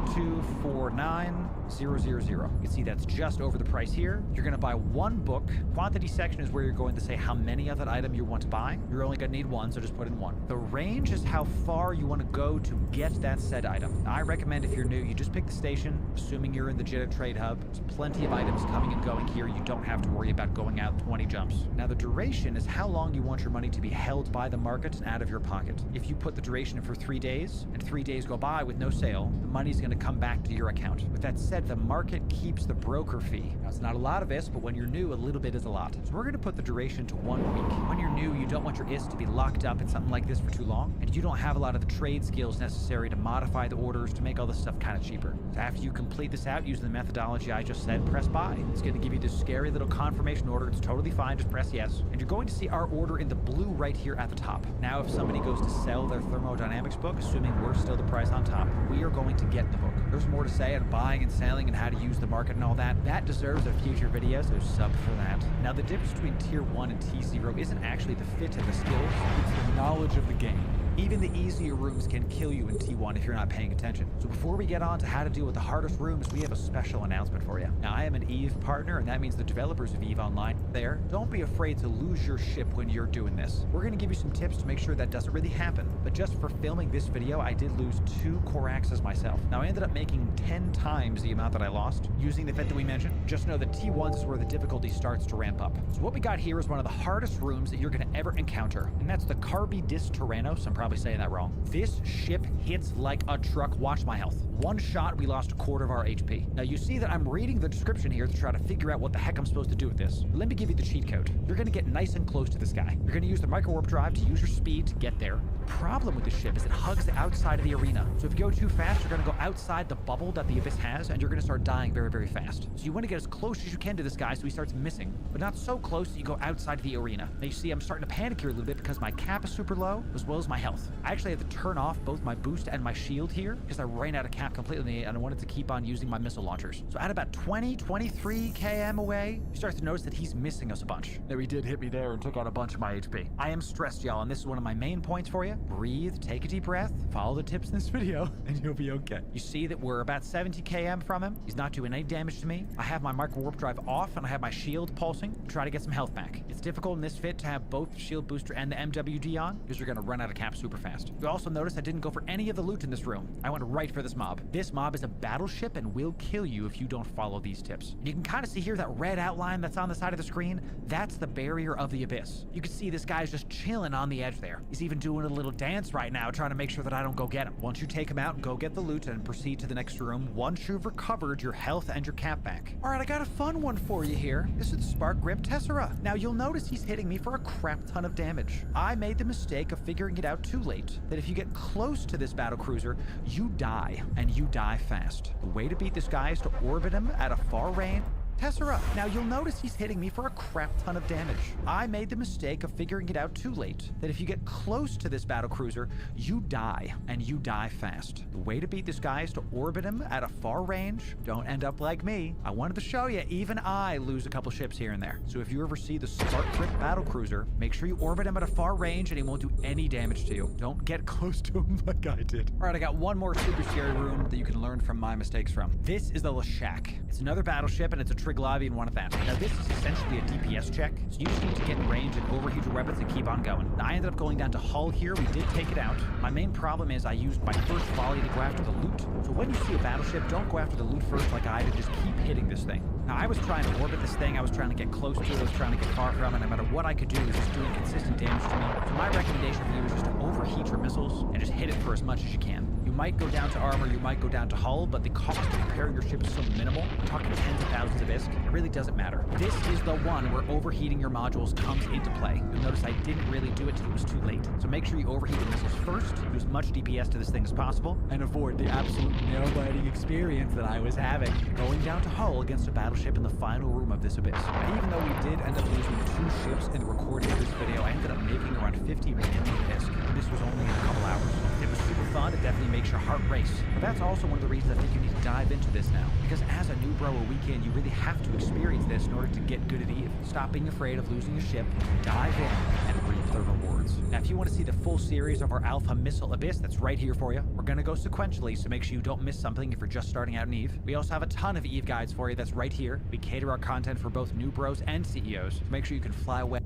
4249000. You can see that's just over the price here. You're going to buy 1 book. Quantity section is where you're going to say how many of that item you want to buy. You're only going to need 1, so just put in 1. The range is how far you want to go to get that said item. Now, I recommend if you're new, you just pick the station, assuming you're in the Jitter Trade Hub. There's plenty of items coming and going here. You don't have to worry about going out 20 jumps. Now, the duration is how long you want your money to be held by the market and out of your pocket. If you put the duration for 3 days, and 3 days go by with no sale, the money's going to come back to your account. With that said, the market keeps the broker fee. Now, it's not a lot of ISK, but when you're new, a little bit is a lot. So we're going to put the duration to 1 week. When you're new, you don't want your ISK to be locked up in something like this for too long, and you don't have a lot of the trade skills necessary to modify the orders to make all this stuff kind of cheaper. So after you complete this out using the methodology I just said, press buy. It's going to give you this scary little confirmation order. It's totally fine, just press yes. And you're going to see our order in the blue right here at the top. Now if somebody goes to sell their Thermodynamics book, assuming we're still the price on top, we are going to get the book. There's more to say on buying and selling and how to use the market and all that. That deserves a future video, so sub for that. Now the difference between tier 1 and T0 isn't actually the fit and the skills, it's the knowledge of the game. Even the easier rooms can kill you in T1 if you're not paying attention. So before we get on to how to deal with the hardest rooms, we have a special announcement for you. Now, I am an EVE partner, and that means the developers of EVE Online there. Don't be afraid to lose your ship when you're doing this. We're going to give you some tips to make sure that doesn't really happen. But just for filming this video, I did lose 2 core axes myself. Now, I ended up making 10 times the amount that I lost using the event that we mentioned. Just know that T1 is where the difficulty starts to ramp up. So what we got here is one of the hardest rooms that you're going to ever encounter, and that's the Carby Dis Tyrannos. I'm probably saying that wrong. This ship hits like a truck. Watch my health. One shot, we lost 1/4 of our HP. Now, you see that I'm reading the description here to try to figure out what the heck I'm supposed to do with this. Let me give you the cheat code. You're going to get nice and close to this guy. You're going to use the micro warp drive to use your speed to get there. The problem with this ship is it hugs the outside of the arena. So if you go too fast, you're going to go outside the bubble that the abyss has, and you're going to start dying very, very fast. So you want to get as close as you can to this guy so he starts missing, but not so close that you go outside of the arena. Now you see I'm starting to panic here a little bit because my cap is super low, as well as my health. I actually had to turn off both my boost and my shield here because I ran out of cap completely, and I wanted to keep on using my missile launchers. So at about 23 km away, you start to notice that he's missing us a bunch. Now he did hit me there and took out a bunch of my HP. I am stressed, y'all, and this is one of my main points for you. Breathe, take a deep breath, follow the tips in this video, and you'll be okay. You see that we're about 70 km from him. He's not doing any damage to me. I have my micro warp drive off, and I have my shield pulsing to try to get some health back. It's difficult in this fit to have both the shield booster and the MWD on because you're going to run out of cap super fast. You also notice I didn't go for any of the loot in this room. I went right for this mob. This mob is a battleship and will kill you if you don't follow these tips. And you can kind of see here that red outline that's on the side of the screen. That's the barrier of the abyss. You can see this guy's just chilling on the edge there. He's even doing a little dance right now, trying to make sure that I don't go get him. Once you take him out and go get the loot and proceed to the next room, once you've recovered your health and your cap back. All right, I got a fun one for you here. This is the Spark Grip Tessera. Now you'll notice he's hitting me for a crap ton of damage. I made the mistake of figuring it out too late, that if you get close to this battle cruiser, you die, and you die fast. The way to beat this guy is to orbit him at a far range. Tessera. Now you'll notice he's hitting me for a crap ton of damage. I made the mistake of figuring it out too late, that if you get close to this battle cruiser, you die, and you die fast. The way to beat this guy is to orbit him at a far range. Don't end up like me. I wanted to show you, even I lose a couple ships here and there. So if you ever see the Spark Grip battle cruiser, make sure you orbit him at a far range and he won't do any damage to you. Don't get close to him like I did. All right, I got one more super scary room that you can learn from my mistakes from. This is the Lashak. It's another battleship, and it's a Triglavian one of that. Now this is essentially a DPS check, so you just need to get in range and overheat your weapons and keep on going. Now, I ended up going down to hull here. We did take it out. My main problem is I used my first volley to go after the loot. So when you see a battleship, don't go after the loot first like I did. Just keep hitting this thing. Now I was trying to orbit this thing. I was trying to get close to it. I was trying to get far from it. No matter what I could do, it was just doing consistent damage to me. So my recommendation for you is just to overheat your missiles and just hit it for as much as you can. You might go down to armor, you might go down to hull, but the cost of repairing your ship is so minimal. We're talking tens of thousands of ISK. It really doesn't matter. This is the one where overheating your modules comes into play. You'll notice I didn't really do it till it was too late. So make sure you overheat your missiles first, do as much DPS to this thing as possible, and avoid the absolute nail-biting experience that I was having going down to hull against a battleship in the final room of this abyss. And even though we did end up losing 2 ships in the recording of this video, I ended up making around 50 million ISK. This was only in a couple hours. It was super fun. It definitely makes your heart race. But that's also one of the reasons I think you need to dive into this now. Because as a new bro a weekend, you really have to experience this in order to get good at EVE. Stop being afraid of losing a ship, dive in, and reap the rewards. Now, if you want to see the full series of our Alpha Missile Abyss, that's right here for you. We're going to go sequentially, so make sure you don't miss something if you're just starting out in EVE. We also have a ton of EVE guides for you. That's right here. We cater our content for both new bros and CEOs, so make sure you can fly away.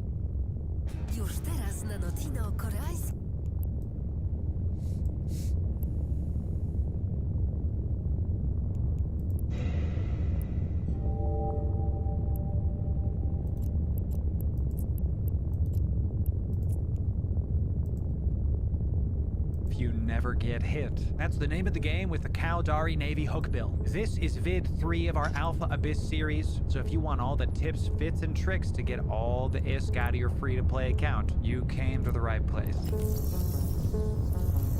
Już teraz na Notino koreański. You never get hit. That's the name of the game with the Caldari Navy hookbill. This is vid 3 of our Alpha Abyss series, so if you want all the tips, fits, and tricks to get all the ISK out of your free-to-play account, you came to the right place.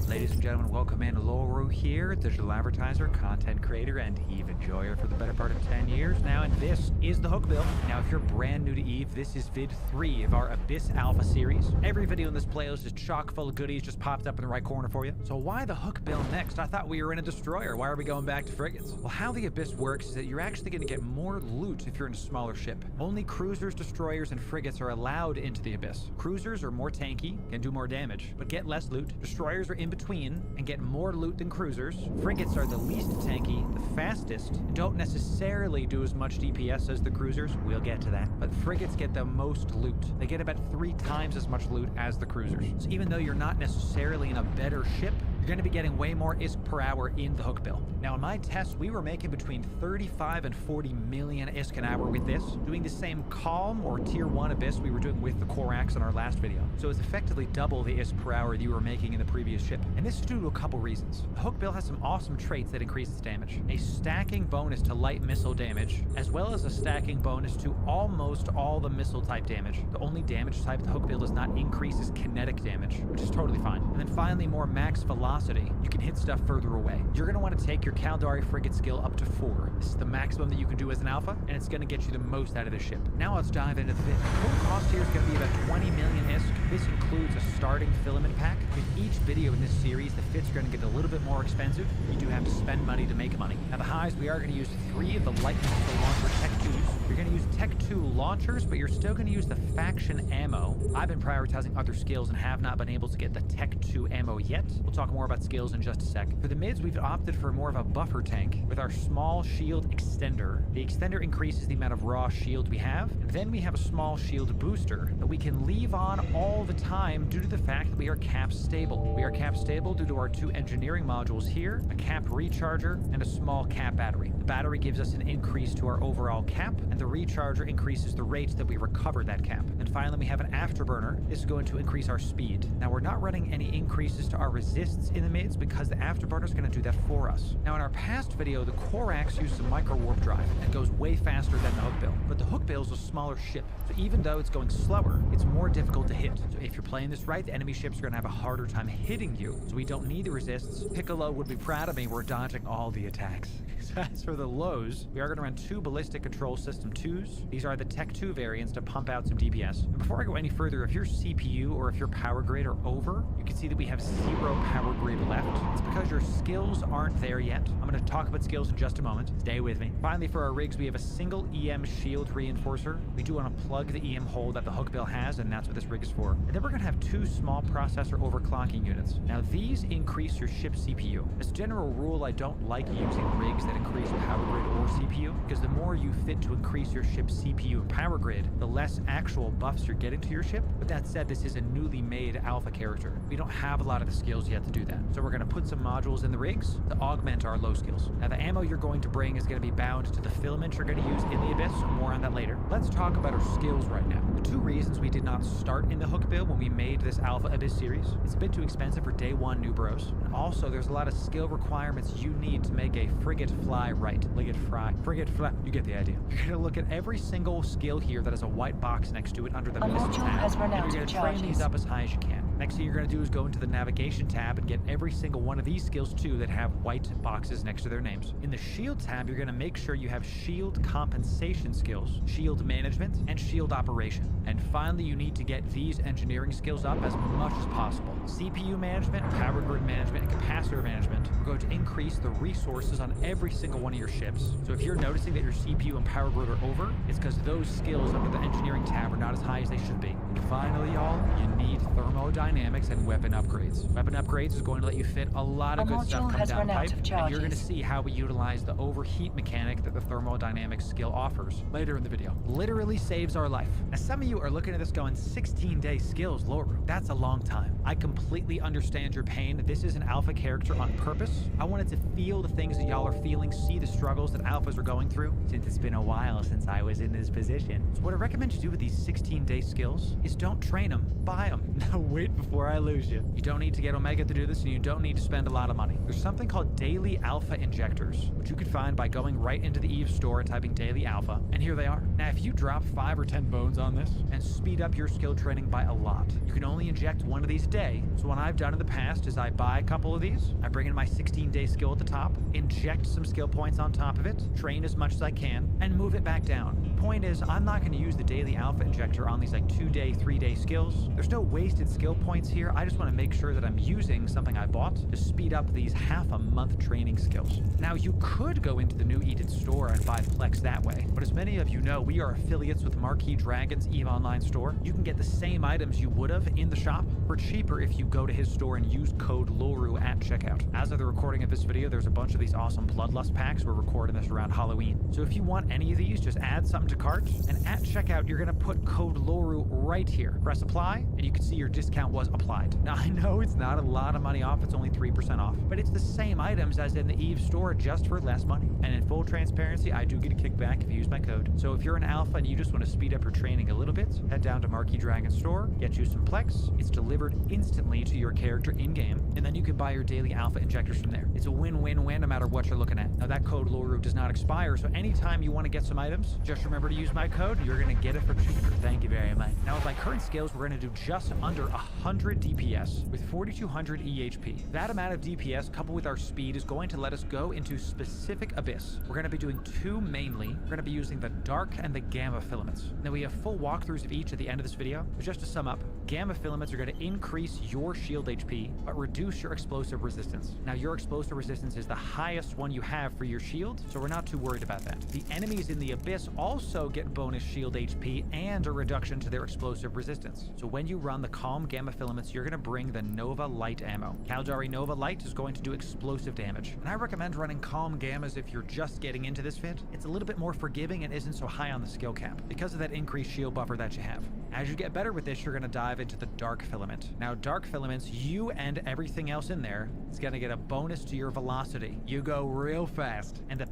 Ladies ladies and gentlemen, welcome in Lauru here, digital advertiser, content creator, and Eve enjoyer for the better part of 10 years now, and this is the Hook Bill. Now, if you're brand new to Eve, this is vid 3 of our Abyss Alpha series. Every video in this playlist is chock full of goodies just popped up in the right corner for you. So why the Hook Bill next? I thought we were in a destroyer. Why are we going back to frigates? Well, how the Abyss works is that you're actually going to get more loot if you're in a smaller ship. Only cruisers, destroyers, and frigates are allowed into the Abyss. Cruisers are more tanky, can do more damage, but get less loot. Destroyers are in between and get more loot than cruisers. Frigates are the least tanky, the fastest, and don't necessarily do as much DPS as the cruisers. We'll get to that. But frigates get the most loot. They get about 3 times as much loot as the cruisers. So even though you're not necessarily in a better ship, you're going to be getting way more ISK per hour in the Hook Bill. Now, in my tests, we were making between 35 and 40 million ISK an hour with this, doing the same Calm or Tier 1 Abyss we were doing with the Corax in our last video. So it's effectively double the ISK per hour you were making in the previous ship. And this is due to a couple reasons. The Hook Bill has some awesome traits that increase its damage. A stacking bonus to light missile damage, as well as a stacking bonus to almost all the missile type damage. The only damage type the Hook Bill does not increase is kinetic damage, which is totally fine. And then finally, more max velocity. You can hit stuff further away. You're going to want to take your Caldari frigate skill up to 4. This is the maximum that you can do as an alpha, and it's going to get you the most out of the ship. Now let's dive into the fit. Total cost here is going to be about 20 million ISK. This includes a starting filament pack. With each video in this series, the fits are going to get a little bit more expensive. You do have to spend money to make money. Now the highs, we are going to use 3 of the light missile launcher Tech 2s. You're going to use Tech 2 launchers, but you're still going to use the faction ammo. I've been prioritizing other skills and have not been able to get the Tech 2 ammo yet. We'll talk more about skills in just a sec. For the mids, we've opted for more of a buffer tank with our small shield extender. The extender increases the amount of raw shield we have, and then we have a small shield booster that we can leave on all the time due to the fact that we are cap stable. We are cap stable due to our 2 engineering modules here, a cap recharger, and a small cap battery. The battery gives us an increase to our overall cap, and the recharger increases the rate that we recover that cap. And finally, we have an afterburner. This is going to increase our speed. Now, we're not running any increases to our resists in the mids because the afterburner is going to do that for us. Now, in our past video, the Corax uses a micro warp drive and goes way faster than the Hook Bill. But the Hook Bill is a smaller ship, so even though it's going slower, it's more difficult to hit. So if you're playing this right, the enemy ships are going to have a harder time hitting you. So we don't need the resists. Piccolo would be proud of me. We're dodging all the attacks. As for the lows, we are going to run 2 ballistic control system 2s. These are the Tech 2 variants to pump out some DPS. And before I go any further, if your CPU or if your power grid are over, you can see that we have 0 power grid left. It's because your skills aren't there yet. I'm going to talk about skills in just a moment. Stay with me. Finally, for our rigs, we have a single EM shield reinforcer. We do want to plug the EM hole that the Hook Bill has, and that's what this rig is for. And then we're going to have 2 small processor overclocking units. Now, these increase your ship CPU. As a general rule, I don't like using rigs that increase power grid or CPU, because the more you fit to increase your ship's CPU and power grid, the less actual buffs you're getting to your ship. But that said, this is a newly made alpha character. We don't have a lot of the skills yet to do that. So we're going to put some modules in the rigs to augment our low skills. Now, the ammo you're going to bring is going to be bound to the filament you're going to use in the Abyss. More on that later. Let's talk about our skills right now. The 2 reasons we did not start in the Hook Bill when we made this Alpha Abyss series: it's a bit too expensive for day 1 new bros, and also there's a lot of skill requirements you need to make a frigate fly right. Frigate fly, you get the idea. You're going to look at every single skill here that has a white box next to it under the A missile module tab, has run and out you're going of to train charges. these up as high as you can. Next thing you're going to do is go into the navigation tab and get every single one of these skills too that have white boxes next to their names. In the shield tab, you're going to make sure you have shield compensation skills, shield management, and shield operation. And finally, you need to get these engineering skills up as much as possible. CPU management, power grid management, and capacitor management are going to increase the resources on every single one of your ships. So if you're noticing that your CPU and power grid are over, it's because those skills under the engineering tab are not as high as they should be. And finally, y'all, you need thermodynamics and weapon upgrades. Weapon upgrades is going to let you fit a lot of A good stuff module come has down run out pipe, of and you're going to charges. see how we utilize the overheat mechanic that the thermodynamics skill offers later in the video. Literally saves our life. Now, some of you are looking at this going, 16-day skills, Laura. That's a long time. I completely understand your pain. This is an alpha character on purpose. I wanted to feel the things that y'all are feeling, see the struggles that alphas are going through, since it's been a while since I was in this position. So what I recommend you do with these 16-day skills is don't train them, buy them. Now wait before I lose you. You don't need to get Omega to do this, and you don't need to spend a lot of money. There's something called daily alpha injectors, which you can find by going right into the Eve store and typing daily alpha, and here they are. Now, if you drop 5 or 10 bones on this, and speed up your skill training by a lot. You can only inject one of these a day, so what I've done in the past is I buy a couple of these, I bring in my 16-day skill at the top, inject some skill points on top of it, train as much as I can, and move it back down. Point is, I'm not going to use the daily alpha injector on these like 2-day, 3-day skills. There's no wasted skill points here. I just want to make sure that I'm using something I bought to speed up these half-a-month training skills. Now, you could go into the new Eden store and buy Plex that way, but as many of you know, we are affiliates with Marquee Dragon's EVE Online store. You can get the same items you would have in the shop for cheaper if you go to his store and use code LORU at checkout. As of the recording of this video, there's a bunch of these awesome Bloodlust packs. We're recording this around Halloween. So if you want any of these, just add something to cart, and at checkout, you're gonna put code LORU right here. Press apply, and you can see your discount was applied. Now, I know it's not a lot of money off, it's only 3% off, but it's the same items as in the EVE store, just for less money. And in full transparency, I do get a kickback if you use my code. So if you're an alpha and you just want to speed up your training a little bit, head down to Marquee Dragon store, get you some Plex. It's delivered instantly to your character in-game, and then you can buy your daily alpha injectors from there. It's a win-win-win no matter what you're looking at. Now, that code LORU does not expire, so anytime you want to get some items, just remember to use my code, and you're going to get it for cheaper. Thank you very much. Now, with my current skills, we're going to do just under 100 DPS with 4,200 EHP. That amount of DPS, coupled with our speed, is going to let us go into specific abyss. We're going to be doing two mainly. We're going to be using the dark and the gamma filaments. Now, we have full walkthroughs of each at the end of this video, but just to sum up, gamma filaments are going to increase your shield HP, but reduce your explosive resistance. Now, your explosive resistance is the highest one you have for your shield, so we're not too worried about that. The enemies in the abyss also get bonus shield HP and a reduction to their explosive resistance. So when you run the calm gamma filaments, you're going to bring the Nova Light ammo. Caldari Nova Light is going to do explosive damage, and I recommend running calm gammas if you're just getting into this fit. It's a little bit more forgiving and isn't so high on the skill cap because of that increased shield buffer that you have. As you get better with this, you're going to dive into the dark filament. Now, dark filaments, you and everything else in there is going to get a bonus to your velocity. You go real fast, and the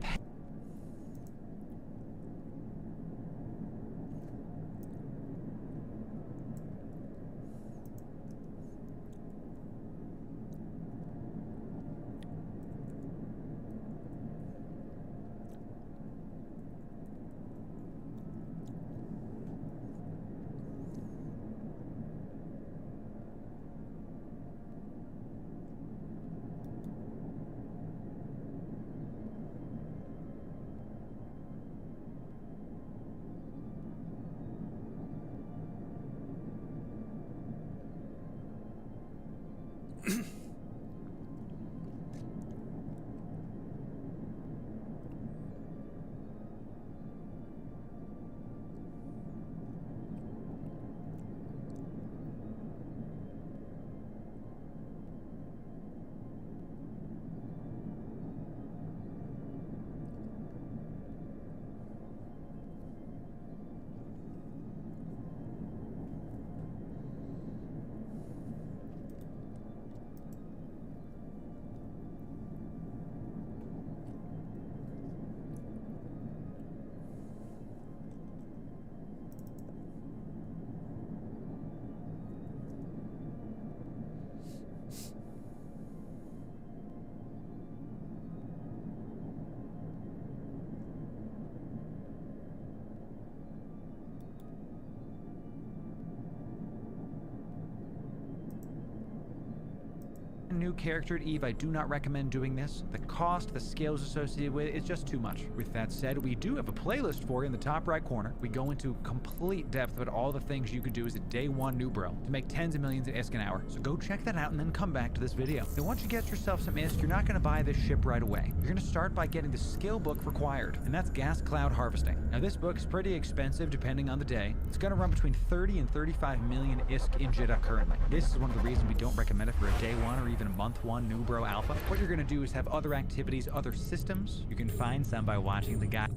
new character at EVE, I do not recommend doing this. The cost, the skills associated with it is just too much. With that said, we do have a playlist for you in the top right corner. We go into complete depth about all the things you could do as a day one new bro to make tens of millions of ISK an hour. So go check that out and then come back to this video. Now, once you get yourself some ISK, you're not going to buy this ship right away. You're going to start by getting the skill book required, and that's gas cloud harvesting. Now, this book is pretty expensive depending on the day. It's going to run between 30 and 35 million ISK in Jeddah currently. This is one of the reasons we don't recommend it for a day one or even a month one new bro alpha. What you're going to do is have other activities, other systems. You can find some by watching the guy.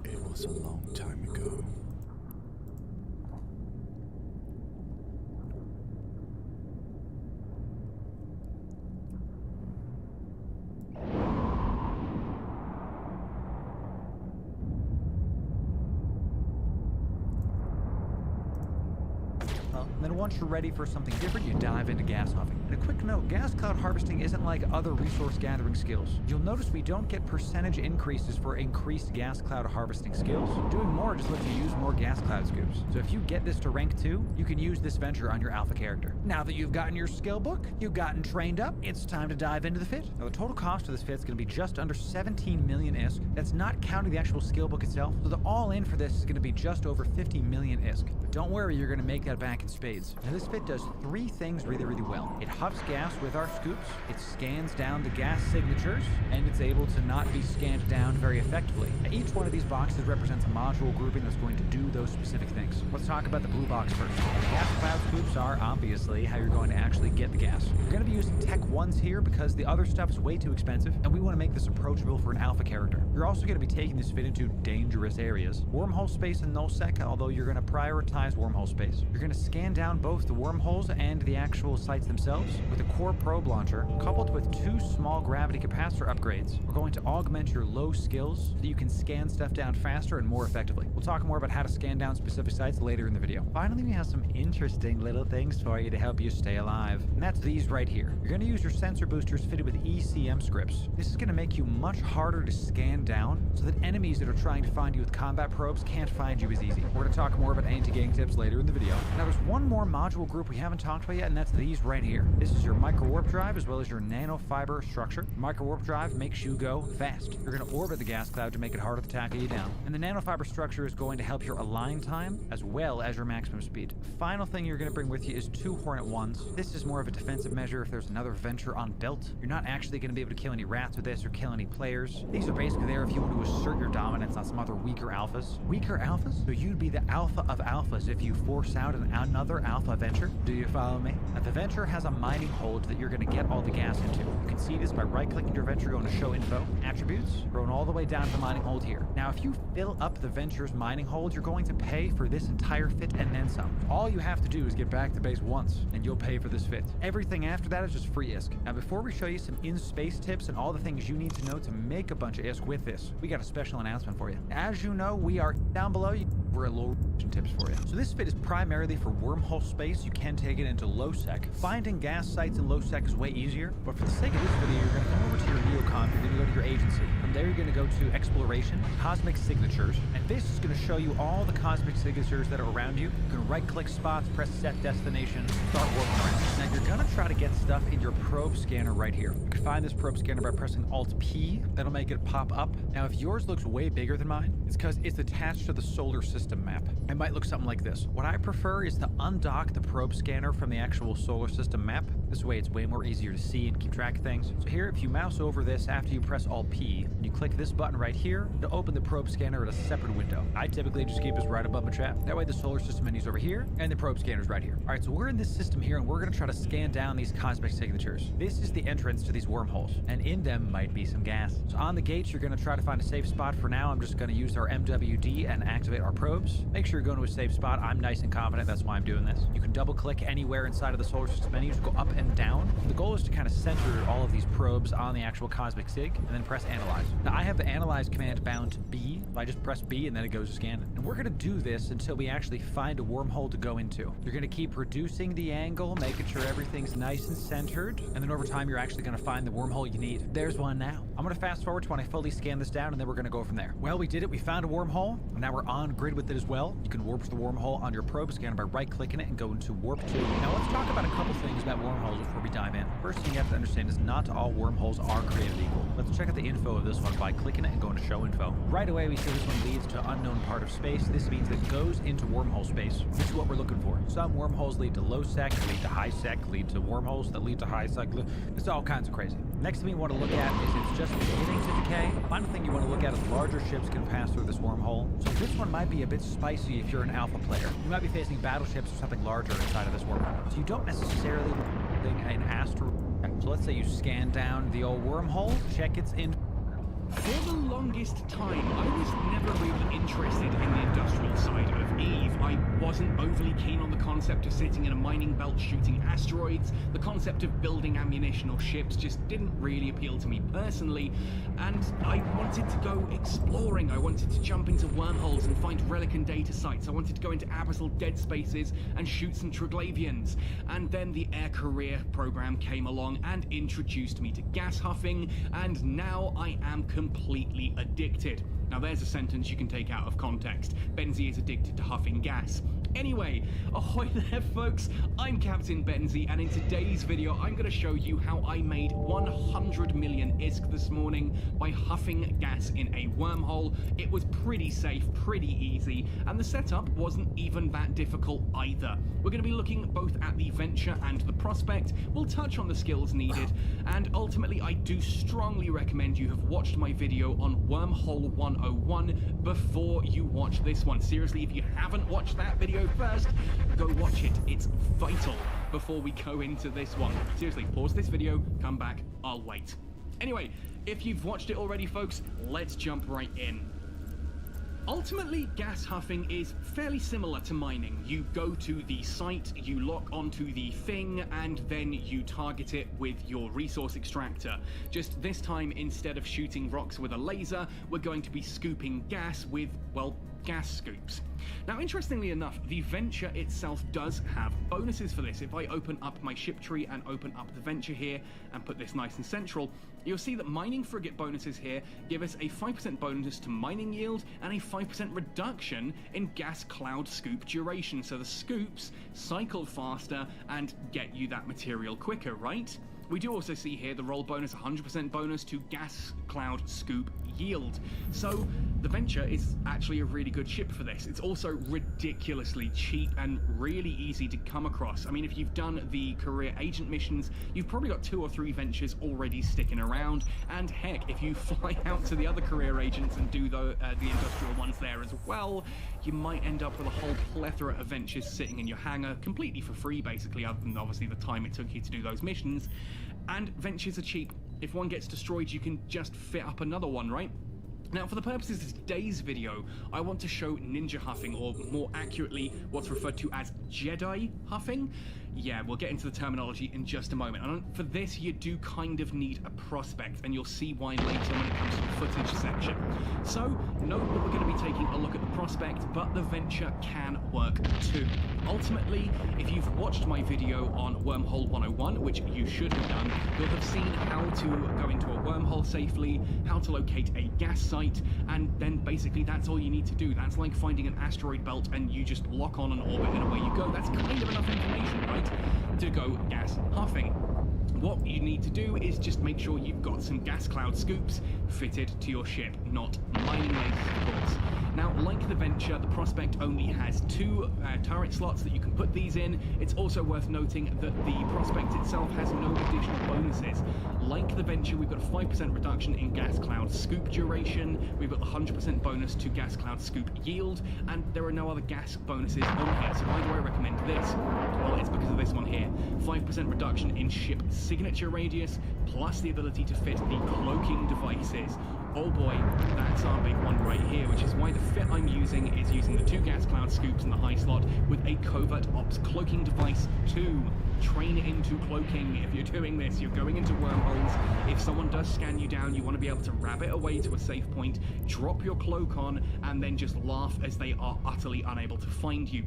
It was a long time ago. And then once once you're ready for something different, you dive into gas huffing. And a quick note, gas cloud harvesting isn't like other resource gathering skills. You'll notice we don't get percentage increases for increased gas cloud harvesting skills. Doing more just lets you use more gas cloud scoops. So if you get this to rank 2, you can use this venture on your alpha character. Now that you've gotten your skill book, you've gotten trained up, it's time to dive into the fit. Now the total cost of this fit is going to be just under 17 million ISK. That's not counting the actual skill book itself. So the all-in for this is going to be just over 50 million ISK. But don't worry, you're going to make that back in spades. Now this fit does 3 things really, really well. It huffs gas with our scoops, it scans down the gas signatures, and it's able to not be scanned down very effectively. Now, each one of these boxes represents a module grouping that's going to do those specific things. Let's talk about the blue box first. Gas cloud scoops are obviously how you're going to actually get the gas. You're going to be using tech 1s here because the other stuff is way too expensive, and we want to make this approachable for an alpha character. You're also going to be taking this fit into dangerous areas. Wormhole space and nullsec, although you're going to prioritize wormhole space. You're going to scan down both the wormholes and the actual sites themselves with a core probe launcher, coupled with 2 small gravity capacitor upgrades. We're going to augment your low skills so you can scan stuff down faster and more effectively. We'll talk more about how to scan down specific sites later in the video. Finally, we have some interesting little things for you to help you stay alive, and that's these right here. You're going to use your sensor boosters fitted with ECM scripts. This is going to make you much harder to scan down so that enemies that are trying to find you with combat probes can't find you as easy. We're going to talk more about anti-gang tips later in the video. Now there's one more module group we haven't talked about yet, and that's these right here. This is your micro warp drive as well as your nanofiber structure. Micro warp drive makes you go fast. You're going to orbit the gas cloud to make it harder to tackle you down. And the nanofiber structure is going to help your align time as well as your maximum speed. Final thing you're going to bring with you is 2 Hornet 1s. This is more of a defensive measure if there's another venture on belt. You're not actually going to be able to kill any rats with this or kill any players. These are basically there if you want to assert your dominance on some other weaker alphas. Weaker alphas? So you'd be the alpha of alphas if you force out another alpha venture. Do you follow me? Now the venture has a mining hold that you're going to get all the gas into. You can see this by right-clicking your venture, going to show info, attributes, going all the way down to the mining hold here. Now if you fill up the venture's mining hold, you're going to pay for this entire fit and then some. All you have to do is get back to base once, and you'll pay for this fit. Everything after that is just free ISK. Now before we show you some in-space tips and all the things you need to know to make a bunch of ISK with this, we got a special announcement for you. As you know, we are down below. We're at low tips for you. So this fit is primarily for wormhole space. You can take it into low sec. Finding gas sites in low sec is way easier, but for the sake of this video, you're going to come over to your neocon, you're going to go to your agency. From there, you're going to go to exploration, cosmic signatures, and this is going to show you all the cosmic signatures that are around you. You can right-click spots, press set destination, start warping around. Now you're going to try to get stuff in your probe scanner right here. You can find this probe scanner by pressing Alt-P. That'll make it pop up. Now if yours looks way bigger than mine, it's because it's attached to the solar system map. It might look something like this. What I prefer is to undock the probe scanner from the actual solar system map. This way it's way more easier to see and keep track of things. So here, if you mouse over this after you press Alt-P, and you click this button right here to open the probe scanner at a separate window. I typically just keep this right above my chat. That way the solar system menu's over here, and the probe scanner's right here. Alright, so we're in this system here, and we're going to try to scan down these cosmic signatures. This is the entrance to these wormholes, and in them might be some gas. So on the gates, you're going to try to find a safe spot. For now, I'm just going to use our MWD and activate our probes. Make sure you're going to a safe spot. I'm nice and confident, that's why I'm doing this. You can double click anywhere inside of the solar system menu to go up and down. The goal is to kind of center all of these probes on the actual cosmic sig, and then press analyze. Now I have the analyze command bound to B. I just press B and then it goes to scan. And we're going to do this until we actually find a wormhole to go into. You're going to keep reducing the angle, making sure everything's nice and centered, and then over time you're actually going to find the wormhole you need. There's one now. I'm going to fast forward to when I fully scan this down, and then we're going to go from there. Well, we did it. We found a wormhole, and now we're on grid with it as well. You can warp to the wormhole on your probe scanner by right-clicking it and going to warp to. Now let's talk about a couple things about wormholes before we dive in. First thing you have to understand is not all wormholes are created equal. Let's check out the info of this one by clicking it and going to show info. Right away we see this one leads to unknown part of space. This means that it goes into wormhole space, which is what we're looking for. Some wormholes lead to low sec, lead to high sec, lead to wormholes that lead to high sec. It's all kinds of crazy. Next thing we want to look at is it's just beginning to decay. Final thing you want to look at is larger ships can pass through this wormhole. So this one might be a bit spicy if you're an alpha player. You might be facing battleships or something larger inside of this wormhole. So you don't necessarily want an asteroid. So let's say you scan down the old wormhole, check its in. For the longest time, I was never really interested in the industrial side of Eve. I wasn't overly keen on the concept of sitting in a mining belt shooting asteroids. The concept of building ammunition or ships just didn't really appeal to me personally, and I wanted to go exploring. I wanted to jump into wormholes and find relic and data sites. I wanted to go into abyssal dead spaces and shoot some Triglavians. And then the Air Career program came along and introduced me to gas huffing, and now I am completely addicted. Now there's a sentence you can take out of context. Benzie is addicted to huffing gas. Anyway, ahoy there folks, I'm Captain Benzie, and in today's video I'm going to show you how I made 100 million ISK this morning by huffing gas in a wormhole. It was pretty safe, pretty easy, and the setup wasn't even that difficult either. We're going to be looking both at the venture and the prospect, we'll touch on the skills needed, and ultimately I do strongly recommend you have watched my video on Wormhole 101 before you watch this one. Seriously, if you haven't watched that video first, go watch it. It's vital before we go into this one. Seriously, pause this video, come back, I'll wait. Anyway, if you've watched it already, folks, let's jump right in. Ultimately, gas huffing is fairly similar to mining. You go to the site, you lock onto the thing, and then you target it with your resource extractor. Just this time, instead of shooting rocks with a laser, we're going to be scooping gas with, well, gas scoops. Now, interestingly enough, the venture itself does have bonuses for this. If I open up my ship tree and open up the venture here and put this nice and central, you'll see that mining frigate bonuses here give us a 5% bonus to mining yield and a 5% reduction in gas cloud scoop duration. So the scoops cycle faster and get you that material quicker, right? We do also see here the roll bonus, 100% bonus to gas cloud scoop yield. So the venture is actually a really good ship for this. It's also ridiculously cheap and really easy to come across. I mean, if you've done the career agent missions, you've probably got 2 or 3 ventures already sticking around. And heck, if you fly out to the other career agents and do the industrial ones there as well, you might end up with a whole plethora of ventures sitting in your hangar completely for free, basically, other than obviously the time it took you to do those missions. And ventures are cheap. If one gets destroyed, you can just fit up another one, right? Now, for the purposes of today's video, I want to show ninja huffing, or more accurately, what's referred to as Jedi huffing. Yeah, we'll get into the terminology in just a moment. And for this, you do kind of need a prospect, and you'll see why later when it comes to the footage section. So, note that we're going to be taking a look at the prospect, but the venture can work too. Ultimately, if you've watched my video on Wormhole 101, which you should have done, you'll have seen how to go into a wormhole safely, how to locate a gas site, and then basically that's all you need to do. That's like finding an asteroid belt and you just lock on an orbit and away you go. That's kind of enough information, right, to go gas huffing. What you need to do is just make sure you've got some gas cloud scoops fitted to your ship, not mining lasers, of course. Now, like the venture, the prospect only has 2 turret slots that you can put these in. It's also worth noting that the prospect itself has no additional bonuses. Like the venture, we've got a 5% reduction in gas cloud scoop duration, we've got the 100% bonus to gas cloud scoop yield, and there are no other gas bonuses on here. So why do I recommend this? Well, it's because of this one here. 5% reduction in ship signature radius, plus the ability to fit the cloaking devices. Oh boy, that's our big one right here, which is why the fit I'm using is using the 2 gas cloud scoops in the high slot with a covert ops cloaking device too. Train into cloaking. If you're doing this, you're going into wormholes. If someone does scan you down, you want to be able to rabbit away to a safe point, drop your cloak on, and then just laugh as they are utterly unable to find you.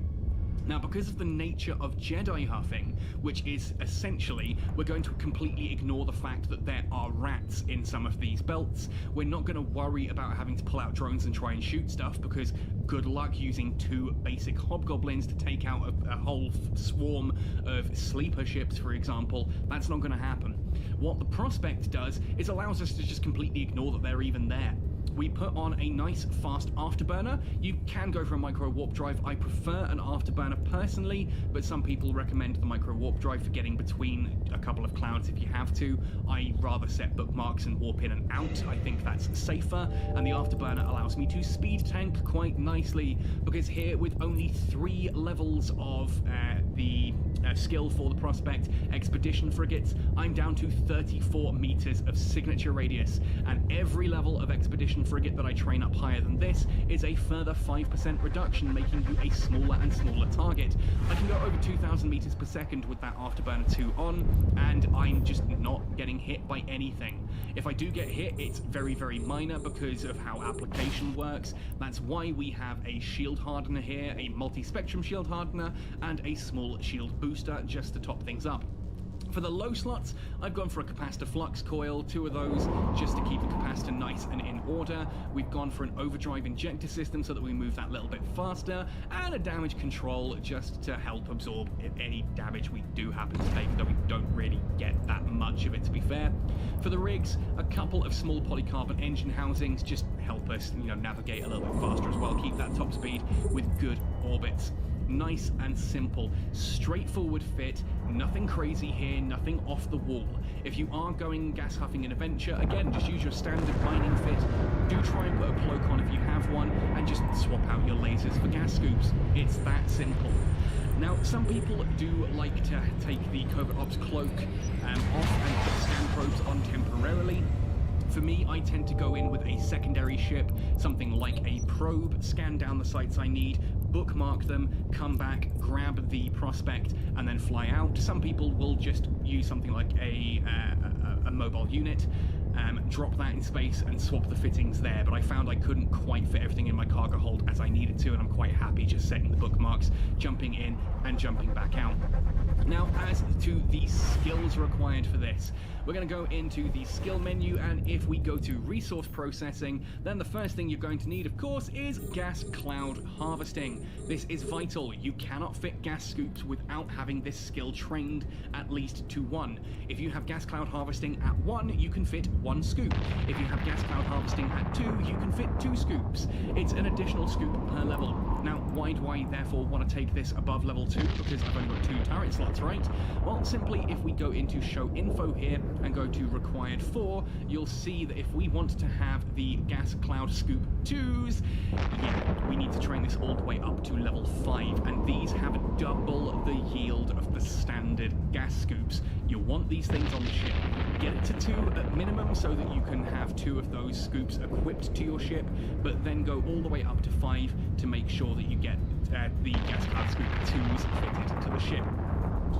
Now, because of the nature of Jedi huffing, which is essentially, we're going to completely ignore the fact that there are rats in some of these belts. We're not going to worry about having to pull out drones and try and shoot stuff, because good luck using 2 basic hobgoblins to take out a whole swarm of sleeper ships, for example. That's not going to happen. What the prospect does is allows us to just completely ignore that they're even there. We put on a nice fast afterburner. You can go for a micro warp drive. I prefer an afterburner personally, but some people recommend the micro warp drive for getting between a couple of clouds if you have to. I rather set bookmarks and warp in and out. I think that's safer, and the afterburner allows me to speed tank quite nicely, because here with only 3 levels of the skill for the prospect expedition frigates, I'm down to 34 meters of signature radius, and every level of expedition frigate that I train up higher than this is a further 5% reduction, making you a smaller and smaller target. I can go over 2,000 meters per second with that Afterburner 2 on, and I'm just not getting hit by anything. If I do get hit, it's very, very minor because of how application works. That's why we have a shield hardener here, a multi-spectrum shield hardener, and a small shield booster just to top things up. For the low slots, I've gone for a capacitor flux coil, 2 of those just to keep the capacitor nice and in order. We've gone for an overdrive injector system so that we move that little bit faster, and a damage control just to help absorb any damage we do happen to take, though we don't really get that much of it, to be fair. For the rigs, a couple of small polycarbonate engine housings just help us, navigate a little bit faster as well, keep that top speed with good orbits. Nice and simple, straightforward fit, nothing crazy here, nothing off the wall. If you are going gas huffing in a venture, again, just use your standard mining fit. Do try and put a cloak on if you have one, and just swap out your lasers for gas scoops. It's that simple. Now, some people do like to take the Covert Ops cloak off and put scan probes on temporarily. For me, I tend to go in with a secondary ship, something like a probe, scan down the sites I need, bookmark them, come back, grab the prospect, and then fly out. Some people will just use something like a mobile unit, drop that in space and swap the fittings there, but I found I couldn't quite fit everything in my cargo hold as I needed to, and I'm quite happy just setting the bookmarks, jumping in and jumping back out. Now, as to the skills required for this, we're going to go into the skill menu, and if we go to resource processing, then the first thing you're going to need, of course, is gas cloud harvesting. This is vital. You cannot fit gas scoops without having this skill trained at least to 1. If you have gas cloud harvesting at 1, you can fit 1 scoop. If you have gas cloud harvesting at 2, you can fit 2 scoops. It's an additional scoop per level. Now, why do I therefore want to take this above level 2? Because I've only got 2 turret slots, right? Well, simply if we go into show info here and go to required 4, you'll see that if we want to have the gas cloud scoop 2s, yeah, we need to train this all the way up to level 5, and these have double the yield of the standard gas scoops. You want these things on the ship. Get it to 2 at minimum so that you can have 2 of those scoops equipped to your ship, but then go all the way up to 5 to make sure that you get the gas cloud scoop 2s fitted to the ship.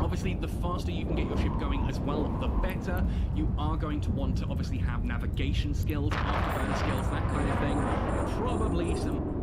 Obviously, the faster you can get your ship going as well, the better. You are going to want to obviously have navigation skills, afterburner skills, that kind of thing. Probably some...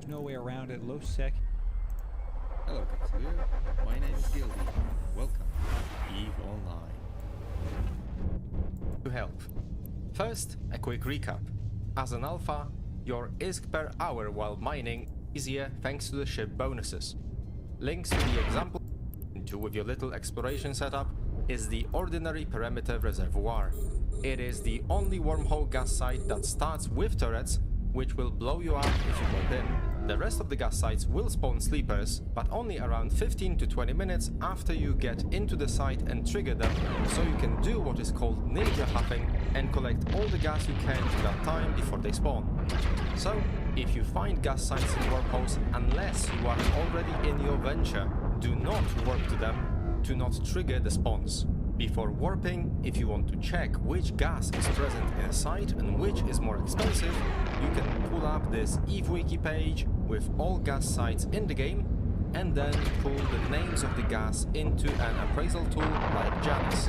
No way around it. Low sec. Hello, Consigliere. My name is Gildy. Welcome to EVE Online. To help. First, a quick recap. As an alpha, your ISK per hour while mining is easier thanks to the ship bonuses. Links to the example into with your little exploration setup is the ordinary perimeter reservoir. It is the only wormhole gas site that starts with turrets, which will blow you up if you jump in. The rest of the gas sites will spawn sleepers, but only around 15 to 20 minutes after you get into the site and trigger them, so you can do what is called ninja huffing and collect all the gas you can in that time before they spawn. So, if you find gas sites in wormholes, unless you are already in your venture, do not warp to them to not trigger the spawns. Before warping, if you want to check which gas is present in a site and which is more expensive, you can pull up this EVE wiki page with all gas sites in the game and then pull the names of the gas into an appraisal tool like Janus.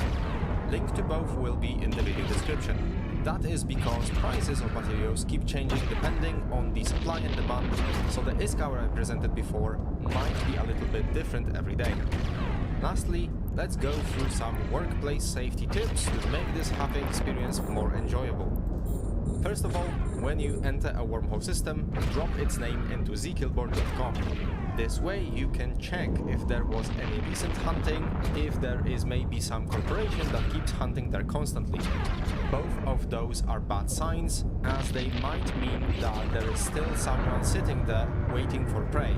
Link to both will be in the video description. That is because prices of materials keep changing depending on the supply and demand, so the ISK hour I presented before might be a little bit different every day. Lastly, let's go through some workplace safety tips to make this huffing experience more enjoyable. First of all, when you enter a wormhole system, drop its name into zkillboard.com. This way you can check if there was any recent hunting, if there is maybe some corporation that keeps hunting there constantly. Both of those are bad signs, as they might mean that there is still someone sitting there waiting for prey,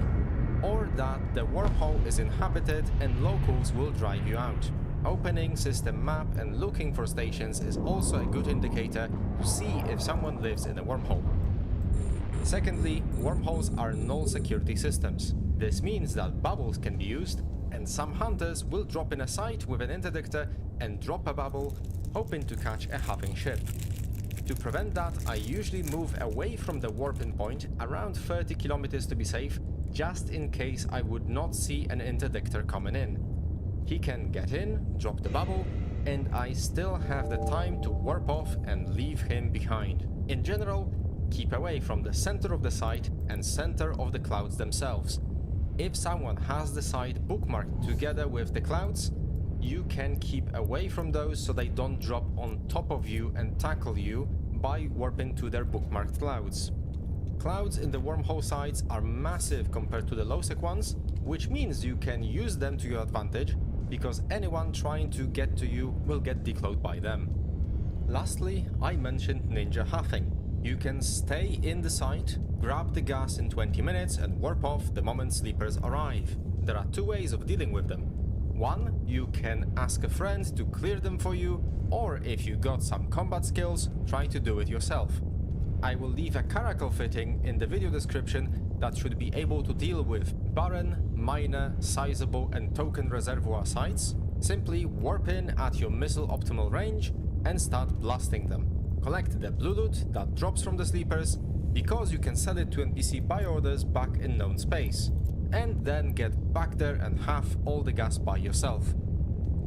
or that the wormhole is inhabited and locals will drive you out. Opening system map and looking for stations is also a good indicator to see if someone lives in a wormhole. Secondly, wormholes are null security systems. This means that bubbles can be used, and some hunters will drop in a site with an interdictor and drop a bubble, hoping to catch a huffing ship. To prevent that, I usually move away from the warping point around 30 kilometers to be safe, just in case I would not see an interdictor coming in. He can get in, drop the bubble, and I still have the time to warp off and leave him behind. In general, keep away from the center of the site and center of the clouds themselves. If someone has the site bookmarked together with the clouds, you can keep away from those so they don't drop on top of you and tackle you by warping to their bookmarked clouds. Clouds in the wormhole sites are massive compared to the low-sec ones, which means you can use them to your advantage, because anyone trying to get to you will get decloaked by them. Lastly, I mentioned ninja huffing. You can stay in the site, grab the gas in 20 minutes and warp off the moment sleepers arrive. There are two ways of dealing with them. One, you can ask a friend to clear them for you, or if you got some combat skills, try to do it yourself. I will leave a caracal fitting in the video description that should be able to deal with barren, minor, sizable and token reservoir sites. Simply warp in at your missile optimal range and start blasting them. Collect the blue loot that drops from the sleepers, because you can sell it to NPC buy orders back in known space, and then get back there and have all the gas by yourself.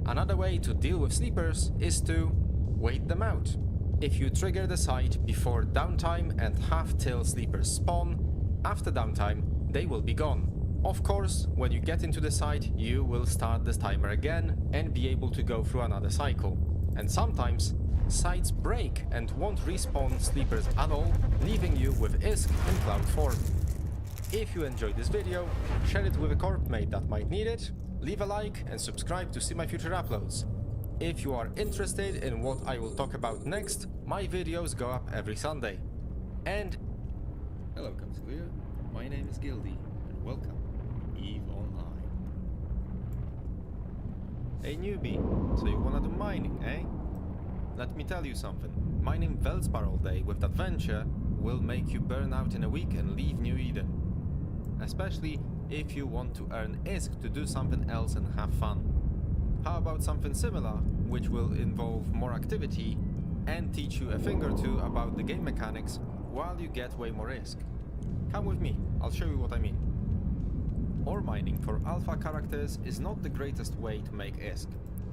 Another way to deal with sleepers is to wait them out. If you trigger the site before downtime and have till sleepers spawn, after downtime they will be gone. Of course, when you get into the site, you will start this timer again and be able to go through another cycle. And sometimes sites break and won't respawn sleepers at all, leaving you with ISK in cloud form. If you enjoyed this video, share it with a corp mate that might need it, leave a like and subscribe to see my future uploads. If you are interested in what I will talk about next, my videos go up every Sunday. And hello, Consigliere. My name is Gildy, and welcome to EVE Online. Hey newbie, so you wanna do mining, eh? Let me tell you something. Mining Veldspar all day with that venture will make you burn out in a week and leave New Eden. Especially if you want to earn ISK to do something else and have fun. How about something similar, which will involve more activity and teach you a thing or two about the game mechanics while you get way more ISK? Come with me, I'll show you what I mean. Ore mining for alpha characters is not the greatest way to make ISK.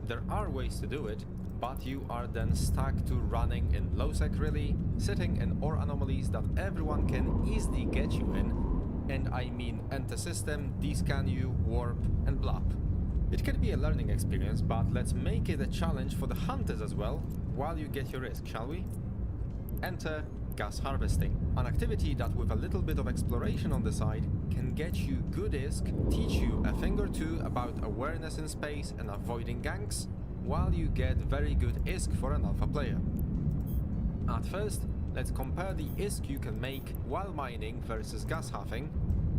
There are ways to do it, but you are then stuck to running in low-sec really, sitting in ore anomalies that everyone can easily get you in, and I mean enter system, descan you, warp, and blop. It can be a learning experience, but let's make it a challenge for the hunters as well, while you get your risk, shall we? Enter gas harvesting, an activity that with a little bit of exploration on the side can get you good ISK, teach you a thing or two about awareness in space and avoiding ganks, while you get very good ISK for an alpha player. At first, let's compare the ISK you can make while mining versus gas halving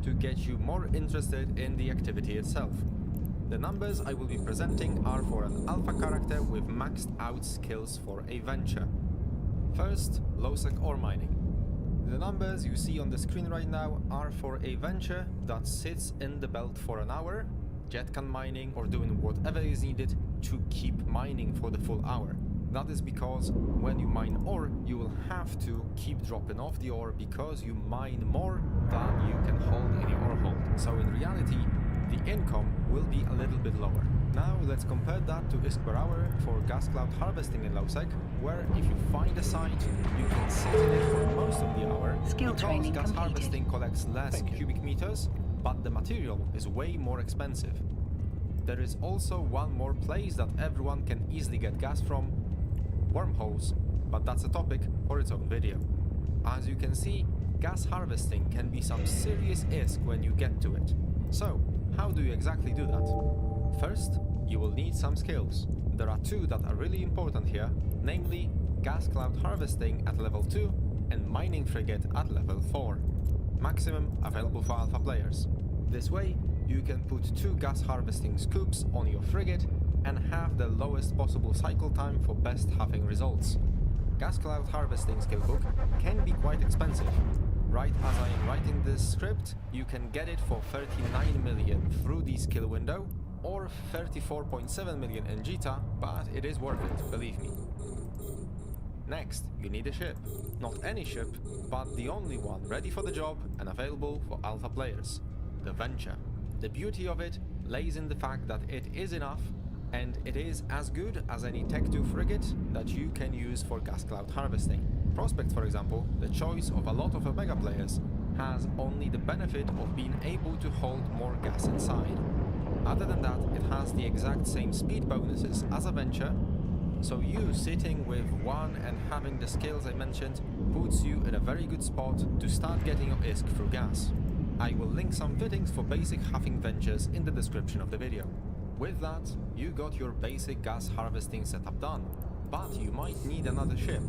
to get you more interested in the activity itself. The numbers I will be presenting are for an alpha character with maxed out skills for a venture. First, low-sec ore mining. The numbers you see on the screen right now are for a venture that sits in the belt for an hour, jetcan mining or doing whatever is needed to keep mining for the full hour. That is because when you mine ore, you will have to keep dropping off the ore because you mine more than you can hold in your ore hold. So in reality, the income will be a little bit lower. Now let's compare that to ISK per hour for gas cloud harvesting in low-sec, where if you find a site, you can sit in it for most of the hour Skill because training gas completed. harvesting collects less cubic meters, but the material is way more expensive. There is also one more place that everyone can easily get gas from, wormholes, but that's a topic for its own video. As you can see, gas harvesting can be some serious ISK when you get to it. So, how do you exactly do that? First, you will need some skills. There are two that are really important here, namely gas cloud harvesting at level 2 and mining frigate at level 4. Maximum available for alpha players. This way, you can put 2 gas harvesting scoops on your frigate and have the lowest possible cycle time for best halving results. Gas cloud harvesting skillbook can be quite expensive. Right as I am writing this script, you can get it for 39 million through the skill window, or 34.7 million in Jita, but it is worth it, believe me. Next, you need a ship. Not any ship, but the only one ready for the job and available for alpha players. The Venture. The beauty of it lays in the fact that it is enough, and it is as good as any Tech 2 frigate that you can use for gas cloud harvesting. Prospect, for example, the choice of a lot of Omega players, has only the benefit of being able to hold more gas inside. Other than that, it has the exact same speed bonuses as a Venture, so you sitting with one and having the skills I mentioned puts you in a very good spot to start getting your ISK through gas. I will link some fittings for basic halving ventures in the description of the video. With that, you got your basic gas harvesting setup done, but you might need another ship.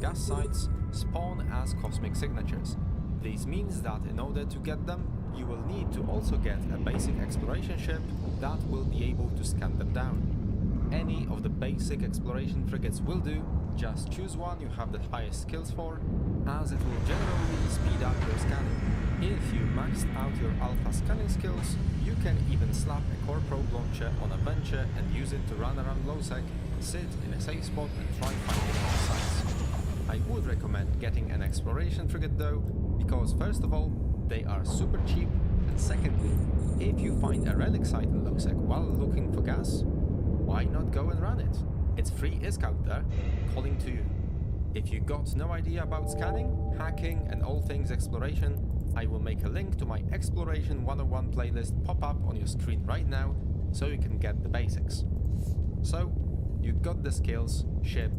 Gas sites spawn as cosmic signatures. This means that in order to get them, you will need to also get a basic exploration ship that will be able to scan them down. Any of the basic exploration frigates will do, just choose one you have the highest skills for, as it will generally speed up your scanning. If you maxed out your alpha scanning skills, you can even slap a core probe launcher on a Venture and use it to run around low-sec, sit in a safe spot and try finding more sites. I would recommend getting an exploration frigate though, because first of all, they are super cheap, and secondly, if you find a relic site in low-sec while looking for gas, why not go and run it? It's free ISK out there, calling to you. If you got no idea about scanning, hacking and all things exploration, I will make a link to my Exploration 101 playlist pop up on your screen right now, so you can get the basics. So, you got the skills, ship.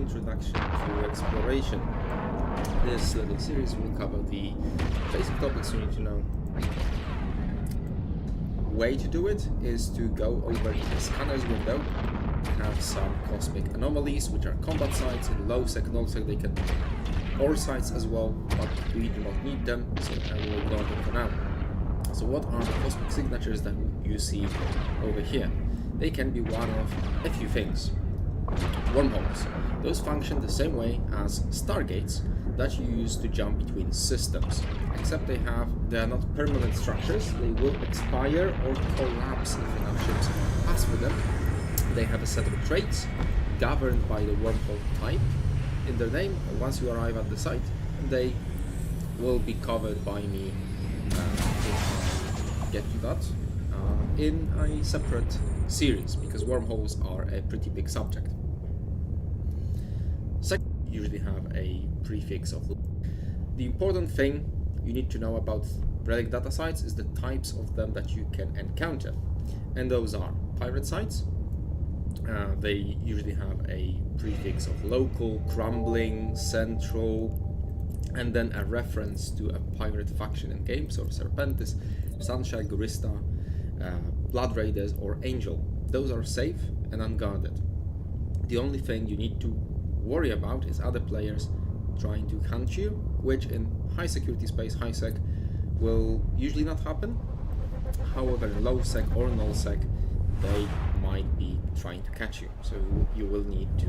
introduction to exploration. This little series will cover the basic topics you need to know. Way to do it is to go over to the scanner's window, have some cosmic anomalies, which are combat sites in low sec, null sec. They can be ore sites as well, but we do not need them, so I will ignore them for now. So what are the cosmic signatures that you see over here? They can be one of a few things. Wormholes. Those function the same way as stargates that you use to jump between systems, except they are not permanent structures. They will expire or collapse if enough ships pass through them. They have a set of traits governed by the wormhole type in their name. Once you arrive at the site, they will be covered by me get to that in a separate series, because wormholes are a pretty big subject. Second, you usually have a prefix of the important thing you need to know about relic data sites is the types of them that you can encounter, and those are pirate sites. They usually have a prefix of local, crumbling, central, and then a reference to a pirate faction in games, or Serpentis, Sunshine, Gurista, Blood Raiders, or Angel. Those are safe and unguarded. The only thing you need to worry about is other players trying to hunt you, which in high security space, high sec, will usually not happen. However, in low sec or null sec, they might be trying to catch you, so you will need to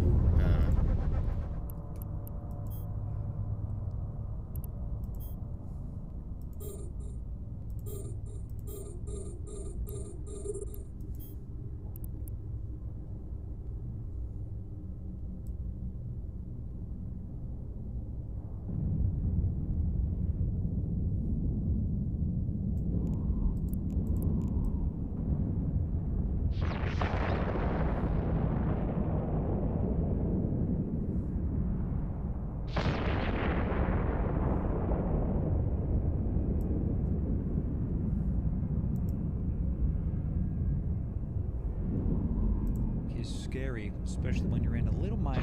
scary, especially when you're in a little miner.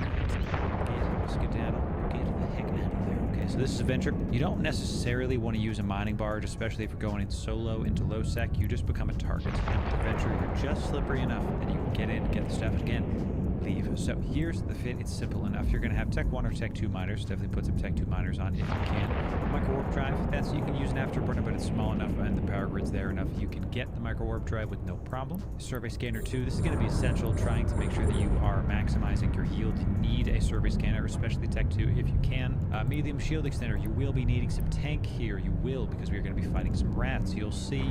Skedaddle, get the heck out of there. Okay, so this is a venture. You don't necessarily want to use a mining barge, especially if you're going in solo into low sec. You just become a target. And with the venture, you're just slippery enough that you can get in, get the stuff again, leave. So here's the fit. It's simple enough. You're going to have Tech 1 or Tech 2 miners. Definitely put some Tech 2 miners on if you can. Micro warp drive, you can use an afterburner, but it's small enough and the power grid's there enough. You can get the micro warp drive with no problem. Survey scanner 2. This is going to be essential, trying to make sure that you are maximizing your yield. You need a survey scanner, especially Tech 2 if you can. Medium shield extender. You will be needing some tank here. You will, because we're going to be fighting some rats. You'll see.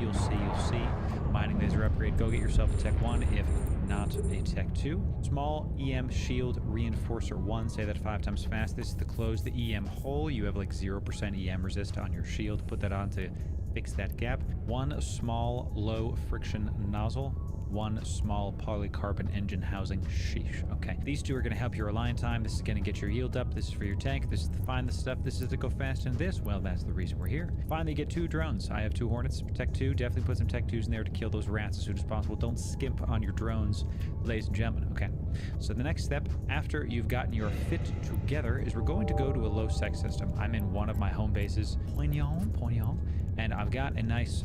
Mining laser upgrade. Go get yourself a Tech 1 if not a Tech 2. Small EM shield reinforcer 1. Say that 5 times fast. This is to close the EM hole. You have like 0% EM resist on your shield. Put that on to fix that gap. 1 small low friction nozzle. 1 small polycarbon engine housing. Sheesh. Okay. These 2 are going to help your align time. This is going to get your yield up. This is for your tank. This is to find the stuff. This is to go fast. And this, well, that's the reason we're here. Finally, get 2 drones. I have 2 Hornets. Tech 2. Definitely put some Tech 2s in there to kill those rats as soon as possible. Don't skimp on your drones, ladies and gentlemen. Okay. So the next step, after you've gotten your fit together, is we're going to go to a low sec system. I'm in one of my home bases. Poignon. And I've got a nice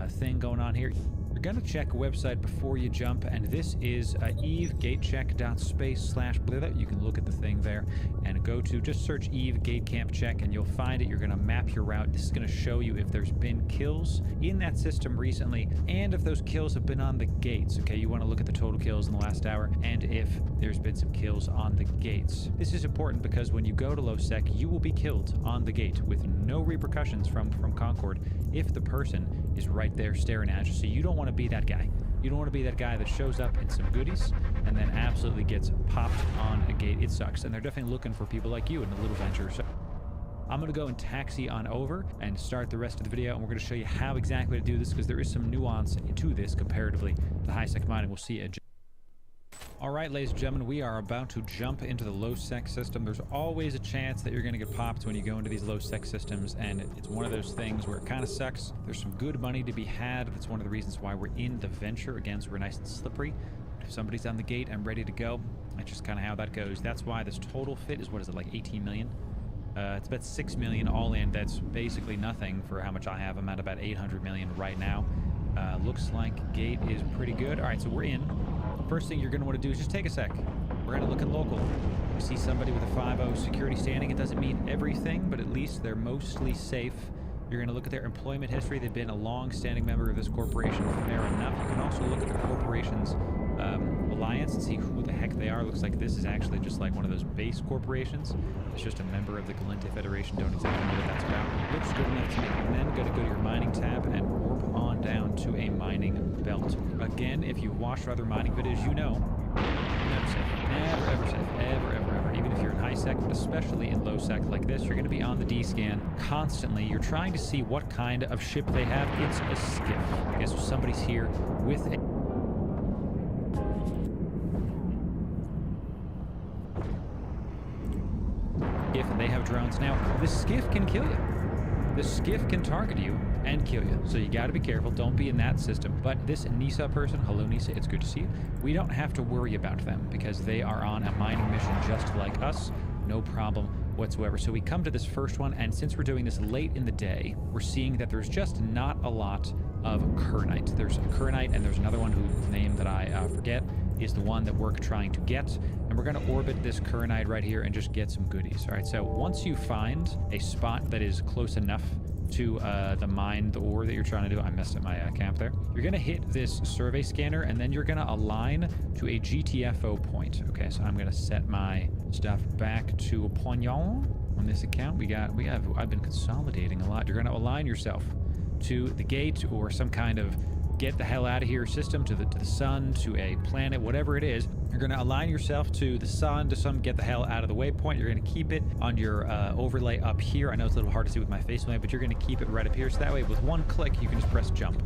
thing going on here. You're going to check a website before you jump, and this is evegatecheck.space/blah. You can look at the thing there and go to, just search Eve Gate Camp Check and you'll find it. You're going to map your route. This is going to show you if there's been kills in that system recently and if those kills have been on the gates. Okay, you want to look at the total kills in the last hour and if there's been some kills on the gates. This is important because when you go to low sec, you will be killed on the gate with no repercussions from Concord if the person is right there staring at you. So you don't want to be that guy. You don't want to be that guy that shows up in some goodies and then absolutely gets popped on a gate. It sucks. And they're definitely looking for people like you in the little venture. So I'm going to go and taxi on over and start the rest of the video, and we're going to show you how exactly to do this, because there is some nuance to this comparatively to high sec mining. We'll see it. All right, ladies and gentlemen, we are about to jump into the low sec system. There's always a chance that you're going to get popped when you go into these low sec systems, and it's one of those things where it kind of sucks. There's some good money to be had. That's one of the reasons why we're in the venture. Again, so we're nice and slippery. If somebody's on the gate, I'm ready to go. That's just kind of how that goes. That's why this total fit is, what is it, like 18 million? It's about 6 million all in. That's basically nothing for how much I have. I'm at about 800 million right now. Looks like gate is pretty good. All right, so we're in. First thing you're going to want to do is just take a sec. We're going to look at local. You see somebody with a 5-0 security standing. It doesn't mean everything, but at least they're mostly safe. You're going to look at their employment history. They've been a long-standing member of this corporation. Fair enough. You can also look at the corporation's alliance and see who the heck they are. Looks like this is actually just like one of those base corporations. It's just a member of the Galente Federation. Don't exactly know what that's about. Looks good enough to me. And then got to go to your mining tab and warp on down to a mining belt. Again, if you've watched other mining videos, you know, never safe. Never, ever safe. Ever, ever, ever. Even if you're in high sec, but especially in low sec like this, you're going to be on the D-scan constantly. You're trying to see what kind of ship they have. It's a skiff. I guess somebody's here with a... and they have drones. Now, the skiff can kill you. The skiff can target you and kill you. So you got to be careful. Don't be in that system. But this Nisa person, hello Nisa, it's good to see you. We don't have to worry about them because they are on a mining mission just like us. No problem whatsoever. So we come to this first one, and since we're doing this late in the day, we're seeing that there's just not a lot of Kernite. There's Kernite, and there's another one whose name that I forget is the one that we're trying to get. And we're going to orbit this Kernite right here and just get some goodies. All right, so once you find a spot that is close enough to the ore that you're trying to do, I messed up my camp there. You're going to hit this survey scanner, and then you're going to align to a GTFO point. Okay, so I'm going to set my stuff back to a poignant on this account. I've been consolidating a lot. You're going to align yourself to the gate or some kind of get the hell out of here system, to the sun, to a planet, whatever it is. You're going to align yourself to the sun, to some get the hell out of the waypoint. You're going to keep it on your overlay up here. I know it's a little hard to see with my face but you're going to keep it right up here. So that way with one click, you can just press jump.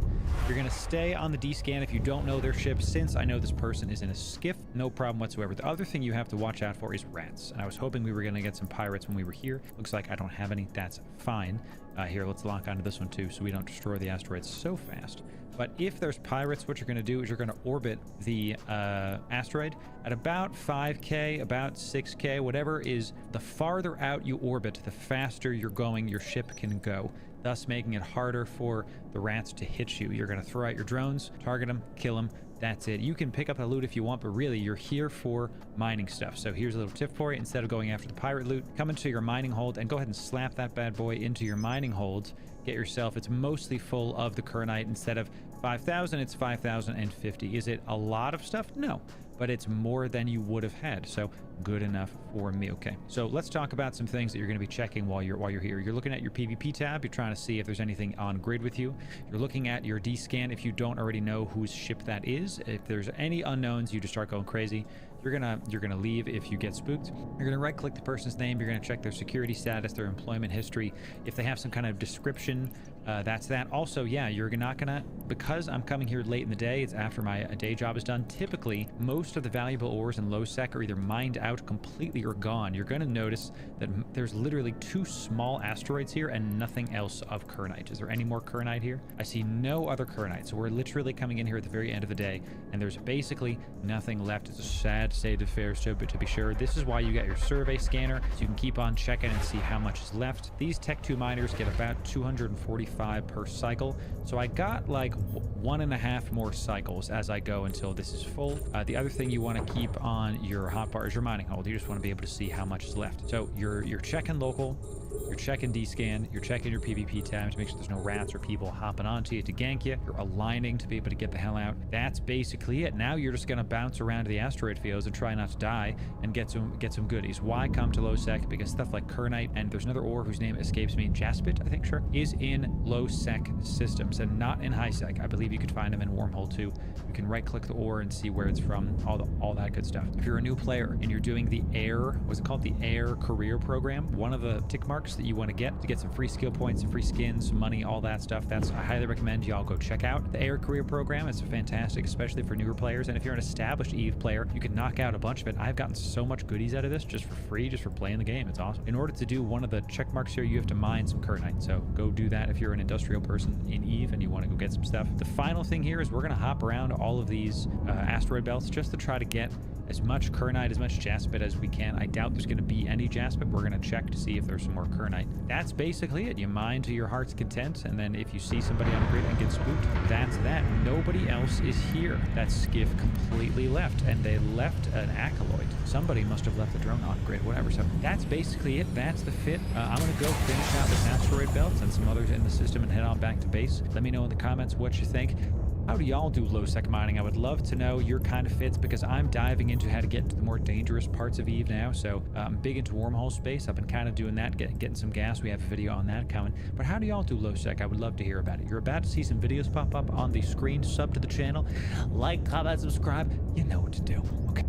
You're going to stay on the D-scan if you don't know their ship. Since I know this person is in a skiff, no problem whatsoever. The other thing you have to watch out for is rats. And I was hoping we were going to get some pirates when we were here. Looks like I don't have any. That's fine. Here, let's lock onto this one too so we don't destroy the asteroids so fast. But if there's pirates, what you're going to do is you're going to orbit the asteroid at about 5K, about 6K, whatever is the farther out you orbit, the faster you're going, your ship can go, thus making it harder for the rats to hit you. You're going to throw out your drones, target them, kill them. That's it. You can pick up the loot if you want, but really you're here for mining stuff. So here's a little tip for you. Instead of going after the pirate loot, come into your mining hold and go ahead and slap that bad boy into your mining hold. Get yourself, it's mostly full of the Kernite. Instead of 5,000, it's 5,050. Is it a lot of stuff? No, but it's more than you would have had. So good enough for me. Okay, so let's talk about some things that you're going to be checking while you're here. You're looking at your PvP tab. You're trying to see if there's anything on grid with you. You're looking at your D-scan if you don't already know whose ship that is. If there's any unknowns, you just start going crazy. You're gonna leave if you get spooked. You're gonna right-click the person's name. You're gonna check their security status, their employment history. If they have some kind of description, that's that. Also, yeah, you're not gonna, because I'm coming here late in the day, it's after my day job is done. Typically, most of the valuable ores in low sec are either mined out completely or gone. You're gonna notice that there's literally 2 small asteroids here and nothing else of Kernite. Is there any more Kernite here? I see no other Kernite. So we're literally coming in here at the very end of the day, and there's basically nothing left. It's a sad state of affairs, but to be sure, this is why you got your survey scanner, so you can keep on checking and see how much is left. These Tech 2 miners get about 245 per cycle, so I got like 1.5 more cycles as I go until this is full. The other thing you want to keep on your hotbar is your mining hold. You just want to be able to see how much is left. So you're checking local, you're checking D-scan, you're checking your PvP tab to make sure there's no rats or people hopping onto you to gank you. You're aligning to be able to get the hell out. That's basically it. Now you're just going to bounce around to the asteroid fields and try not to die and get some goodies. Why come to low sec? Because stuff like Kernite, and there's another ore whose name escapes me, Jaspit, I think, sure, is in low sec systems and not in high sec. I believe you could find them in Wormhole too. You can right-click the ore and see where it's from, all that good stuff. If you're a new player and you're doing the AIR, what's it called? The AIR career program, one of the tick marks, that you want to get some free skill points, some free skins, some money, all that stuff. I highly recommend y'all go check out the Air Career Program. It's fantastic, especially for newer players. And if you're an established EVE player, you can knock out a bunch of it. I've gotten so much goodies out of this just for free, just for playing the game. It's awesome. In order to do one of the check marks here, you have to mine some Kernite. So go do that if you're an industrial person in EVE and you want to go get some stuff. The final thing here is we're going to hop around all of these asteroid belts just to try to get as much Kernite, as much Jaspit as we can. I doubt there's going to be any Jaspit. We're going to check to see if there's some more Kernite. That's basically it. You mine to your heart's content, and then if you see somebody on a grid and get spooked, that's that. Nobody else is here. That skiff completely left, and they left an acolyte. Somebody must have left the drone on grid, whatever. So that's basically it. That's the fit. I'm going to go finish out this asteroid belt and some others in the system and head on back to base. Let me know in the comments what you think. How do y'all do low-sec mining? I would love to know your kind of fits because I'm diving into how to get into the more dangerous parts of EVE now. So I'm big into wormhole space. I've been kind of doing that, getting some gas. We have a video on that coming. But how do y'all do low-sec? I would love to hear about it. You're about to see some videos pop up on the screen. Sub to the channel. Like, comment, subscribe. You know what to do. Okay.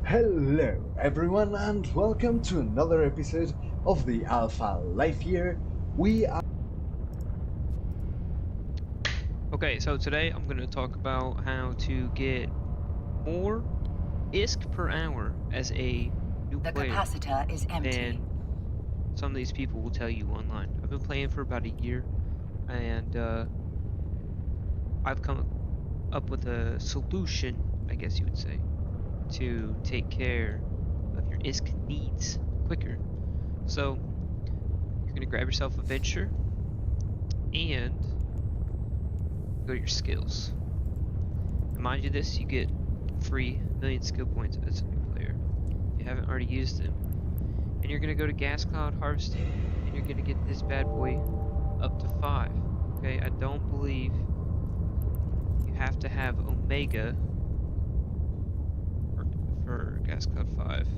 Hello everyone and welcome to another episode of the Alpha Life Year. We are... Okay, so today I'm going to talk about how to get more ISK per hour as a new The player capacitor is empty. than some of these people will tell you online. I've been playing for about a year, and I've come up with a solution, I guess you would say, to take care of your ISK needs quicker. So you're gonna grab yourself a venture and go to your skills. And mind you this, you get free 1,000,000 skill points as a new player if you haven't already used them. And you're gonna go to gas cloud harvesting and you're gonna get this bad boy up to 5. Okay, I don't believe you have to have Omega for gas cloud 5.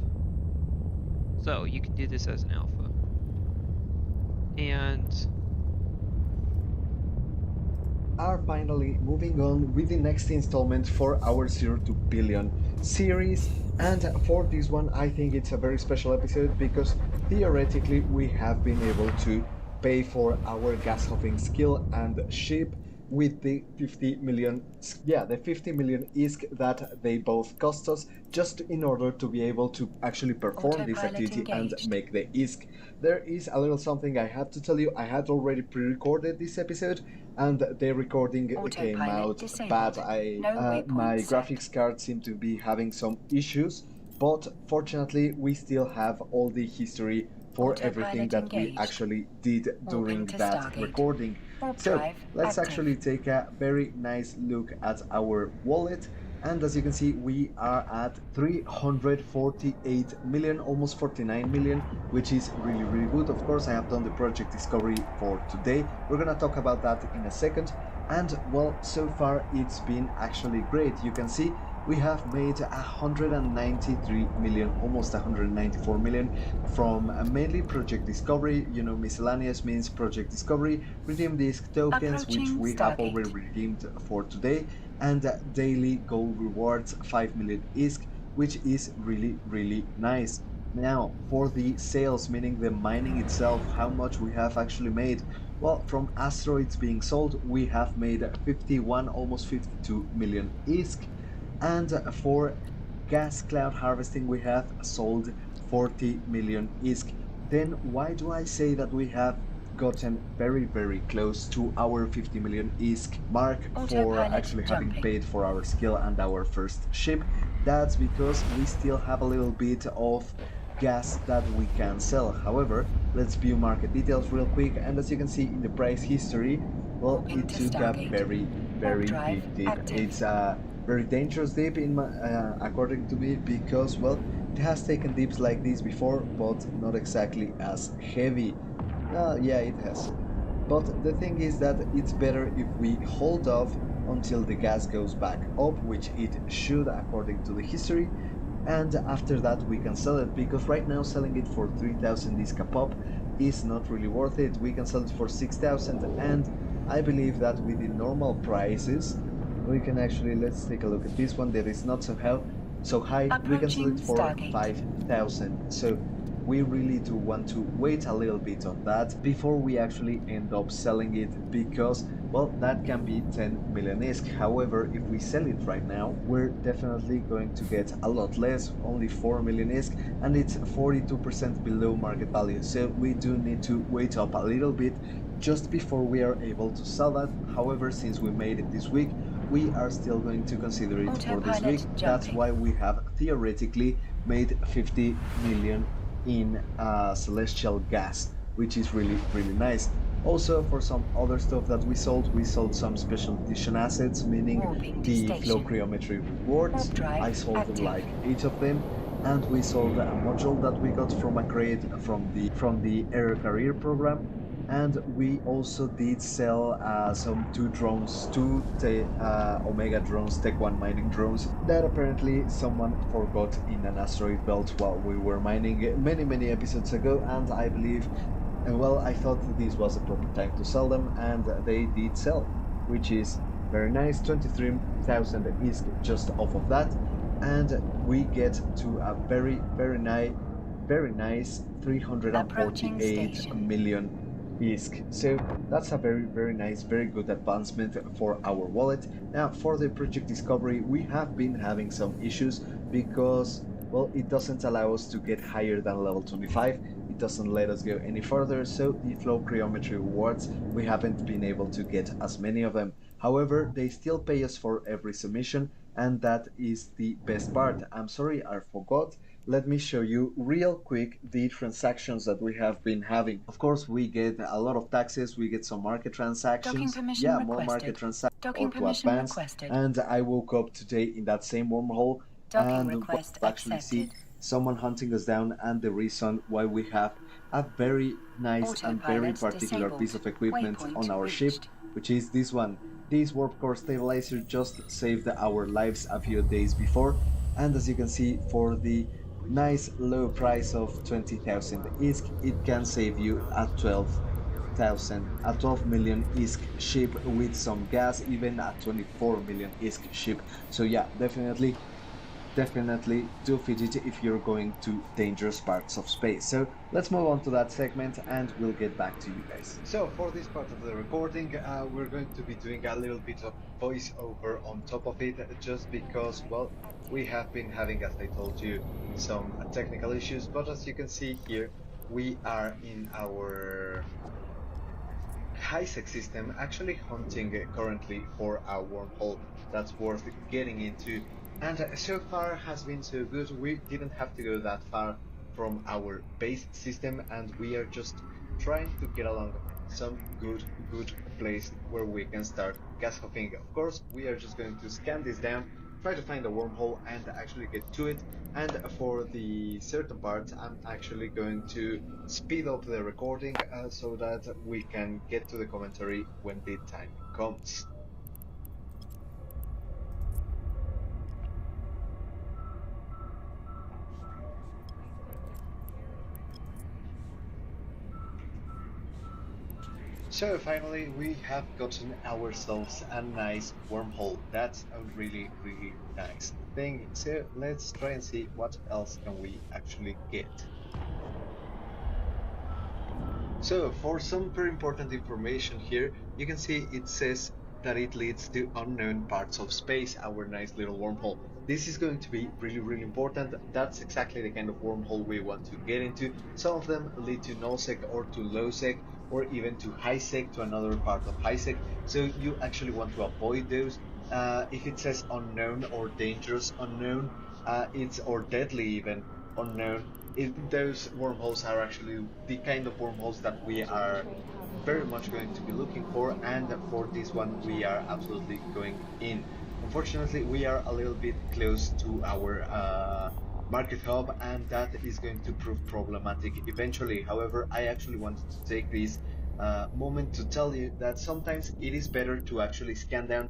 So you can do this as an alpha. And are finally moving on with the next installment for our 0 to Billion series. And for this one, I think it's a very special episode because theoretically we have been able to pay for our gas hopping skill and ship with the 50 million ISK that they both cost us, just in order to be able to actually perform this activity and make the ISK. There is a little something I have to tell you. I had already pre-recorded this episode and the recording came out bad. My graphics card seemed to be having some issues, but fortunately we still have all the history for everything that we actually did during that recording. So let's actually take a very nice look at our wallet, and as you can see we are at 348 million, almost 49 million, which is really good. Of course I have done the project discovery for today. We're gonna talk about that in a second, and well, so far it's been actually great. You can see we have made 193 million, almost 194 million from mainly project discovery. You know, miscellaneous means project discovery, redeem ISK tokens, which we have already redeemed for today, and daily gold rewards 5 million ISK, which is really nice. Now for the sales, meaning the mining itself, how much we have actually made. Well, from asteroids being sold we have made 51, almost 52 million ISK. And for gas cloud harvesting we have sold 40 million ISK. Then why do I say that we have gotten very close to our 50 million ISK mark for actually having paid for our skill and our first ship? That's because we still have a little bit of gas that we can sell. However, let's view market details real quick, and as you can see in the price history, well, it took a very big dip. It's a very dangerous dip in my, according to me, because well, it has taken dips like this before, but not exactly as heavy. Yeah, it has. But the thing is that it's better if we hold off until the gas goes back up, which it should according to the history, and after that we can sell it, because right now selling it for 3,000 ISK a pop is not really worth it. We can sell it for 6,000, and I believe that with the normal prices we can actually, let's take a look at this one that is not so high, we can sell it for 5,000. So we really do want to wait a little bit on that before we actually end up selling it, because well, that can be 10 million ISK. However, if we sell it right now, we're definitely going to get a lot less, only 4 million ISK, and it's 42% below market value. So we do need to wait up a little bit just before we are able to sell that. However, since we made it this week, we are still going to consider it for this week. That's why we have theoretically made 50 million in celestial gas, which is really nice. Also, for some other stuff that we sold some special edition assets, meaning the flow cryometry rewards. I sold them like 8 of them, and we sold a module that we got from a crate from the air career program. And we also did sell some 2 drones, 2 Omega drones, Tech 1 mining drones, that apparently someone forgot in an asteroid belt while we were mining many episodes ago, and I believe, well, I thought this was a proper time to sell them, and they did sell, which is very nice. 23,000 ISK just off of that. and we get to a very nice 348 million ISK. So that's a very nice, very good advancement for our wallet. Now for the project discovery, we have been having some issues because, well, it doesn't allow us to get higher than level 25. It doesn't let us go any further, so the flow cryometry rewards, we haven't been able to get as many of them. However, they still pay us for every submission, and that is the best part. I'm sorry, I forgot. Let me show you real quick the transactions that we have been having. Of course, we get a lot of taxes, we get some market transactions. Yeah, more market transactions to advance. And I woke up today in that same wormhole and we'll actually see someone hunting us down, and the reason why we have a very nice and very particular piece of equipment on our ship, which is this one. This warp core stabilizer just saved our lives a few days before, and as you can see, for the nice low price of 20,000 ISK, it can save you a 12 million ISK ship with some gas, even a 24 million ISK ship. So yeah, definitely do fidget if you're going to dangerous parts of space. So let's move on to that segment and we'll get back to you guys. So for this part of the recording, we're going to be doing a little bit of voiceover on top of it, just because, well, we have been having, as I told you, some technical issues, but as you can see here, we are in our high-sec system, actually hunting currently for a wormhole that's worth getting into. And so far has been so good. We didn't have to go that far from our base system, and we are just trying to get along some good place where we can start gas hopping. Of course, we are just going to scan this down, try to find a wormhole and actually get to it. And for the certain part, I'm actually going to speed up the recording so that we can get to the commentary when the time comes. So finally we have gotten ourselves a nice wormhole. That's a really nice thing. So let's try and see what else can we actually get. So for some very important information here, you can see it says that it leads to unknown parts of space, our nice little wormhole. This is going to be really important. That's exactly the kind of wormhole we want to get into. Some of them lead to null-sec or to low-sec, or even to high-sec, to another part of high-sec. So you actually want to avoid those. If it says unknown or dangerous unknown, or deadly even unknown, those wormholes are actually the kind of wormholes that we are very much going to be looking for, and for this one we are absolutely going in. Unfortunately, we are a little bit close to our market hub, and that is going to prove problematic eventually. However, I actually wanted to take this moment to tell you that sometimes it is better to actually scan down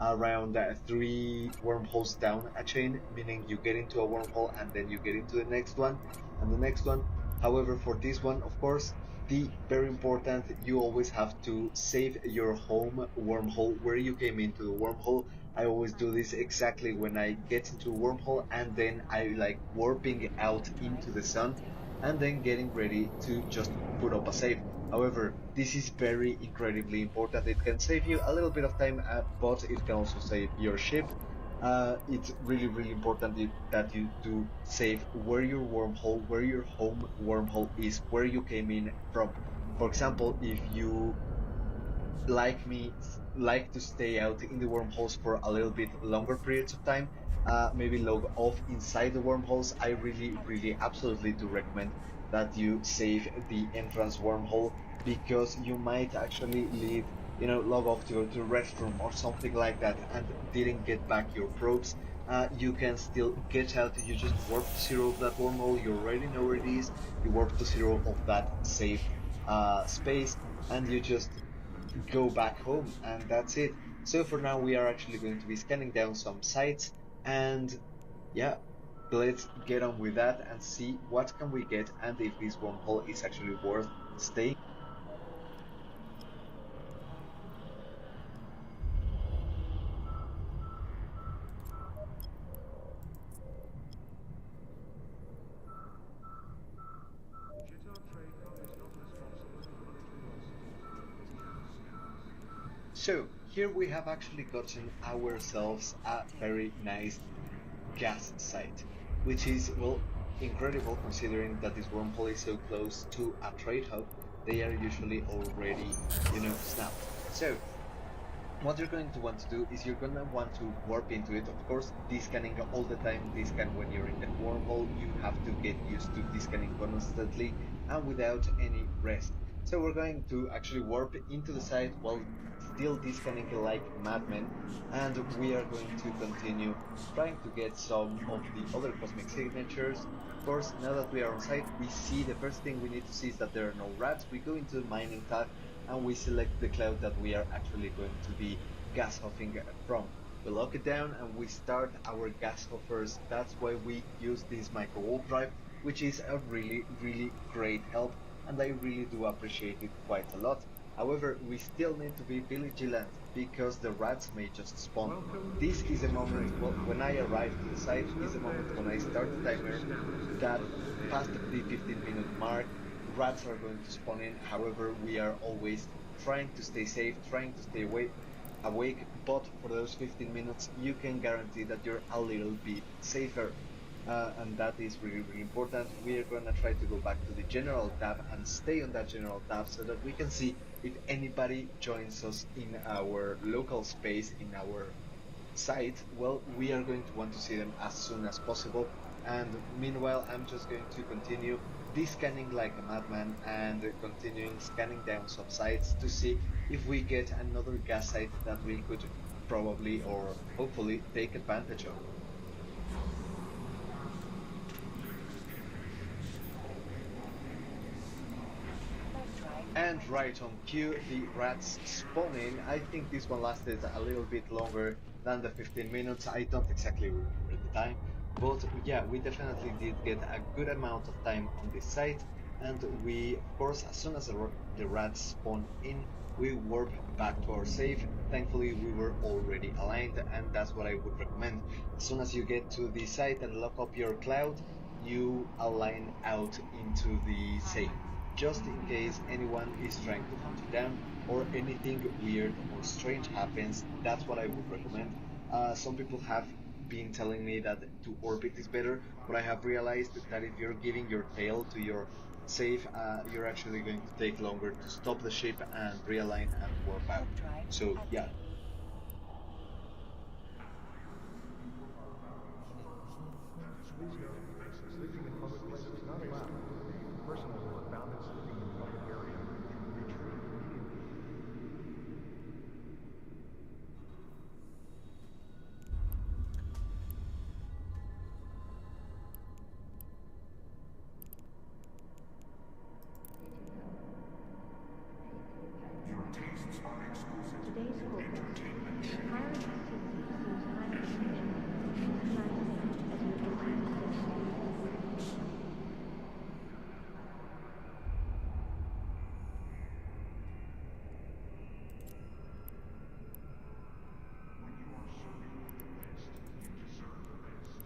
around 3 wormholes down a chain, meaning you get into a wormhole and then you get into the next one and the next one. However, for this one, of course, the very important, you always have to save your home wormhole where you came into the wormhole. I always do this exactly when I get into a wormhole, and then I like warping out into the sun and then getting ready to just put up a save. However, this is very incredibly important. It can save you a little bit of time, but it can also save your ship. It's really important that you do save where your wormhole, where your home wormhole is, where you came in from. For example, if you, like me, like to stay out in the wormholes for a little bit longer periods of time, maybe log off inside the wormholes, I really absolutely do recommend that you save the entrance wormhole, because you might actually leave, you know, log off to go to the restroom or something like that and didn't get back your probes. You can still get out. You just warp to 0 of that wormhole. You already know where it is. You warp to 0 of that safe space, and you just go back home, and that's it. So for now we are actually going to be scanning down some sites, and yeah, let's get on with that and see what can we get, and if this wormhole is actually worth staying. So here we have actually gotten ourselves a very nice gas site, which is, well, incredible considering that this wormhole is so close to a trade hub. They are usually already, snapped. So what you're going to want to do is you're going to want to warp into it. Of course, descanning all the time. Descan when you're in the wormhole. You have to get used to descanning constantly and without any rest. So we're going to actually warp into the site while still descanning like madmen, and we are going to continue trying to get some of the other cosmic signatures. Of course, now that we are on site, we see the first thing we need to see is that there are no rats. We go into the mining tab and we select the cloud that we are actually going to be gas huffing from. We lock it down and we start our gas huffers. That's why we use this micro warp drive, which is a really great help, and I really do appreciate it quite a lot. However, we still need to be vigilant because the rats may just spawn. This is a moment, well, when I arrive to the site, is a moment when I start the timer that past the 15-minute mark, rats are going to spawn in. However, we are always trying to stay safe, trying to stay awake, but for those 15 minutes you can guarantee that you're a little bit safer, and that is really important. We are gonna try to go back to the general tab and stay on that general tab so that we can see if anybody joins us in our local space, in our site. Well, we are going to want to see them as soon as possible, and meanwhile I'm just going to continue descanning like a madman and continuing scanning down some sites to see if we get another gas site that we could probably or hopefully take advantage of. And right on cue, the rats spawn in. I think this one lasted a little bit longer than the 15 minutes. I don't exactly remember the time, but yeah, we definitely did get a good amount of time on this site. And we, of course, as soon as the rats spawn in, we warp back to our safe. Thankfully, we were already aligned, and that's what I would recommend. As soon as you get to the site and lock up your cloud, you align out into the safe, just in case anyone is trying to hunt you down or anything weird or strange happens. That's what I would recommend. Some people have been telling me that to orbit is better, but I have realized that if you're giving your tail to your safe, you're actually going to take longer to stop the ship and realign and warp out. So yeah. Please note, sleeping in public places is not allowed. Persons who are found sleeping in public area should be treated immediately. Your tastes are exquisite. Today's focus. Entertainment. Pirate activity seems highly unusual. Please fly safe as you enter the station. When you are serving with the best, you deserve the best.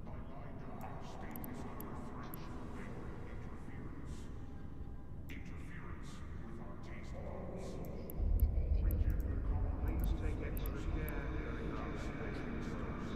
By lying down, state is under threat of labor interference. Interference with our taste buds. Reject the call. Please take extra care during our space research.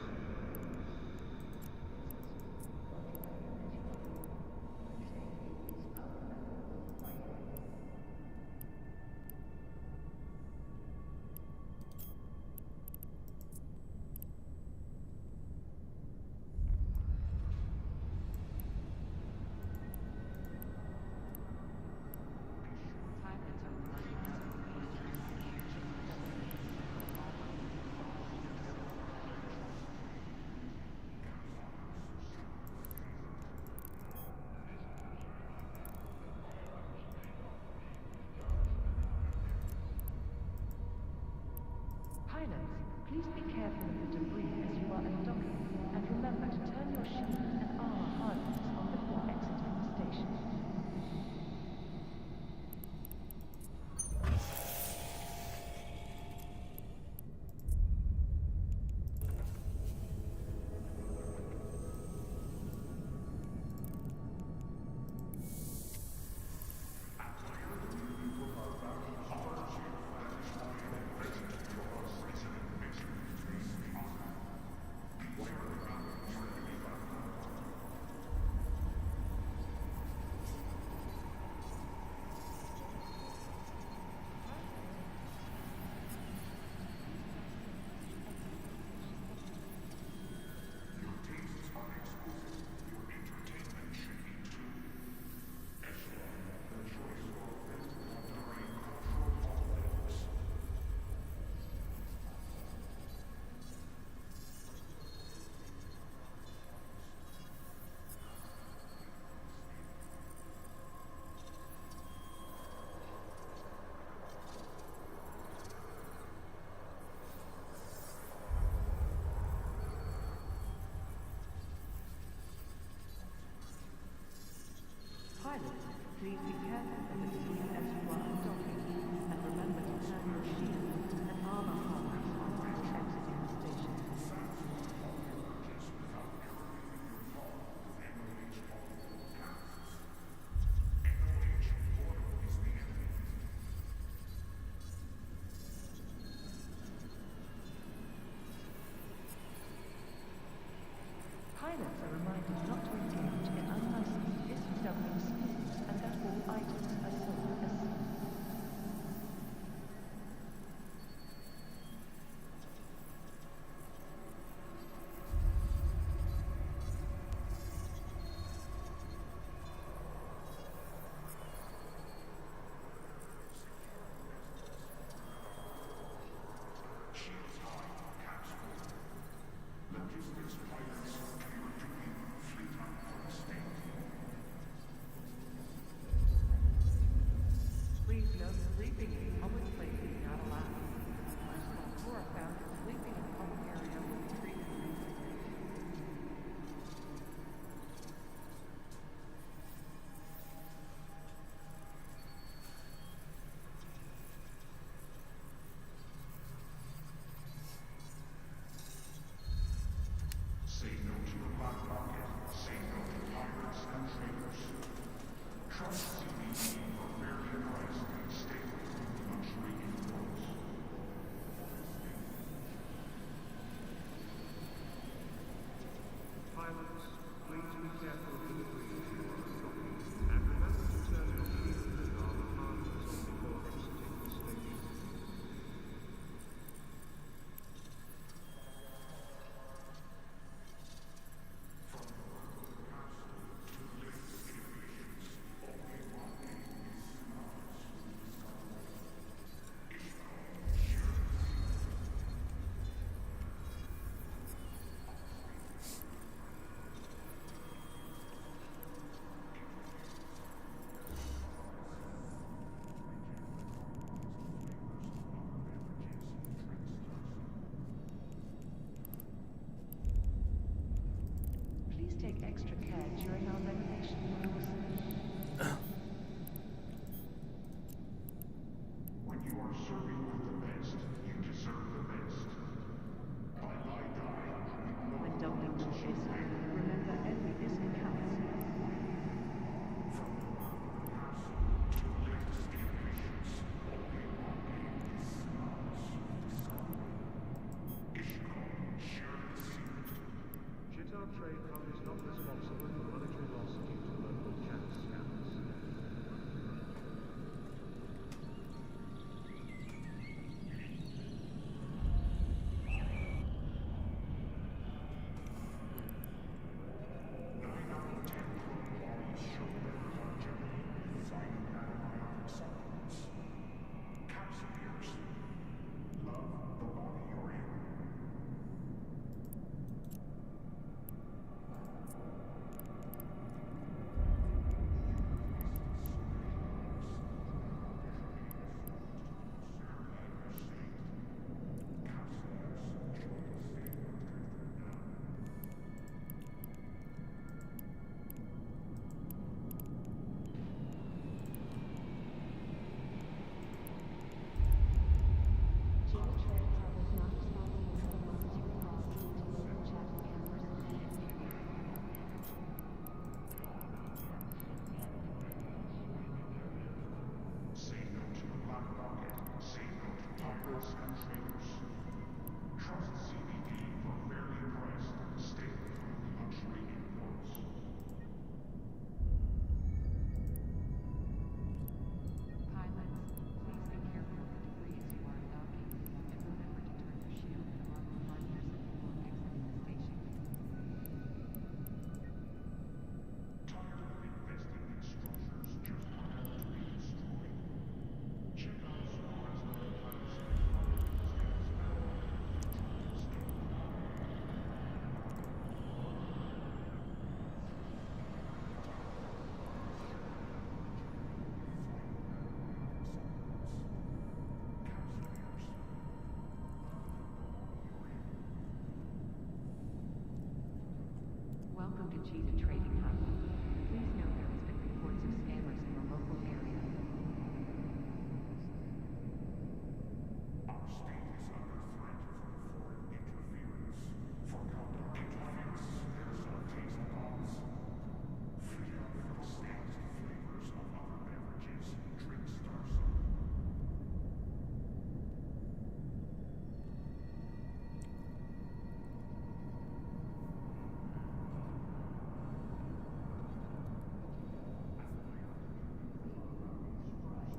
Pilots, please be careful of the debris as you are undocking, and remember to turn your chute and armor hardness on before exiting the station. not to engage in unlicensed SUW disputes and that all items are sold as such. Please note, sleeping in public places is not allowed. Personal flora found that sleeping in a public area will be treated reasonably. Say no to the black market. Say no to pirates and traders. Trust CBD for fairly priced and stay away from the luxury imports. Pilots, please be careful of the debris you are unlocking, and remember to turn your shield and armor harnesses on before exiting the station. Please take extra care during our renovation works. When you are serving with the best, you deserve the best. By my die, When doubling your ISK, remember every ISK counts. from the bottom of the castle to the latest innovations, only one name is Ishkon, share the secret. Chitar Trade Fund is not responsible for monetary loss due to local chat scams. Say no to the black market. Say no to pirates and traders. Trust CBD for fairly priced and stay away from the luxury imports. Pilots, please be careful of the debris as you are docking, and remember to turn your shield and armor harnesses before exiting the station. Tired of investing in structures just for them to be destroyed? Check out some resident planets and Welcome to Cheetah Trading Hub. Please know there has been reports of scammers in your local area. Our state is under threat from foreign interference. For counter-interference, there's no taste laws. Freedom from the stains and flavors of other beverages. Drink Starson.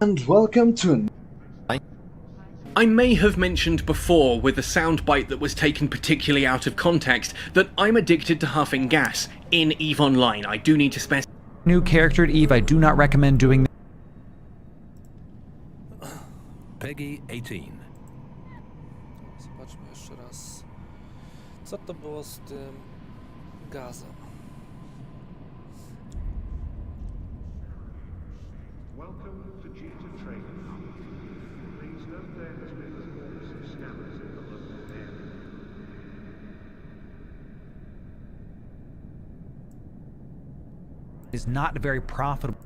And welcome to... I may have mentioned before, with a soundbite that was taken particularly out of context, that I'm addicted to huffing gas in EVE Online. I do need to specify. New character at EVE, I do not recommend doing Peggy 18. Zobaczmy jeszcze raz, co to było z tym gazem. Welcome to G2 Trading. Please note there has been reports of scammers in the local area. is not very profitable.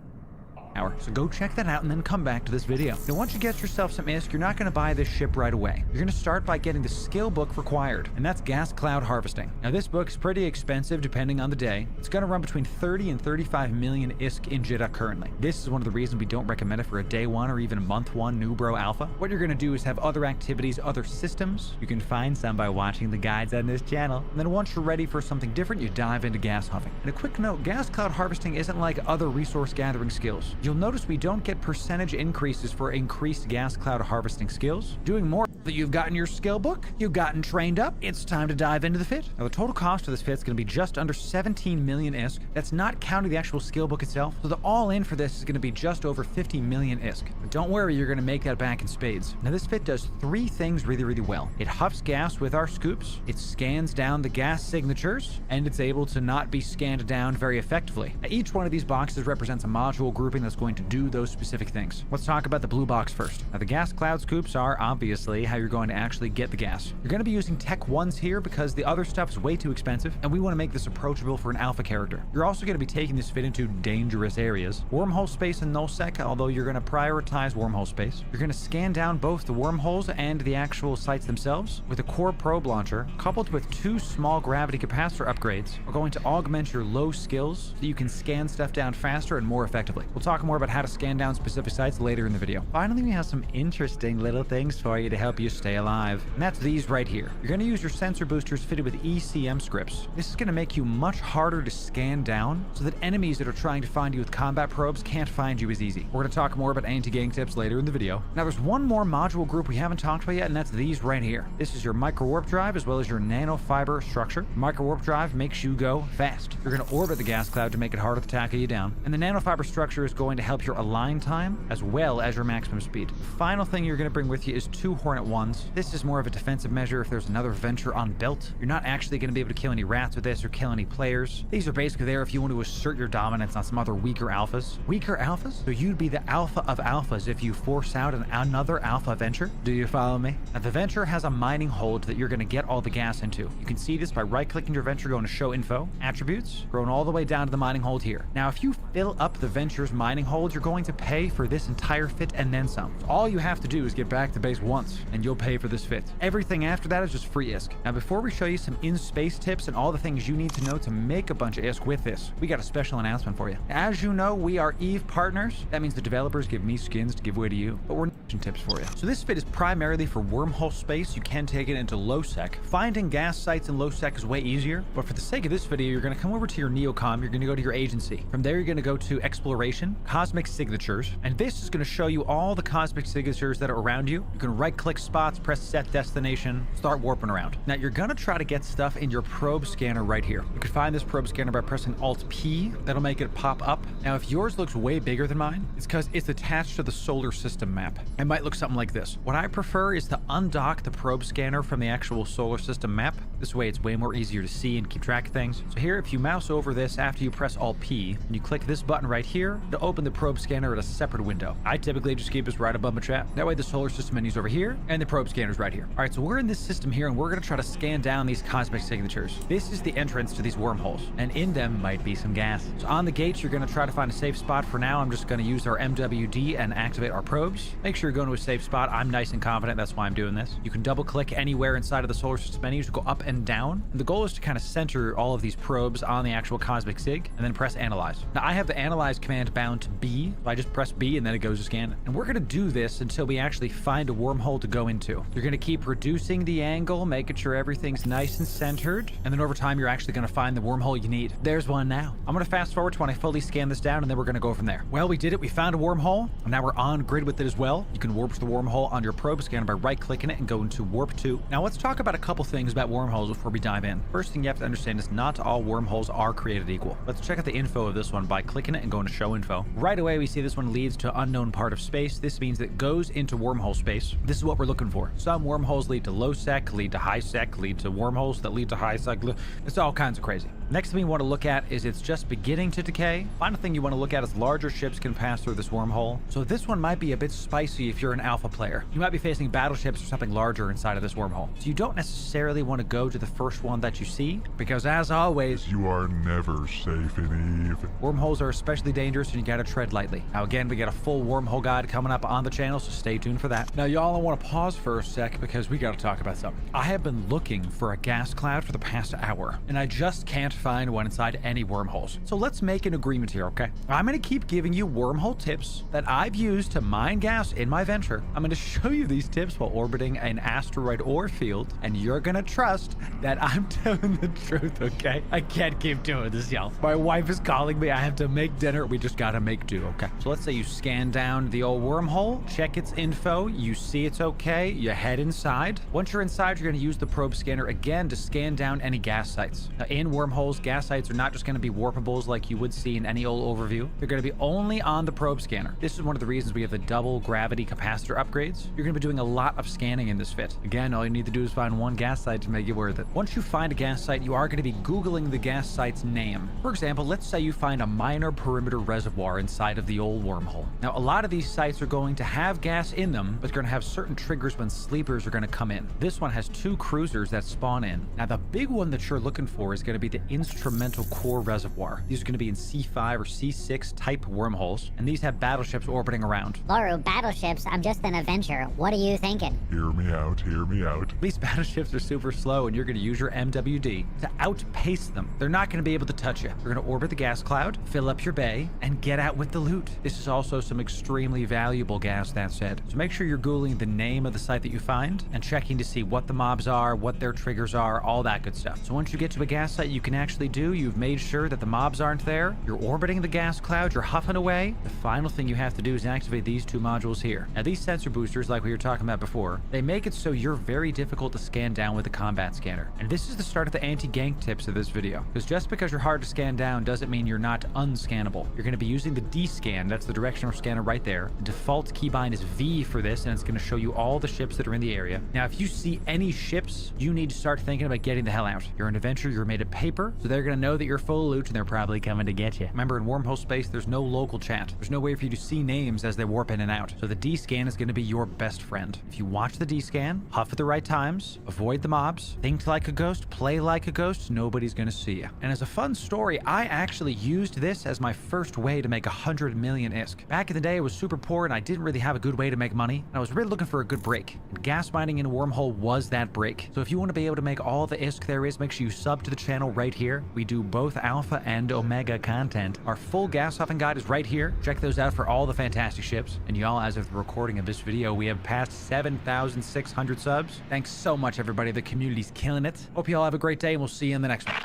So go check that out and then come back to this video. Now once you get yourself some ISK, you're not going to buy this ship right away. You're going to start by getting the skill book required, and that's gas cloud harvesting. Now this book is pretty expensive depending on the day. It's going to run between 30 and 35 million ISK in Jeddah currently. This is one of the reasons we don't recommend it for a day one or even a month one new bro alpha. What you're going to do is have other activities, other systems. You can find some by watching the guides on this channel. And then once you're ready for something different, you dive into gas huffing. And a quick note, gas cloud harvesting isn't like other resource gathering skills. You'll notice we don't get percentage increases for increased gas cloud harvesting skills. Doing more that you've gotten your skill book, you've gotten trained up, it's time to dive into the fit. Now the total cost of this fit is going to be just under 17 million ISK. That's not counting the actual skill book itself. So the all in for this is going to be just over 50 million ISK. But don't worry, you're going to make that back in spades. Now this fit does three things really, really well. It huffs gas with our scoops, it scans down the gas signatures, and it's able to not be scanned down very effectively. Now, each one of these boxes represents a module grouping that's going to do those specific things. Let's talk about the blue box first. Now the gas cloud scoops are obviously how you're going to actually get the gas. You're going to be using tech 1s here because the other stuff is way too expensive and we want to make this approachable for an alpha character. You're also going to be taking this fit into dangerous areas. Wormhole space and nullsec, although you're going to prioritize wormhole space. You're going to scan down both the wormholes and the actual sites themselves with a core probe launcher coupled with two small gravity capacitor upgrades. We're going to augment your low skills so you can scan stuff down faster and more effectively. We'll talk more about how to scan down specific sites later in the video. Finally, we have some interesting little things for you to help you stay alive, and that's these right here. You're going to use your sensor boosters fitted with ECM scripts. This is going to make you much harder to scan down so that enemies that are trying to find you with combat probes can't find you as easy. We're going to talk more about anti-gang tips later in the video. Now there's one more module group we haven't talked about yet, and that's these right here. This is your micro warp drive as well as your nanofiber structure. Micro warp drive makes you go fast. You're going to orbit the gas cloud to make it harder to tackle you down, and the nanofiber structure is going to help your align time as well as your maximum speed. The final thing you're going to bring with you is two Hornet 1s. This is more of a defensive measure if there's another venture on belt. You're not actually going to be able to kill any rats with this or kill any players. These are basically there if you want to assert your dominance on some other weaker alphas. Weaker alphas? So you'd be the alpha of alphas if you force out another alpha venture? Do you follow me? Now the venture has a mining hold that you're going to get all the gas into. You can see this by right-clicking your venture, going to show info, attributes, going all the way down to the mining hold here. Now if you fill up the venture's mining hold, you're going to pay for this entire fit and then some. So all you have to do is get back to base once and you'll pay for this fit. Everything after that is just free ISK. Now before we show you some in-space tips and all the things you need to know to make a bunch of ISK with this, we got a special announcement for you. As you know, we are EVE partners. That means the developers give me skins to give away to you, but we're tips for you. So this fit is primarily for wormhole space. You can take it into low sec. Finding gas sites in low sec is way easier, but for the sake of this video, you're going to come over to your neocom, you're going to go to your agency. From there, you're going to go to exploration, cosmic signatures, and this is going to show you all the cosmic signatures that are around you. You can right click spots, press set destination, start warping around. Now you're going to try to get stuff in your probe scanner right here. You can find this probe scanner by pressing Alt P. That'll make it pop up. Now if yours looks way bigger than mine, it's because it's attached to the solar system map. It might look something like this. What I prefer is to undock the probe scanner from the actual solar system map. This way it's way more easier to see and keep track of things. So here, if you mouse over this after you press Alt P, and you click this button right here to open the probe scanner at a separate window. I typically just keep this right above my chat. That way the solar system menu's over here and the probe scanner's right here. All right, so we're in this system here and we're gonna try to scan down these cosmic signatures. This is the entrance to these wormholes, and in them might be some gas. So on the gates, you're gonna try to find a safe spot. For now, I'm just gonna use our MWD and activate our probes. Make sure you're going to a safe spot. I'm nice and confident, that's why I'm doing this. You can double click anywhere inside of the solar system menu to go up and down. And the goal is to kind of center all of these probes on the actual cosmic sig and then press analyze. Now I have the analyze command bound to B, so I just press B and then it goes to scan. And we're gonna do this until we actually find a wormhole to go into. You're gonna keep reducing the angle, making sure everything's nice and centered, and then over time you're actually gonna find the wormhole you need. There's one now. I'm gonna fast forward to when I fully scan this down and then we're gonna go from there. Well, we did it. We found a wormhole, and now we're on grid with it as well. You can warp to the wormhole on your probe scanner by right-clicking it and go into warp 2. Now let's talk about a couple things about wormholes before we dive in. First thing you have to understand is not all wormholes are created equal. Let's check out the info of this one by clicking it and going to show info. Right away we see this one leads to unknown part of space. This means it goes into wormhole space. This is what we're looking for. Some wormholes lead to low sec, lead to high sec, lead to wormholes that lead to high sec. It's all kinds of crazy. Next thing we want to look at is it's just beginning to decay. Final thing you want to look at is larger ships can pass through this wormhole. So this one might be a bit spicy if you're an alpha player. You might be facing battleships or something larger inside of this wormhole. So you don't necessarily want to go to the first one that you see, because as always, you are never safe in Eve. Wormholes are especially dangerous and you gotta tread lightly. Now again, we got a full wormhole guide coming up on the channel, so stay tuned for that. Now y'all, I want to pause for a sec because we gotta talk about something. I have been looking for a gas cloud for the past hour, and I just can't find one inside any wormholes. So let's make an agreement here, okay? I'm gonna keep giving you wormhole tips that I've used to mine gas in my venture. I'm gonna show you these tips while orbiting an asteroid or field, and you're gonna trust that I'm telling the truth, okay? I can't keep doing this, y'all. My wife is calling me. I have to make dinner. We just gotta make do, okay? So let's say you scan down the old wormhole, check its info, you see it's okay, you head inside. Once you're inside, you're gonna use the probe scanner again to scan down any gas sites. Now in wormholes, gas sites are not just gonna be warpables like you would see in any old overview. They're gonna be only on the probe scanner. This is one of the reasons we have the double gravity capacitor upgrades. You're gonna be doing a lot of scanning in this fit. Again, all you need to do is find one gas site to make it worth it. Once you find a gas site, you are gonna be Googling the gas site's name. For example, let's say you find a minor perimeter reservoir inside of the old wormhole. Now, a lot of these sites are going to have gas in them, but they're going to have certain triggers when sleepers are going to come in. This one has 2 cruisers that spawn in. Now, the big one that you're looking for is going to be the instrumental core reservoir. These are going to be in C5 or C6 type wormholes, and these have battleships orbiting around. Lauru, battleships, I'm just an adventurer. What are you thinking? Hear me out, hear me out. These battleships are super slow, and you're going to use your MWD to outpace them. They're not going to be able to touch you. They're going to orbit the gas cloud, fill up your bay, and get out with the loot. This is also some extremely valuable gas, that said. So make sure you're Googling the name of the site that you find and checking to see what the mobs are, what their triggers are, all that good stuff. So once you get to a gas site you can actually do, you've made sure that the mobs aren't there, you're orbiting the gas cloud, you're huffing away. The final thing you have to do is activate these 2 modules here. Now these sensor boosters, like we were talking about before, they make it so you're very difficult to scan down with the combat scanner. And this is the start of the anti-gank tips of this video. Because just because you're hard to scan down doesn't mean you're not unscannable. You're going to be using the D-scan, that's the directional scanner right there. The default keybind is V for this, and it's going to show you all the ships that are in the area. Now, if you see any ships, you need to start thinking about getting the hell out. You're an adventurer, you're made of paper, so they're going to know that you're full of loot, and they're probably coming to get you. Remember, in wormhole space, there's no local chat. There's no way for you to see names as they warp in and out. So the D-scan is going to be your best friend. If you watch the D-scan, huff at the right times, avoid the mobs, think like a ghost, play like a ghost, nobody's going to see you. And as a fun story, I actually used this as my first way to make 100 million ISK. Back in the day, I was super poor and I didn't really have a good way to make money, and I was really looking for a good break. And gas mining in a wormhole was that break. So if you want to be able to make all the ISK there is, make sure you sub to the channel right here. We do both alpha and omega content. Our full gas huffing guide is right here. Check those out for all the fantastic ships. And y'all, as of the recording of this video, we have passed 7,600 subs. Thanks so much, everybody. The community's killing it. Hope y'all have a great day, and we'll see you in the next one.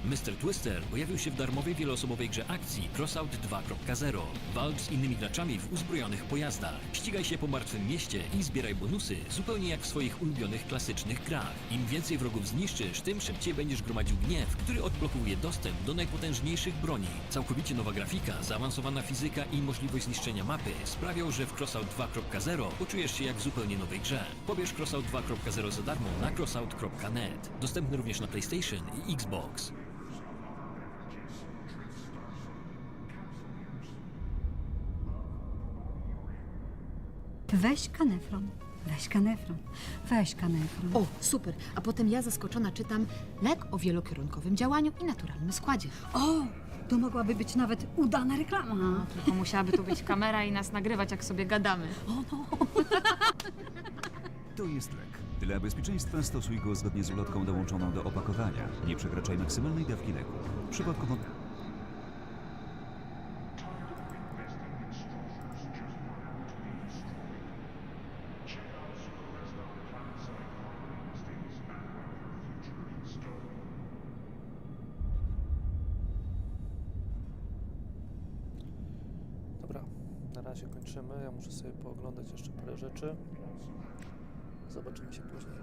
Mr. Twister pojawił się w darmowej wieloosobowej grze akcji Crossout 2.0. Walcz z innymi graczami w uzbrojonych pojazdach. Ścigaj się po martwym mieście i zbieraj bonusy, zupełnie jak w swoich ulubionych klasycznych grach. Im więcej wrogów zniszczysz, tym szybciej będziesz gromadził gniew, który odblokuje dostęp do najpotężniejszych broni. Całkowicie nowa grafika, zaawansowana fizyka i możliwość zniszczenia mapy sprawią, że w Crossout 2.0 poczujesz się jak w zupełnie nowej grze. Pobierz Crossout 2.0 za darmo na crossout.net. Dostępny również na PlayStation i Xbox. Weź kanefron, weź kanefron, weź kanefron. O, super. A potem ja zaskoczona czytam lek o wielokierunkowym działaniu i naturalnym składzie. O, to mogłaby być nawet udana reklama. No, tylko musiałaby tu być kamera i nas nagrywać, jak sobie gadamy. O no. To jest lek. Dla bezpieczeństwa stosuj go zgodnie z ulotką dołączoną do opakowania. Nie przekraczaj maksymalnej dawki leku. W przypadku Dobra, na razie kończymy. Ja muszę sobie pooglądać jeszcze parę rzeczy. Zobaczymy się później.